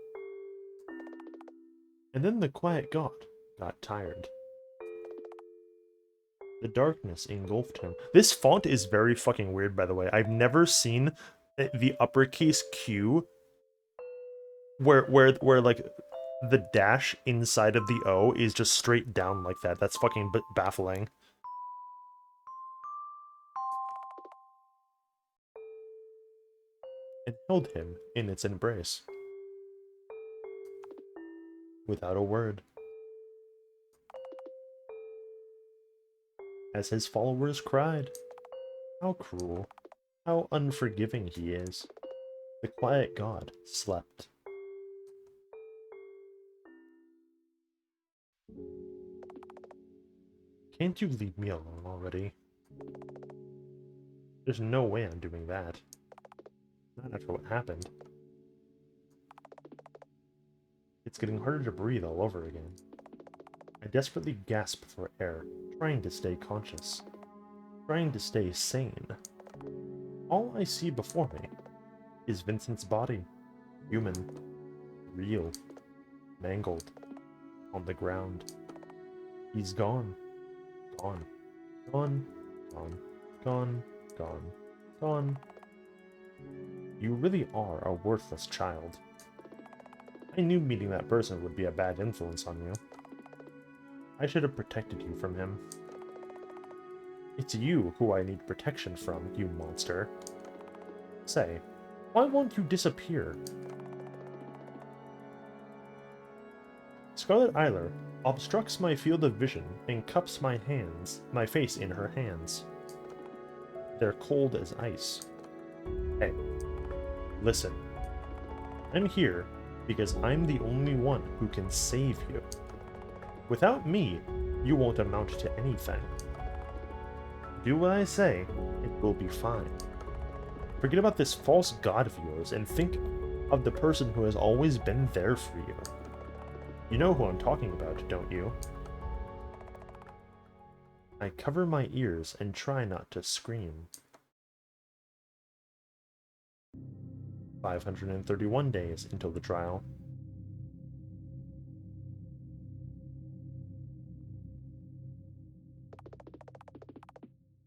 And then the quiet god got tired. The darkness engulfed him. This font is very fucking weird, by the way. I've never seen the uppercase Q where like the dash inside of the O is just straight down like that. That's fucking baffling. And held him in its embrace. Without a word. As his followers cried, how cruel, how unforgiving he is. The quiet god slept. Can't you leave me alone already? There's no way I'm doing that. Not after what happened. It's getting harder to breathe all over again. I desperately gasp for air, trying to stay conscious. Trying to stay sane. All I see before me is Vincent's body. Human. Real. Mangled. On the ground. He's gone. Gone. Gone. Gone. Gone. Gone. Gone. You really are a worthless child. I knew meeting that person would be a bad influence on you. I should have protected you from him. It's you who I need protection from, you monster. Say, why won't you disappear? Scarlet Eyler obstructs my field of vision and cups my face in her hands. They're cold as ice. Hey, listen. I'm here because I'm the only one who can save you. Without me, you won't amount to anything. Do what I say, it will be fine. Forget about this false god of yours and think of the person who has always been there for you. You know who I'm talking about, don't you? I cover my ears and try not to scream. 531 days until the trial.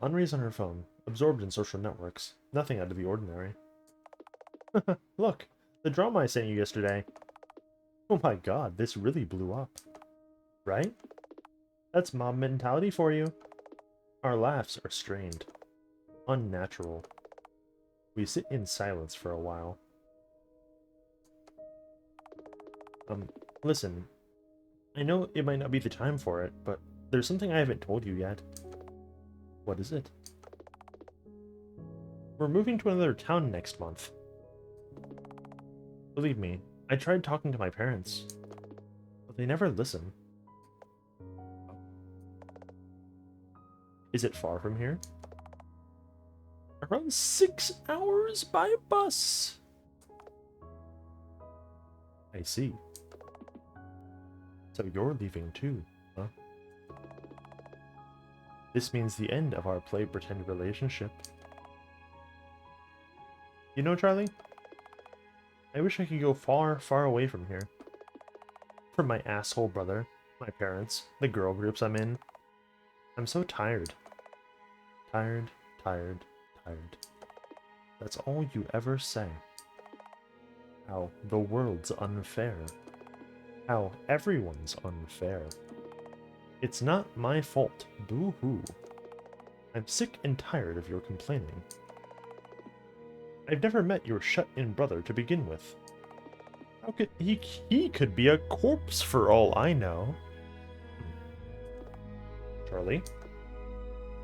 Henri's on her phone, absorbed in social networks. Nothing out of the ordinary. Look, the drama I sent you yesterday. Oh my god, this really blew up. Right? That's mob mentality for you. Our laughs are strained. Unnatural. We sit in silence for a while. Listen. I know it might not be the time for it, but there's something I haven't told you yet. What is it? We're moving to another town next month. Believe me, I tried talking to my parents, but they never listen. Is it far from here? Around 6 hours by bus. I see. So you're leaving too, huh? This means the end of our play-pretend relationship. You know, Charlie? I wish I could go far, far away from here. From my asshole brother, my parents, the girl groups I'm in. I'm so tired. Tired, tired, tired. That's all you ever say. How the world's unfair. How everyone's unfair. It's not my fault, boo-hoo. I'm sick and tired of your complaining. I've never met your shut-in brother to begin with. How could he could be a corpse for all I know. Charlie?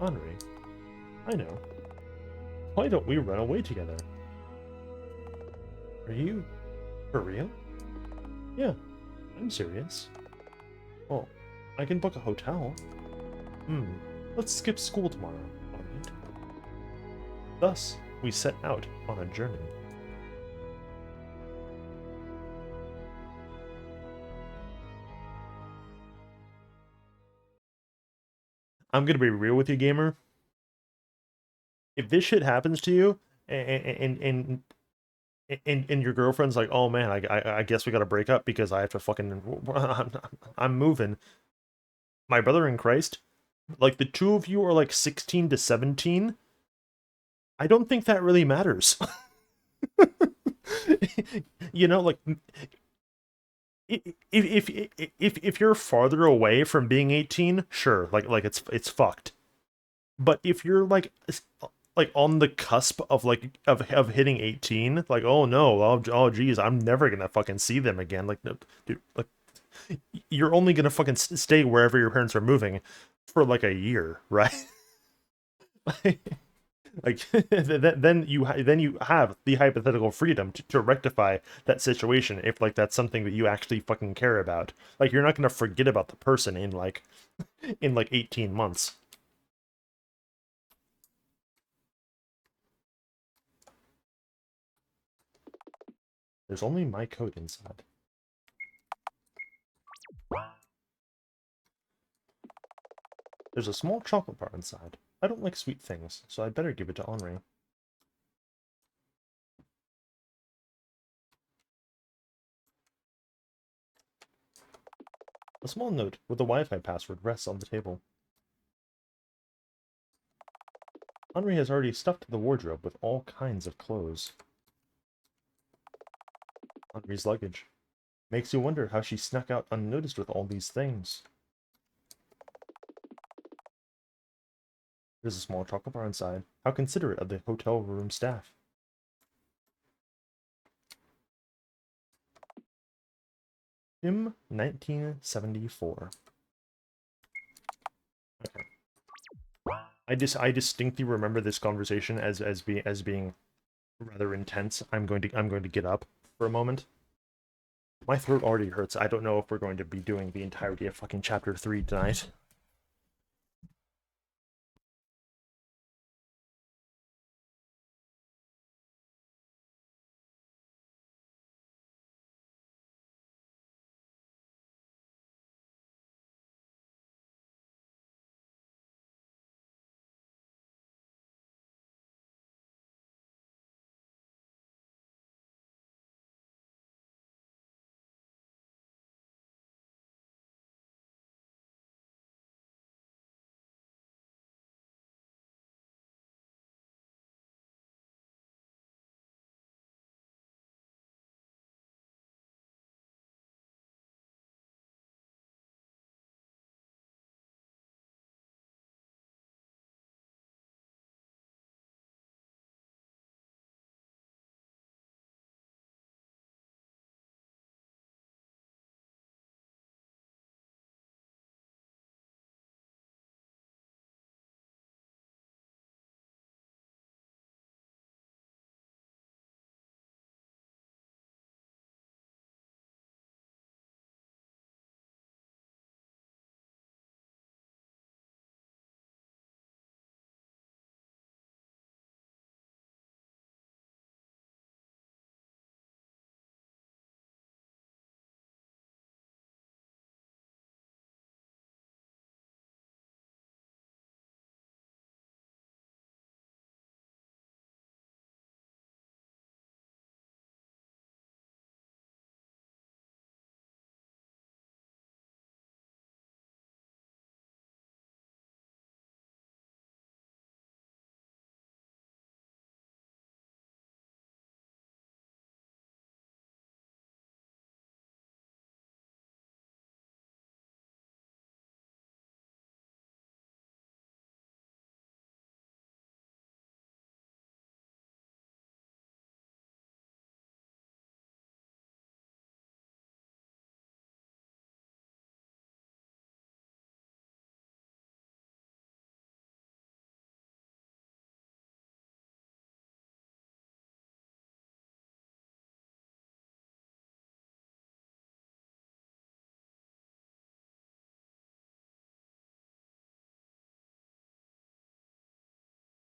Henri? I know. Why don't we run away together? Are you for real? Yeah, I'm serious. Well, I can book a hotel. Let's skip school tomorrow, alright? Thus, we set out on a journey. I'm gonna be real with you, gamer. If this shit happens to you, and your girlfriend's like, oh man, I guess we gotta break up because I have to fucking, I'm moving. My brother in Christ, like the two of you are like 16 to 17. I don't think that really matters. You know, like if you're farther away from being 18, sure, like it's fucked. But if you're like on the cusp of like of hitting 18, like oh no, oh geez, I'm never gonna fucking see them again. Like no, dude, like you're only gonna fucking stay wherever your parents are moving for like a year, right? Like then you have the hypothetical freedom to rectify that situation if like that's something that you actually fucking care about. Like you're not gonna forget about the person in like 18 months. There's only my code inside. There's a small chocolate bar inside. I don't like sweet things, so I'd better give it to Henri. A small note with the Wi-Fi password rests on the table. Henri has already stuffed the wardrobe with all kinds of clothes. Henri's luggage. Makes you wonder how she snuck out unnoticed with all these things. There's a small chocolate bar inside. How considerate of the hotel room staff. Jim 1974. Okay. I distinctly remember this conversation as being rather intense. I'm going to get up for a moment. My throat already hurts. I don't know if we're going to be doing the entirety of fucking chapter 3 tonight.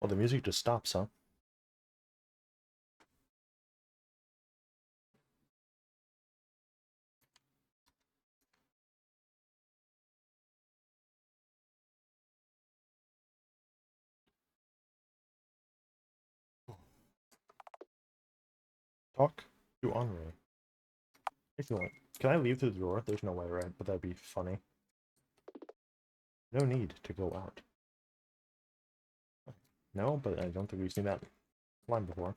Well, the music just stops, huh? Talk to Henri. If you want. Can I leave through the door? There's no way, right? But that'd be funny. No need to go out. No, but I don't think we've seen that line before.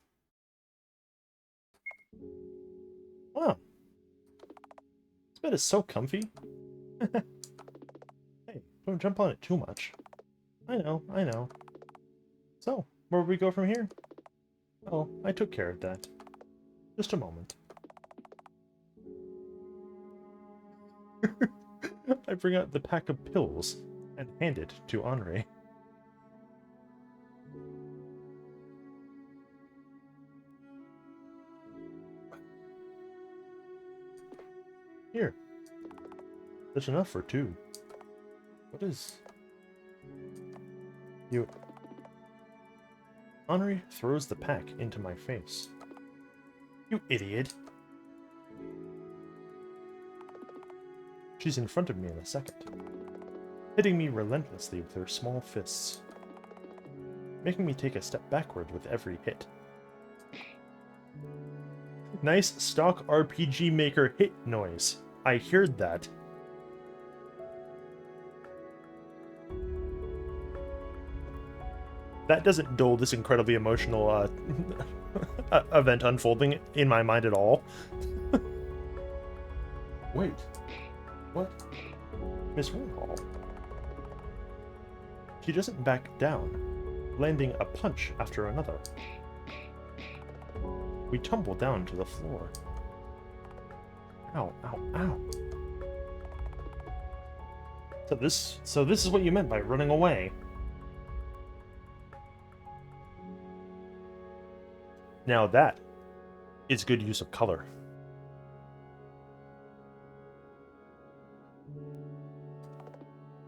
Wow. This bed is so comfy. Hey, don't jump on it too much. I know, I know. So, where do we go from here? Oh, I took care of that. Just a moment. I bring out the pack of pills and hand it to Henri. Here. There's enough for two. What is... You... Henri throws the pack into my face. You idiot! She's in front of me in a second, hitting me relentlessly with her small fists, making me take a step backward with every hit. Nice stock RPG Maker hit noise. I heard that. That doesn't dull this incredibly emotional event unfolding in my mind at all. Wait. What? Miss Warhol. She doesn't back down, landing a punch after another. We tumble down to the floor. Ow, ow, ow. So this is what you meant by running away. Now that is good use of color.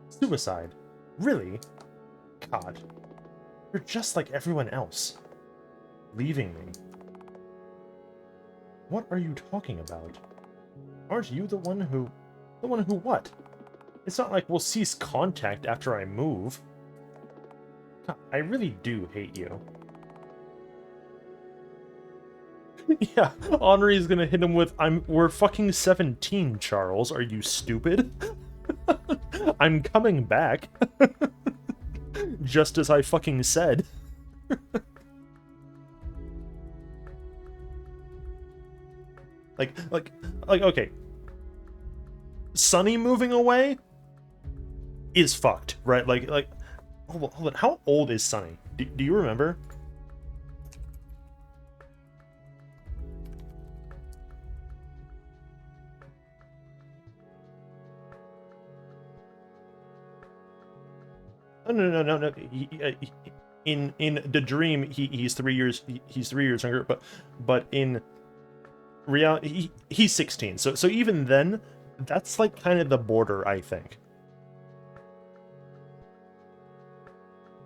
Suicide? Really? God. You're just like everyone else. Leaving me. What are you talking about? Aren't you the one who... The one who what? It's not like we'll cease contact after I move. God, I really do hate you. Yeah, Henri's gonna hit him with, we're fucking 17, Charles. Are you stupid? I'm coming back. Just as I fucking said. Like, okay. Sunny moving away is fucked, right? Like, hold on. How old is Sunny? Do you remember? No. In the dream, he's 3 years he's 3 years younger, but in reality he's 16. So even then, that's like kind of the border, I think.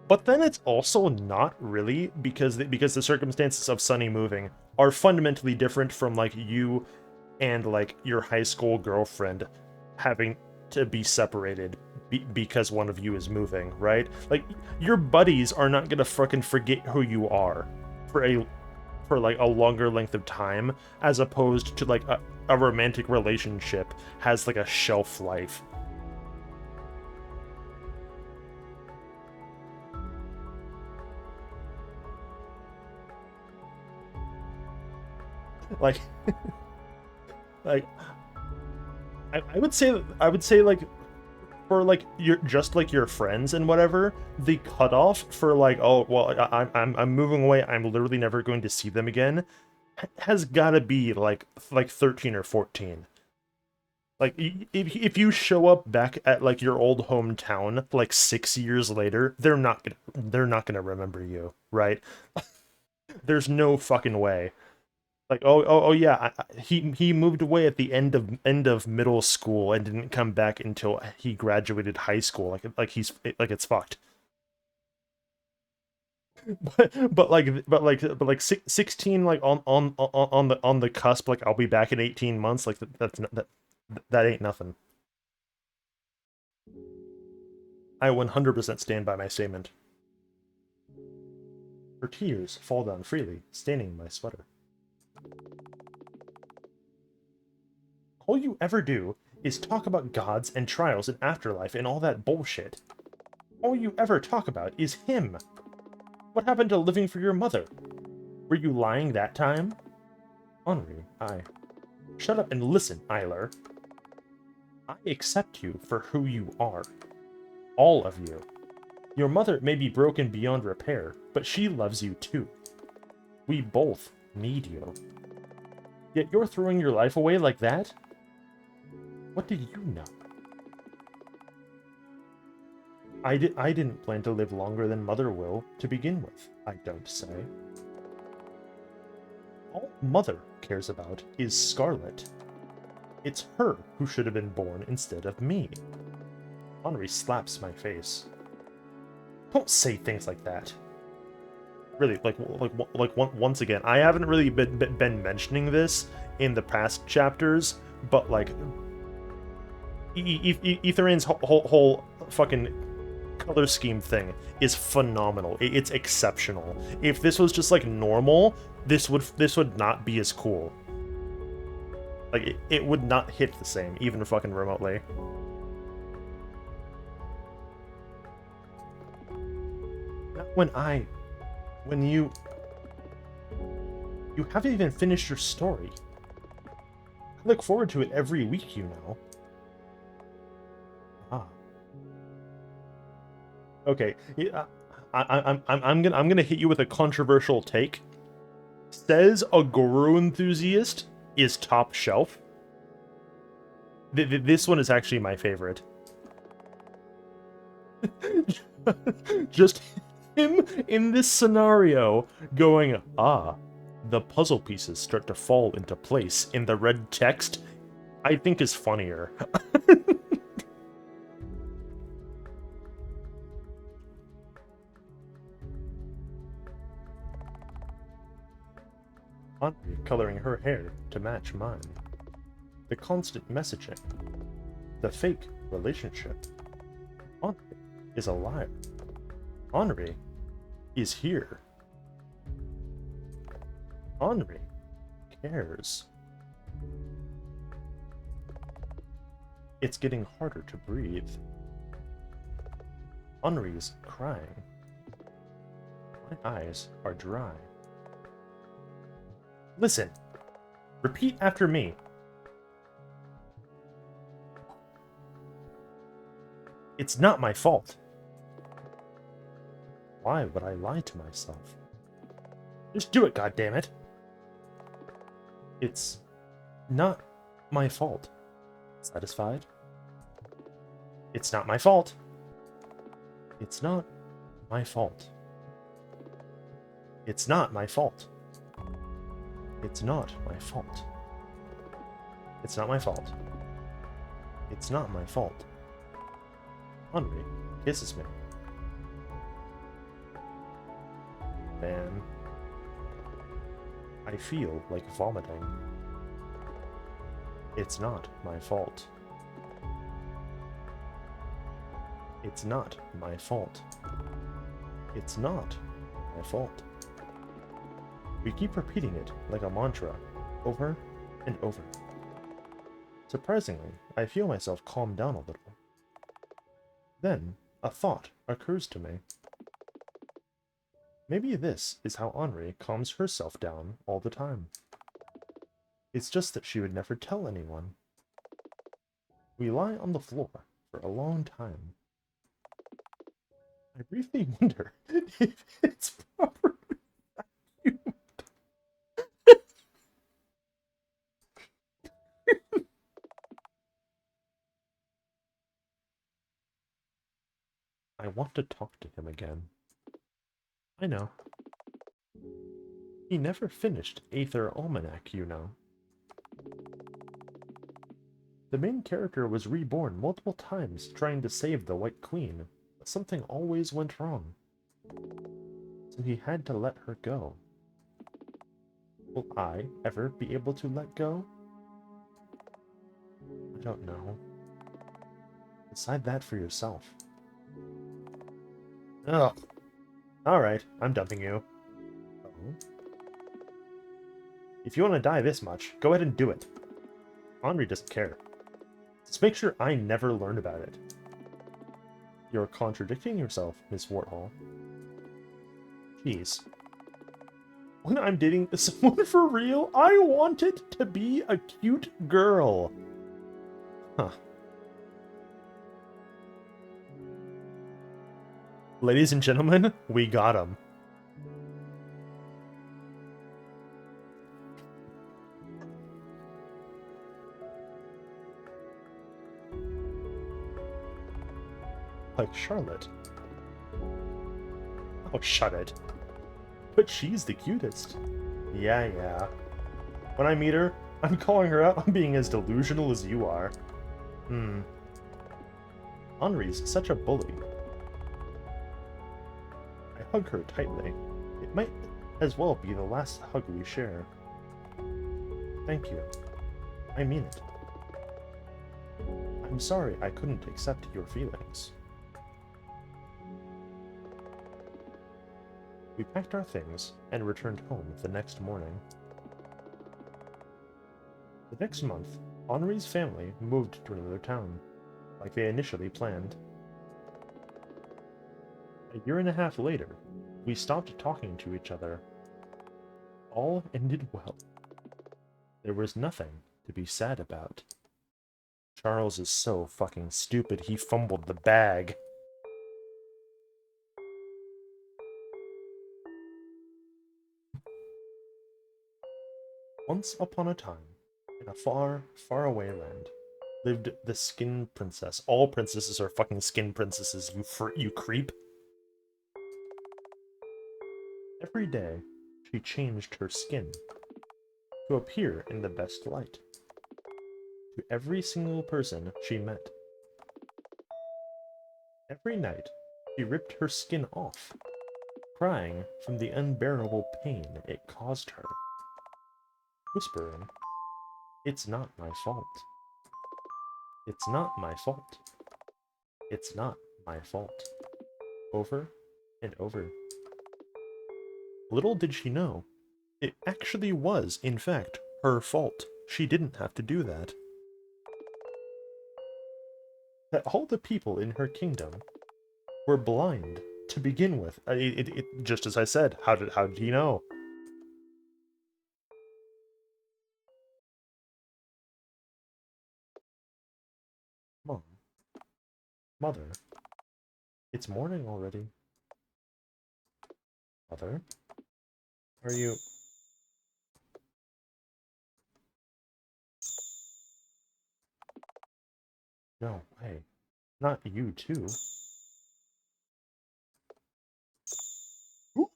But then it's also not really, because the circumstances of Sunny moving are fundamentally different from like you and like your high school girlfriend having to be separated because one of you is moving, right? Like, your buddies are not gonna fucking forget who you are for like a longer length of time, as opposed to like a romantic relationship has like a shelf life. Like, like I would say like, for like your friends and whatever, the cutoff for like, oh well, I'm moving away, I'm literally never going to see them again, has gotta be like 13 or 14. Like, if you show up back at like your old hometown like 6 years later, they're not gonna remember you, right? There's no fucking way. Like, oh yeah, he moved away at the end of middle school and didn't come back until he graduated high school. Like it's fucked. but 16 like on the cusp, like I'll be back in 18 months, like that ain't nothing. I 100% stand by my statement. Her tears fall down freely, staining my sweater. All you ever do is talk about gods and trials and afterlife and all that bullshit. All you ever talk about is him. What happened to living for your mother? Were you lying that time? Henri, shut up and listen, Eiler. I accept you for who you are. All of you. Your mother may be broken beyond repair, but she loves you too. We both need you. Yet you're throwing your life away like that? What do you know? I didn't plan to live longer than Mother will, to begin with, I don't say. All Mother cares about is Scarlet. It's her who should have been born instead of me. Henri slaps my face. Don't say things like that. Really, once again, I haven't really been mentioning this in the past chapters, but like, Etherian's whole fucking color scheme thing is phenomenal. It's exceptional. If this was just like normal, this would not be as cool. Like it would not hit the same, even fucking remotely. Not when you haven't even finished your story. I look forward to it every week, you know. Ah. Okay, yeah, I'm gonna hit you with a controversial take. Says a Guru enthusiast is top shelf. This one is actually my favorite. Just him in this scenario going, the puzzle pieces start to fall into place in the red text, I think is funnier. Henri coloring her hair to match mine. The constant messaging. The fake relationship. Henri is a liar. Henri is here. Henri cares. It's getting harder to breathe. Henri's crying. My eyes are dry. Listen. Repeat after me. It's not my fault. Why would I lie to myself? Just do it, goddammit. It's not my fault. Satisfied? It's not my fault. It's not my fault. It's not my fault. It's not my fault. It's not my fault. It's not my fault. Henri kisses me. Man, I feel like vomiting. It's not my fault. It's not my fault. It's not my fault. We keep repeating it like a mantra, over and over. Surprisingly, I feel myself calm down a little. Then, a thought occurs to me. Maybe this is how Henri calms herself down all the time. It's just that she would never tell anyone. We lie on the floor for a long time. I briefly wonder if it's properly vacuumed. I want to talk to him again. I know. He never finished Aether Almanac, you know. The main character was reborn multiple times trying to save the White Queen, but something always went wrong. so he had to let her go. Will I ever be able to let go? I don't know. Decide that for yourself. Ugh. Alright, I'm dumping you. Oh. If you want to die this much, go ahead and do it. Henri doesn't care. Just make sure I never learn about it. You're contradicting yourself, Miss Warthol. Jeez. When I'm dating someone for real, I want it to be a cute girl. Huh. Ladies and gentlemen, we got him. Like Charlotte. Oh, shut it. But she's the cutest. Yeah. When I meet her, I'm calling her out on being as delusional as you are. Henri's such a bully. I hug her tightly. It might as well be the last hug we share. Thank you. I mean it. I'm sorry I couldn't accept your feelings. We packed our things and returned home the next morning. The next month, Henri's family moved to another town, like they initially planned. A year and a half later, we stopped talking to each other. All ended well. There was nothing to be sad about. Charles is so fucking stupid, he fumbled the bag. Once upon a time, in a far, far away land, lived the Skin Princess. All princesses are fucking skin princesses, you creep. Every day, she changed her skin to appear in the best light to every single person she met. Every night, she ripped her skin off, crying from the unbearable pain it caused her, whispering, "It's not my fault. It's not my fault. It's not my fault." Over and over. Little did she know, it actually was, in fact, her fault. She didn't have to do that. That all the people in her kingdom were blind to begin with. Just as I said, how did he know? Mom, Mother, it's morning already. Mother, are you... No way. Not you too. Ooh.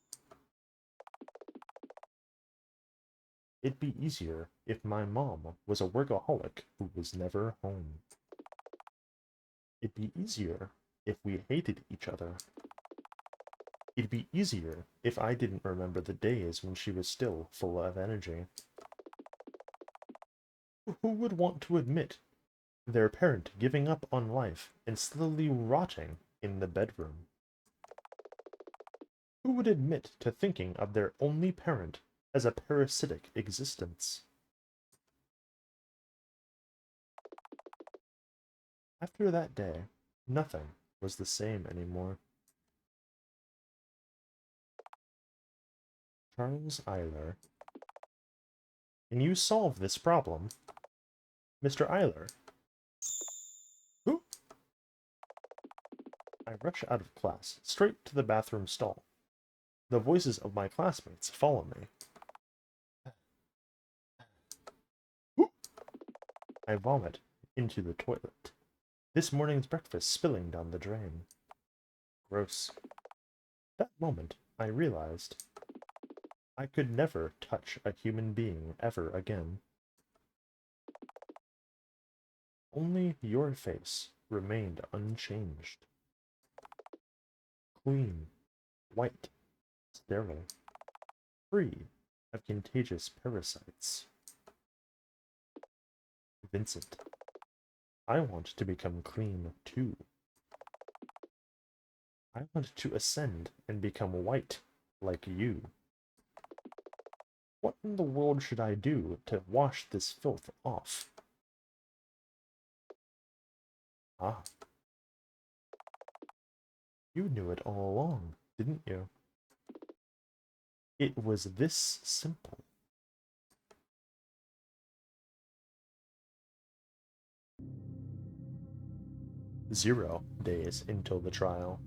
It'd be easier if my mom was a workaholic who was never home. It'd be easier if we hated each other. It'd be easier if I didn't remember the days when she was still full of energy. Who would want to admit their parent giving up on life and slowly rotting in the bedroom? Who would admit to thinking of their only parent as a parasitic existence? After that day, nothing was the same anymore. Charles Eyler. Can you solve this problem? Mr. Eyler. Who? I rush out of class, straight to the bathroom stall. The voices of my classmates follow me. Who? I vomit into the toilet. This morning's breakfast spilling down the drain. Gross. That moment, I realized I could never touch a human being ever again. Only your face remained unchanged. Clean, white, sterile, free of contagious parasites. Vincent, I want to become clean too. I want to ascend and become white like you. What in the world should I do to wash this filth off? Ah. You knew it all along, didn't you? It was this simple. Zero days until the trial.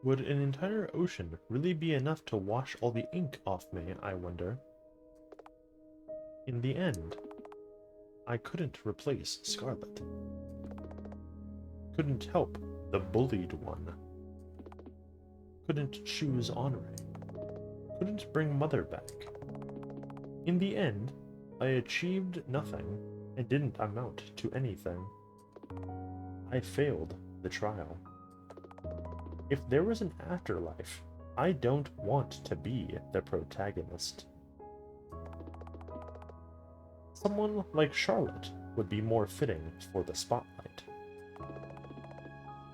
Would an entire ocean really be enough to wash all the ink off me, I wonder? In the end, I couldn't replace Scarlet. Couldn't help the bullied one. Couldn't choose Henri. Couldn't bring Mother back. In the end, I achieved nothing and didn't amount to anything. I failed the trial. If there was an afterlife, I don't want to be the protagonist. Someone like Charlotte would be more fitting for the spotlight.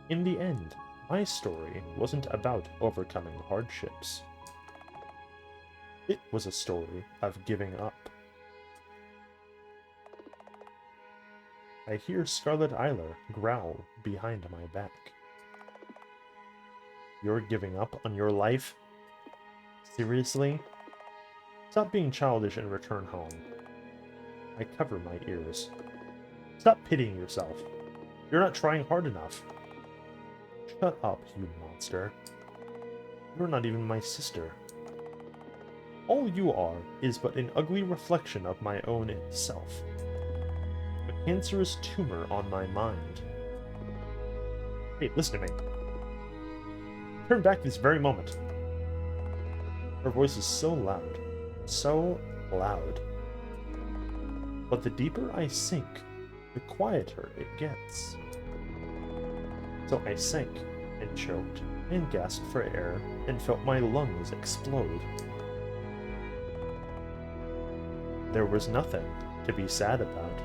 In the end, my story wasn't about overcoming hardships. It was a story of giving up. I hear Scarlet Eyler growl behind my back. You're giving up on your life? Seriously? Stop being childish and return home. I cover my ears. Stop pitying yourself. You're not trying hard enough. Shut up, you monster. You're not even my sister. All you are is but an ugly reflection of my own self. A cancerous tumor on my mind. Hey, listen to me. Turn back this very moment. Her voice is so loud. So loud. But the deeper I sink, the quieter it gets. So I sank, and choked, and gasped for air, and felt my lungs explode. There was nothing to be sad about.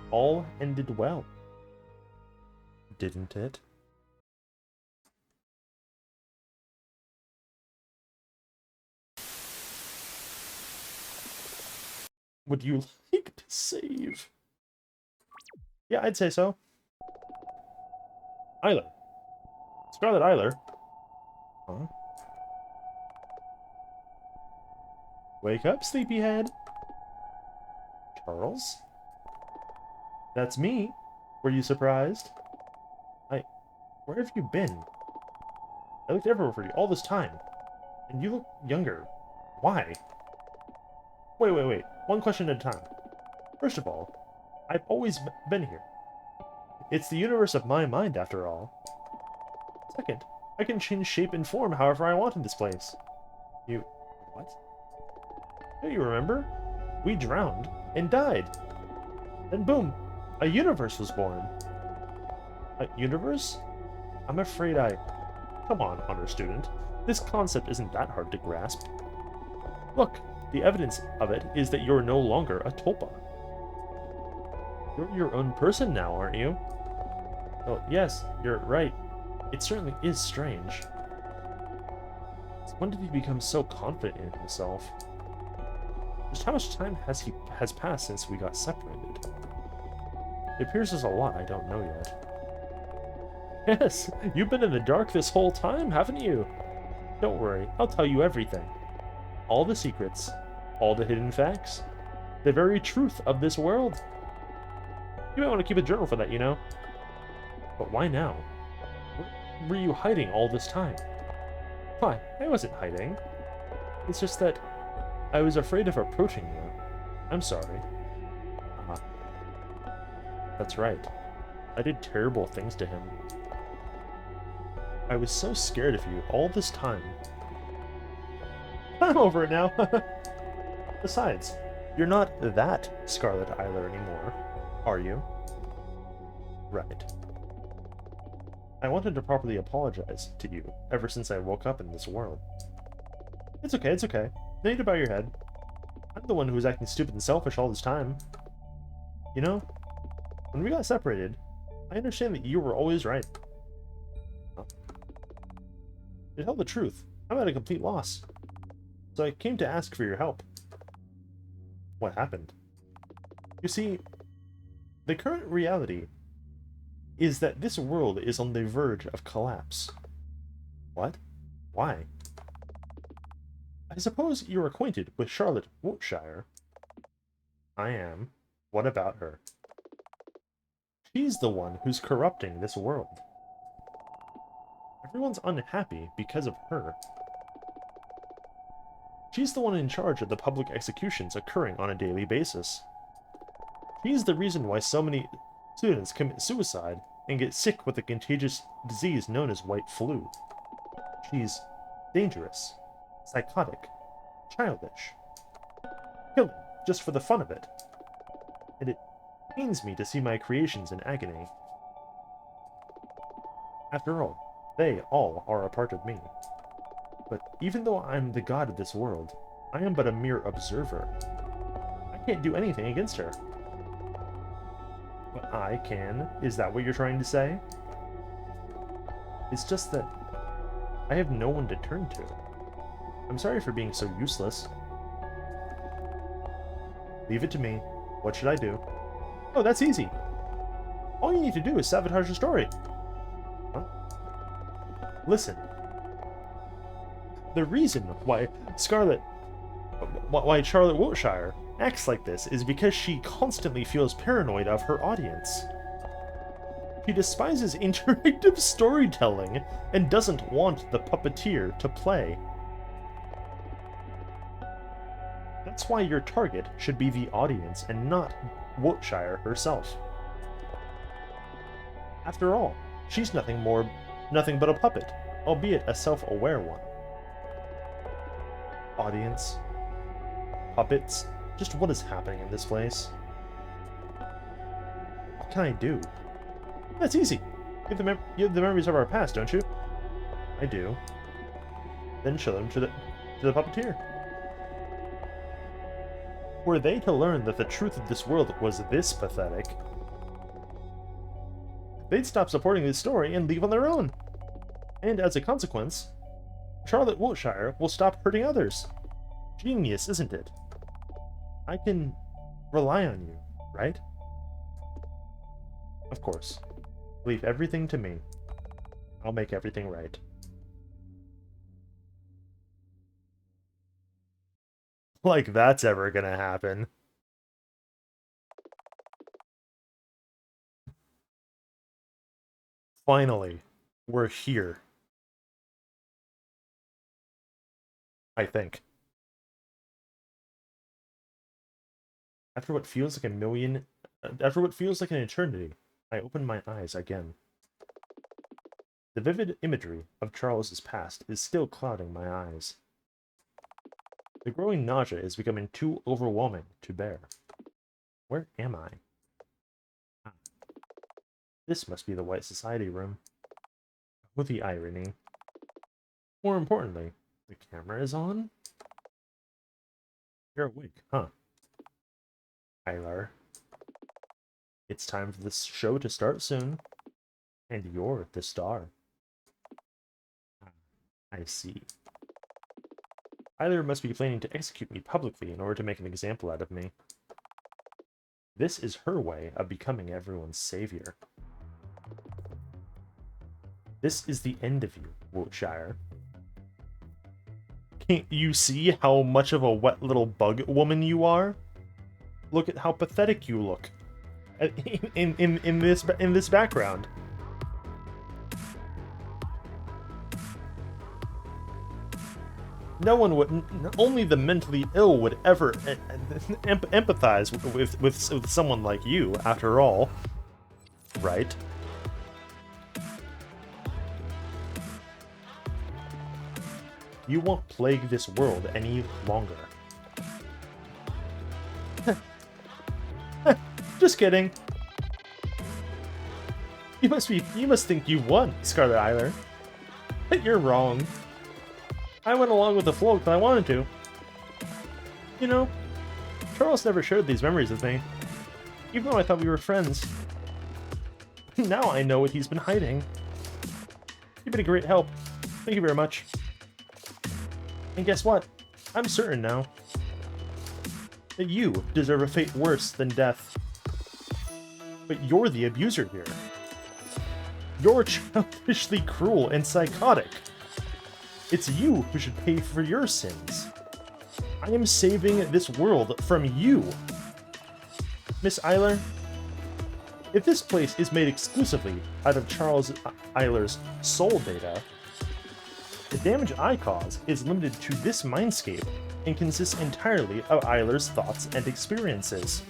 All ended well. Didn't it? Would you like to save? Yeah, I'd say so. Eyler. Scarlet Eyler. Huh? Wake up, sleepyhead. Charles? That's me. Were you surprised? Where have you been? I looked everywhere for you all this time. And you look younger. Why? Wait. One question at a time. First of all, I've always been here. It's the universe of my mind, after all. Second, I can change shape and form however I want in this place. You... what? Don't you remember? We drowned and died. Then boom, a universe was born. A universe? I'm afraid Come on, honor student. This concept isn't that hard to grasp. Look, the evidence of it is that you're no longer a tulpa. You're your own person now, aren't you? Oh, yes, you're right. It certainly is strange. When did he become so confident in himself? Just how much time has passed since we got separated? It appears there's a lot I don't know yet. Yes, you've been in the dark this whole time, haven't you? Don't worry, I'll tell you everything. All the secrets, all the hidden facts, the very truth of this world. You might want to keep a journal for that, you know? But why now? Where were you hiding all this time? Why, I wasn't hiding. It's just that I was afraid of approaching you. I'm sorry. Ah. That's right. I did terrible things to him. I was so scared of you all this time. I'm over it now. Besides, you're not that Scarlet Isla anymore, are you? Right. I wanted to properly apologize to you ever since I woke up in this world. It's okay, it's okay. No need to bow your head. I'm the one who was acting stupid and selfish all this time. You know, when we got separated, I understand that you were always right. Huh? To tell the truth, I'm at a complete loss. So I came to ask for your help. What happened? You see, the current reality is that this world is on the verge of collapse. What? Why? I suppose you're acquainted with Charlotte Wiltshire. I am. What about her? She's the one who's corrupting this world. Everyone's unhappy because of her. She's the one in charge of the public executions occurring on a daily basis. She's the reason why so many students commit suicide and get sick with a contagious disease known as white flu. She's dangerous, psychotic, childish, killing just for the fun of it. And it pains me to see my creations in agony. After all, they all are a part of me. But even though I'm the god of this world, I am but a mere observer. I can't do anything against her. But I can? Is that what you're trying to say? It's just that I have no one to turn to. I'm sorry for being so useless. Leave it to me. What should I do? Oh, that's easy. All you need to do is sabotage the story. Huh? Listen. The reason why Charlotte Wiltshire acts like this is because she constantly feels paranoid of her audience. She despises interactive storytelling and doesn't want the puppeteer to play. That's why your target should be the audience and not Wiltshire herself. After all, she's nothing but a puppet, albeit a self-aware one. Audience, puppets, just what is happening in this place? What can I do? That's easy. You have the memories of our past, don't you? I do. Then show them to the puppeteer. Were they to learn that the truth of this world was this pathetic, they'd stop supporting this story and leave on their own. And as a consequence, Charlotte Wiltshire will stop hurting others. Genius, isn't it? I can rely on you, right? Of course. Leave everything to me. I'll make everything right. Like that's ever gonna happen. Finally, we're here. I think. After what feels like an eternity, I open my eyes again. The vivid imagery of Charles's past is still clouding my eyes. The growing nausea is becoming too overwhelming to bear. Where am I? Ah. This must be the White Society room. Oh, the irony. More importantly, the camera is on? You're awake, huh? Tyler. It's time for this show to start soon. And you're the star. I see. Tyler must be planning to execute me publicly in order to make an example out of me. This is her way of becoming everyone's savior. This is the end of you, Wiltshire. Can't you see how much of a wet little bug woman you are? Look at how pathetic you look in this background. No one would, only the mentally ill would ever empathize with someone like you, after all. right? You won't plague this world any longer. Just kidding. You must think you won, Scarlet Isler. But you're wrong. I went along with the flow because I wanted to. You know, Charles never shared these memories with me, even though I thought we were friends. Now I know what he's been hiding. You've been a great help. Thank you very much. And guess what? I'm certain now that you deserve a fate worse than death. But you're the abuser here. You're childishly cruel and psychotic. It's you who should pay for your sins. I am saving this world from you. Miss Isler, if this place is made exclusively out of Charles Isler's soul data, the damage I cause is limited to this mindscape and consists entirely of Isler's thoughts and experiences.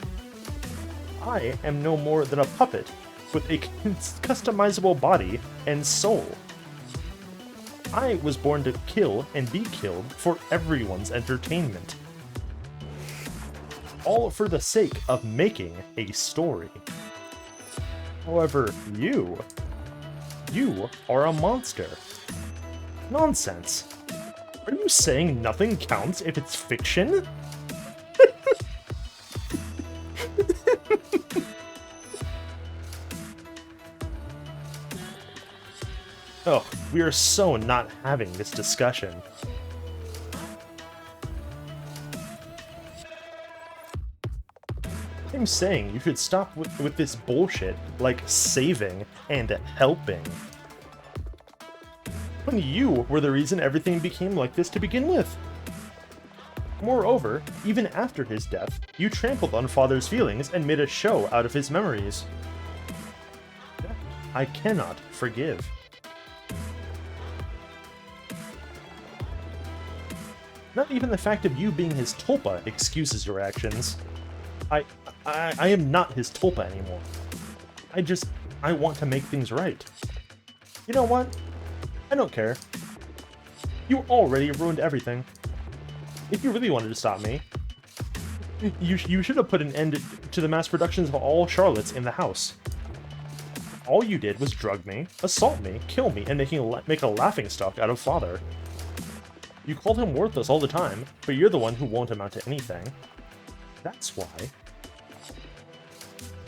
I am no more than a puppet with a customizable body and soul. I was born to kill and be killed for everyone's entertainment. All for the sake of making a story. However, you are a monster. Nonsense. Are you saying nothing counts if it's fiction? Oh, we are so not having this discussion. I'm saying you should stop with this bullshit, like saving and helping. When you were the reason everything became like this to begin with. Moreover, even after his death, you trampled on Father's feelings and made a show out of his memories. That I cannot forgive. Not even the fact of you being his tulpa excuses your actions. I am not his tulpa anymore. I want to make things right. You know what? I don't care. You already ruined everything. If you really wanted to stop me, you should have put an end to the mass productions of all Charlottes in the house. All you did was drug me, assault me, kill me, and make a laughingstock out of Father. You called him worthless all the time, but you're the one who won't amount to anything. That's why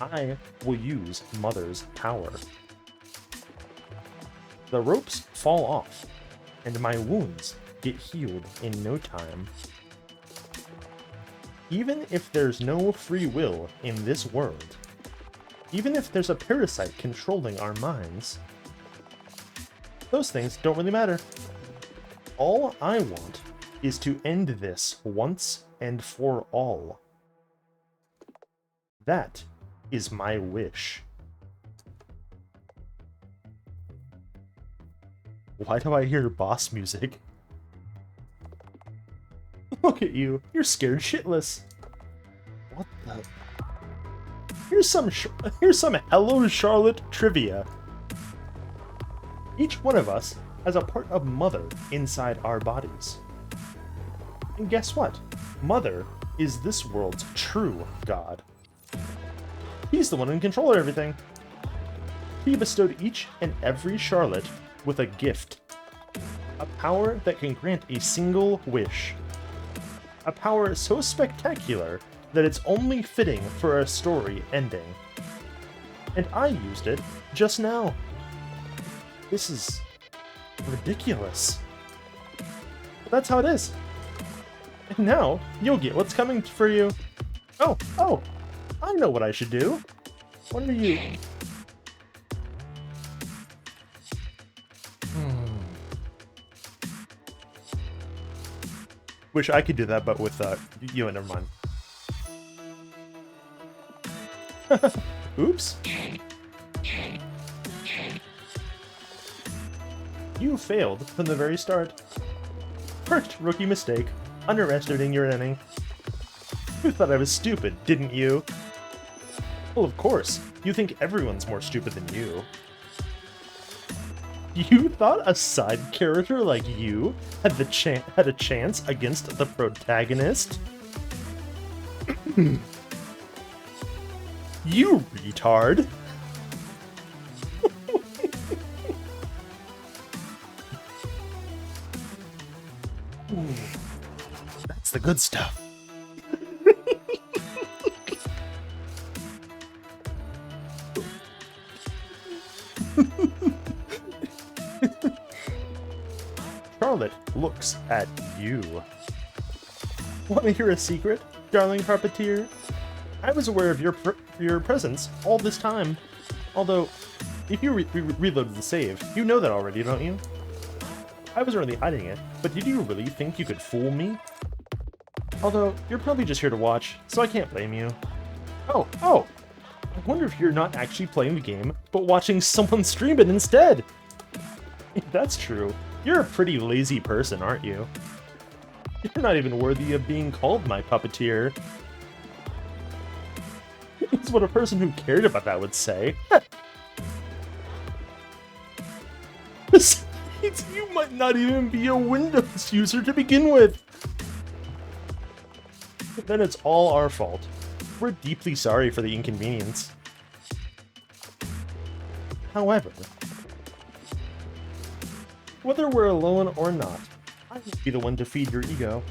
I will use Mother's power. The ropes fall off, and my wounds get healed in no time. Even if there's no free will in this world, even if there's a parasite controlling our minds, those things don't really matter. All I want is to end this once and for all. That is my wish. Why do I hear boss music? Look at you. You're scared shitless. What the? Here's some Hello Charlotte trivia. Each one of us has a part of Mother inside our bodies. And guess what? Mother is this world's true god. He's the one in control of everything. He bestowed each and every Charlotte with a gift. A power that can grant a single wish. A power so spectacular that it's only fitting for a story ending. And I used it just now. This is ridiculous. But that's how it is. And now, you'll get what's coming for you. Oh, I know what I should do. What are you... Wish I could do that, but with, you, never mind. Oops. You failed from the very start. First rookie mistake, underestimating your inning. You thought I was stupid, didn't you? Well, of course. You think everyone's more stupid than you. You thought a side character like you had a chance against the protagonist? You retard! Ooh, that's the good stuff. Charlotte looks at you. Want to hear a secret, darling puppeteer? I was aware of your presence all this time. Although, if you reloaded the save, you know that already, don't you? I wasn't really hiding it, but did you really think you could fool me? Although, you're probably just here to watch, so I can't blame you. Oh! I wonder if you're not actually playing the game, but watching someone stream it instead! If that's true, you're a pretty lazy person, aren't you? You're not even worthy of being called my puppeteer. It's what a person who cared about that would say. Besides, you might not even be a Windows user to begin with. Then it's all our fault. We're deeply sorry for the inconvenience. However, whether we're alone or not, I won't be the one to feed your ego.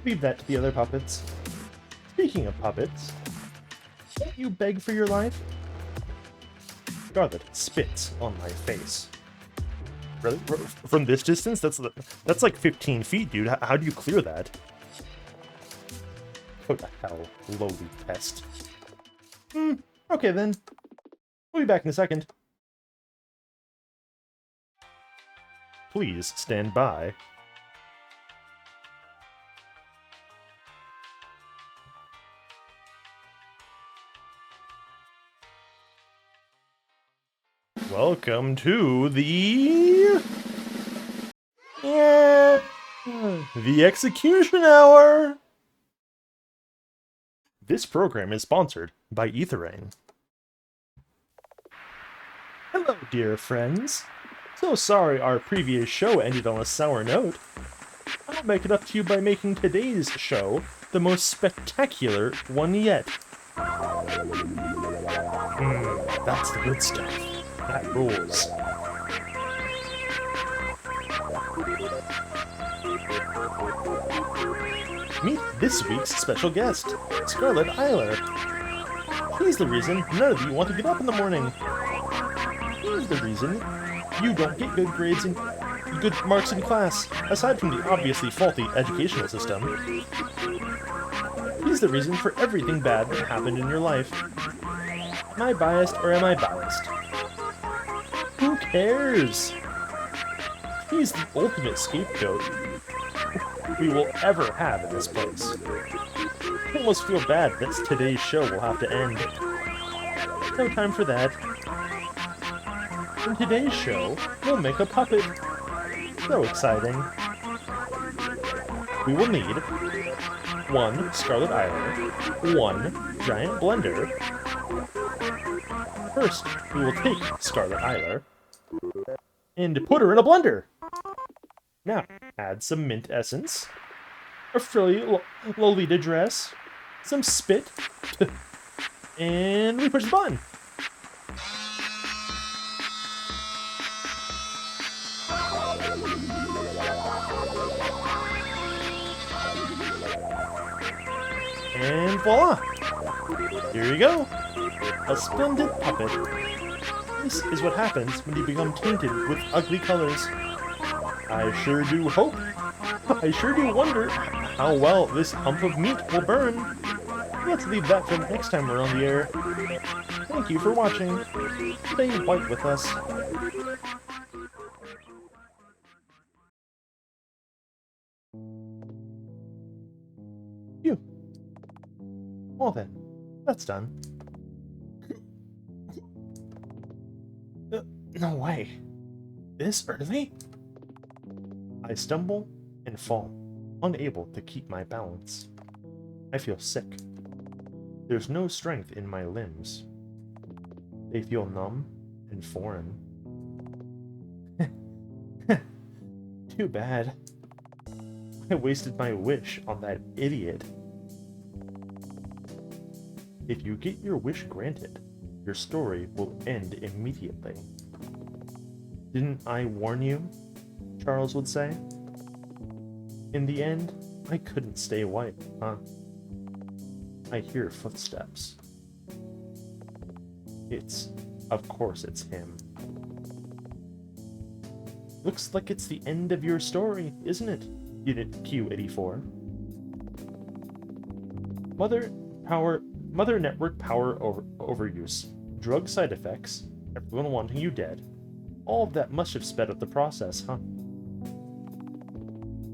Leave that to the other puppets. Speaking of puppets, won't you beg for your life? Scarlet spits on my face. Really? From this distance? That's like 15 feet, dude. How do you clear that? Go to hell, lowly pest. Okay then. We'll be back in a second. Please stand by. Welcome to the Execution Hour! This program is sponsored by Etherain. Hello, dear friends. So sorry our previous show ended on a sour note. I'll make it up to you by making today's show the most spectacular one yet. That's the good stuff. That rules. Meet this week's special guest, Scarlet Eiler. He's the reason none of you want to get up in the morning. He's the reason you don't get good grades and good marks in class, aside from the obviously faulty educational system. He's the reason for everything bad that happened in your life. Am I biased or am I biased? Who cares? He's the ultimate scapegoat we will ever have in this place. I almost feel bad that today's show will have to end. No time for that. In today's show, we'll make a puppet. So exciting. We will need 1 Scarlet Eiler, 1 giant blender. First, we will take Scarlet Eiler and put her in a blender. Now, add some mint essence, a frilly Lolita dress, some spit, and we push the button. And voila! Here you go! A splendid puppet. This is what happens when you become tainted with ugly colors. I sure do hope, I sure do wonder how well this hump of meat will burn. Let's leave that for next time we're on the air. Thank you for watching. Stay white with us. Phew. Well then, that's done. No way. This early? I stumble and fall, unable to keep my balance. I feel sick. There's no strength in my limbs. They feel numb and foreign. Too bad. I wasted my wish on that idiot. If you get your wish granted, your story will end immediately. Didn't I warn you? Charles would say. In the end, I couldn't stay white, huh? I hear footsteps. Of course it's him. Looks like it's the end of your story, isn't it, Unit Q84? Mother network power overuse, drug side effects, everyone wanting you dead. All of that must have sped up the process, huh?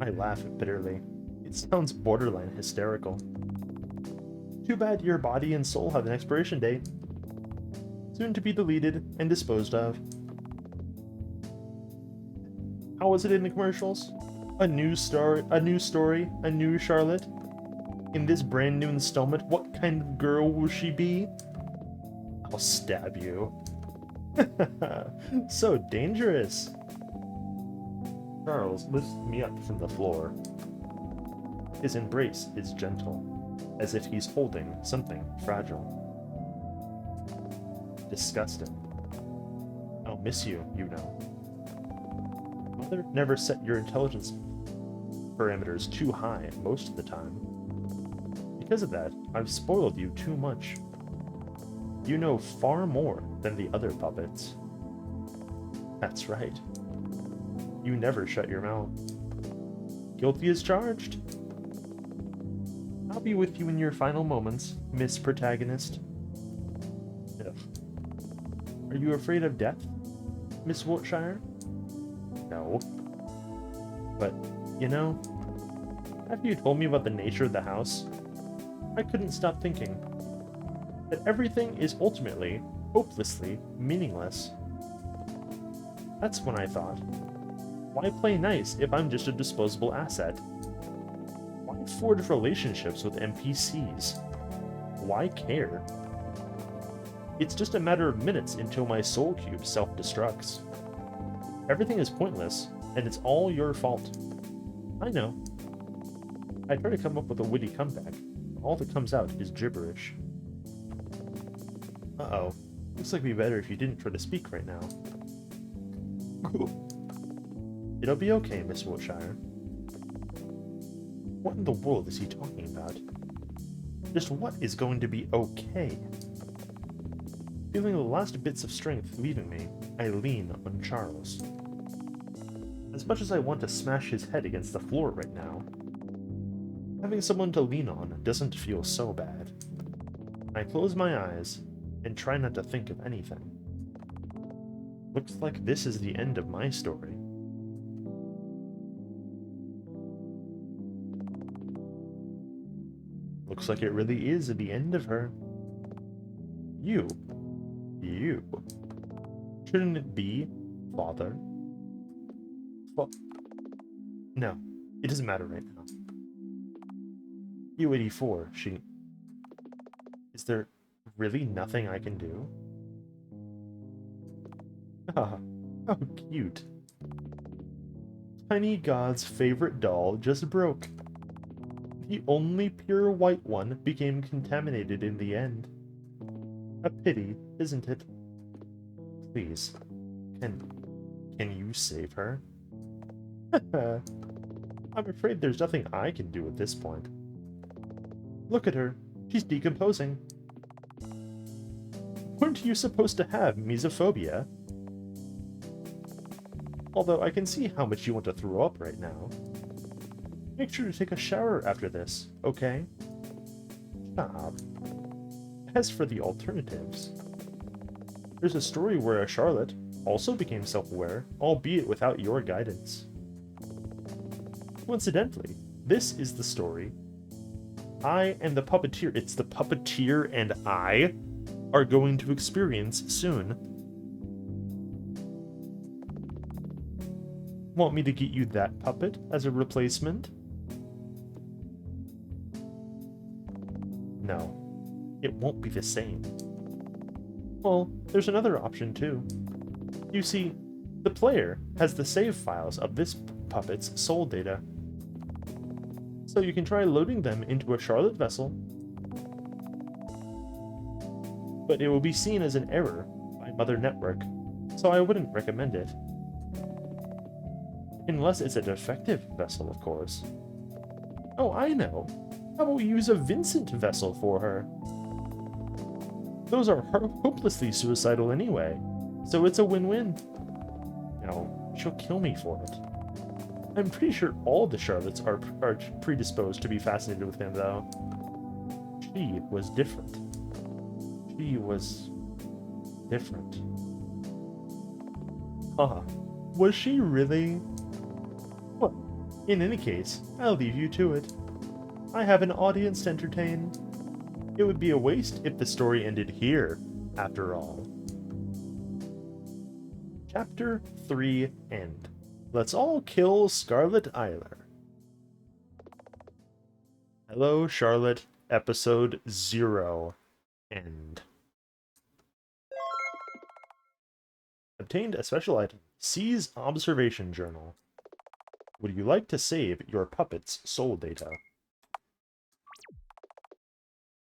I laugh bitterly. It sounds borderline hysterical. Too bad your body and soul have an expiration date. Soon to be deleted and disposed of. How was it in the commercials? A new story, a new Charlotte? In this brand new installment, what kind of girl will she be? I'll stab you. So dangerous. Charles lifts me up from the floor. His embrace is gentle, as if he's holding something fragile. Disgusting. I'll miss you, you know. Mother never set your intelligence parameters too high most of the time. Because of that, I've spoiled you too much. You know far more than the other puppets. That's right. You never shut your mouth. Guilty as charged. I'll be with you in your final moments, Miss Protagonist. Ugh. Are you afraid of death, Miss Wiltshire? No. But, you know, after you told me about the nature of the house, I couldn't stop thinking that everything is ultimately, hopelessly meaningless. That's when I thought, why play nice if I'm just a disposable asset? Why forge relationships with NPCs? Why care? It's just a matter of minutes until my soul cube self-destructs. Everything is pointless, and it's all your fault. I know. I try to come up with a witty comeback. All that comes out is gibberish. Uh-oh. Looks like it'd be better if you didn't try to speak right now. It'll be okay, Miss Wiltshire. What in the world is he talking about? Just what is going to be okay? Feeling the last bits of strength leaving me, I lean on Charles. As much as I want to smash his head against the floor right now, having someone to lean on doesn't feel so bad. I close my eyes and try not to think of anything. Looks like this is the end of my story. Looks like it really is the end of her. You. Shouldn't it be father? No, it doesn't matter right now. U84, she... Is there really nothing I can do? Ah, how cute. Tiny God's favorite doll just broke. The only pure white one became contaminated in the end. A pity, isn't it? Please, can you save her? I'm afraid there's nothing I can do at this point. Look at her. She's decomposing. Weren't you supposed to have mesophobia? Although I can see how much you want to throw up right now. Make sure to take a shower after this, okay? Stop. As for the alternatives, there's a story where a Charlotte also became self-aware, albeit without your guidance. Coincidentally, this is the story I and the puppeteer, it's the puppeteer and I, are going to experience soon. Want me to get you that puppet as a replacement? No. it won't be the same. Well, there's another option too. You see, the player has the save files of this puppet's soul data. So you can try loading them into a Charlotte vessel, but it will be seen as an error by Mother Network, so I wouldn't recommend it. Unless it's a defective vessel, of course. Oh, I know. How about we use a Vincent vessel for her? Those are hopelessly suicidal anyway, so it's a win-win. No, she'll kill me for it. I'm pretty sure all the Charlottes are predisposed to be fascinated with him, though. She was different. She was different. Haha. Was she really? Well, in any case, I'll leave you to it. I have an audience to entertain. It would be a waste if the story ended here, after all. Chapter 3 End. Let's all kill Scarlet Eiler. Hello, Charlotte. Episode 0. End. Obtained a special item. Seize Observation Journal. Would you like to save your puppet's soul data?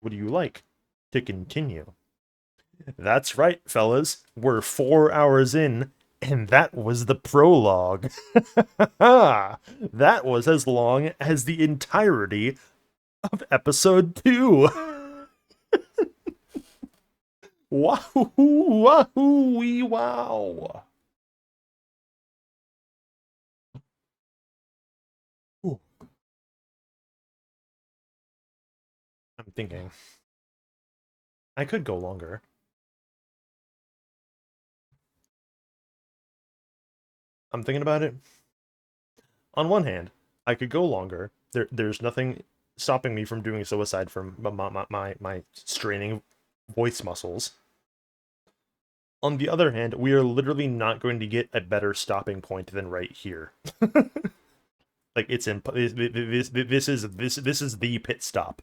Would you like to continue? That's right, fellas. We're 4 hours in, and that was the prologue. That was as long as the entirety of episode 2. Wahoo, wahoo, wee, wow. Ooh. I'm thinking. I could go longer. I'm thinking about it. On one hand, I could go longer. There's nothing stopping me from doing so aside from my straining voice muscles. On the other hand, we are literally not going to get a better stopping point than right here. Like it's in this is the pit stop.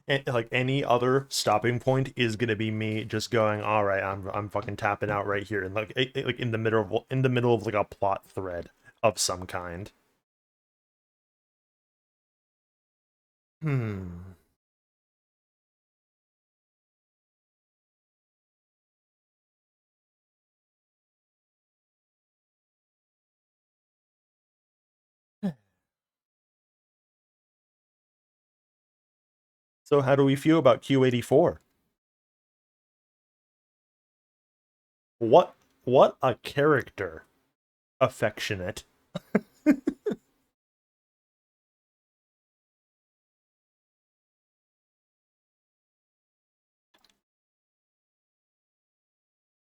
And like any other stopping point is gonna be me just going, all right, I'm fucking tapping out right here, and like in the middle of like a plot thread of some kind. So how do we feel about Q84? What a character. Affectionate.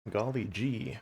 Golly gee.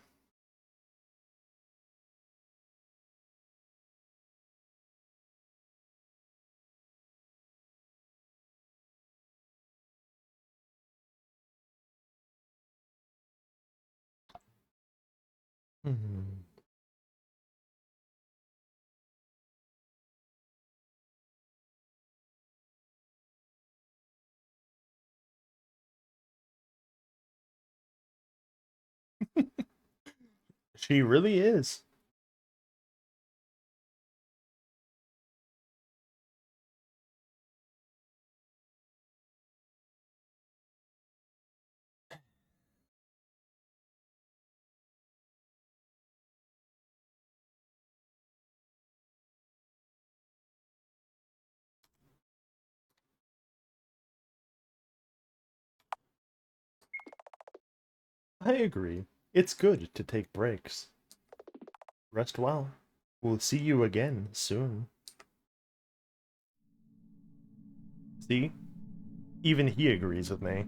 She really is. I agree. It's good to take breaks. Rest well. We'll see you again soon. See? Even he agrees with me.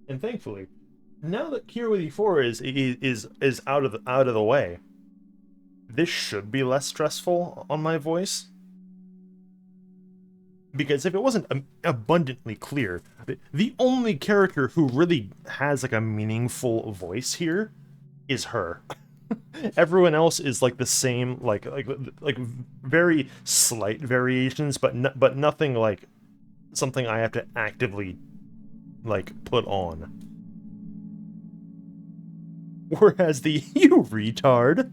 And thankfully, now that Q84 is out of the way, this should be less stressful on my voice. Because if it wasn't abundantly clear, the only character who really has like a meaningful voice here is her. Everyone else is like the same, like very slight variations, but nothing like something I have to actively like put on. Whereas the you retard,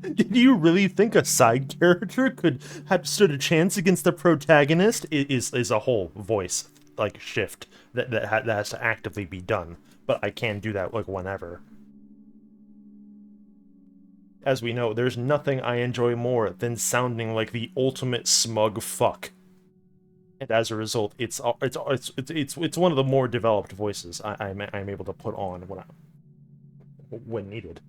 did you really think a side character could have stood a chance against the protagonist? Is a whole voice like shift that has to actively be done, but I can do that like whenever. As we know, there's nothing I enjoy more than sounding like the ultimate smug fuck. And as a result, it's one of the more developed voices I'm able to put on when needed.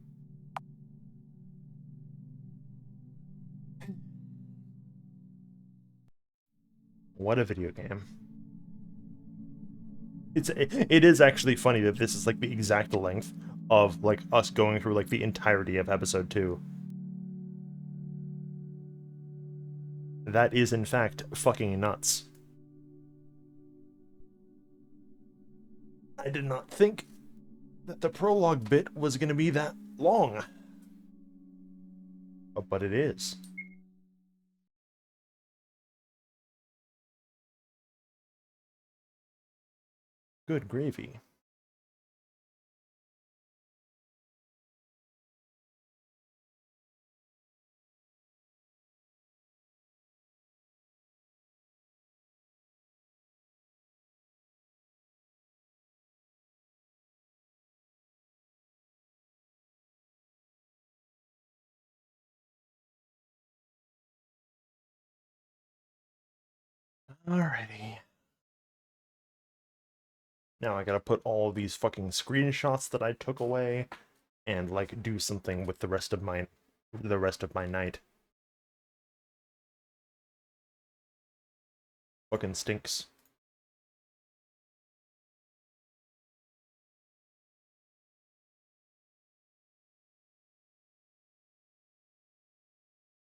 What a video game. It is actually funny that this is like the exact length of like us going through like the entirety of episode 2. That is in fact fucking nuts. I did not think that the prologue bit was going to be that long. But it is. Good gravy. Alrighty. Now I gotta put all these fucking screenshots that I took away and like do something with the rest of my night. Fucking stinks.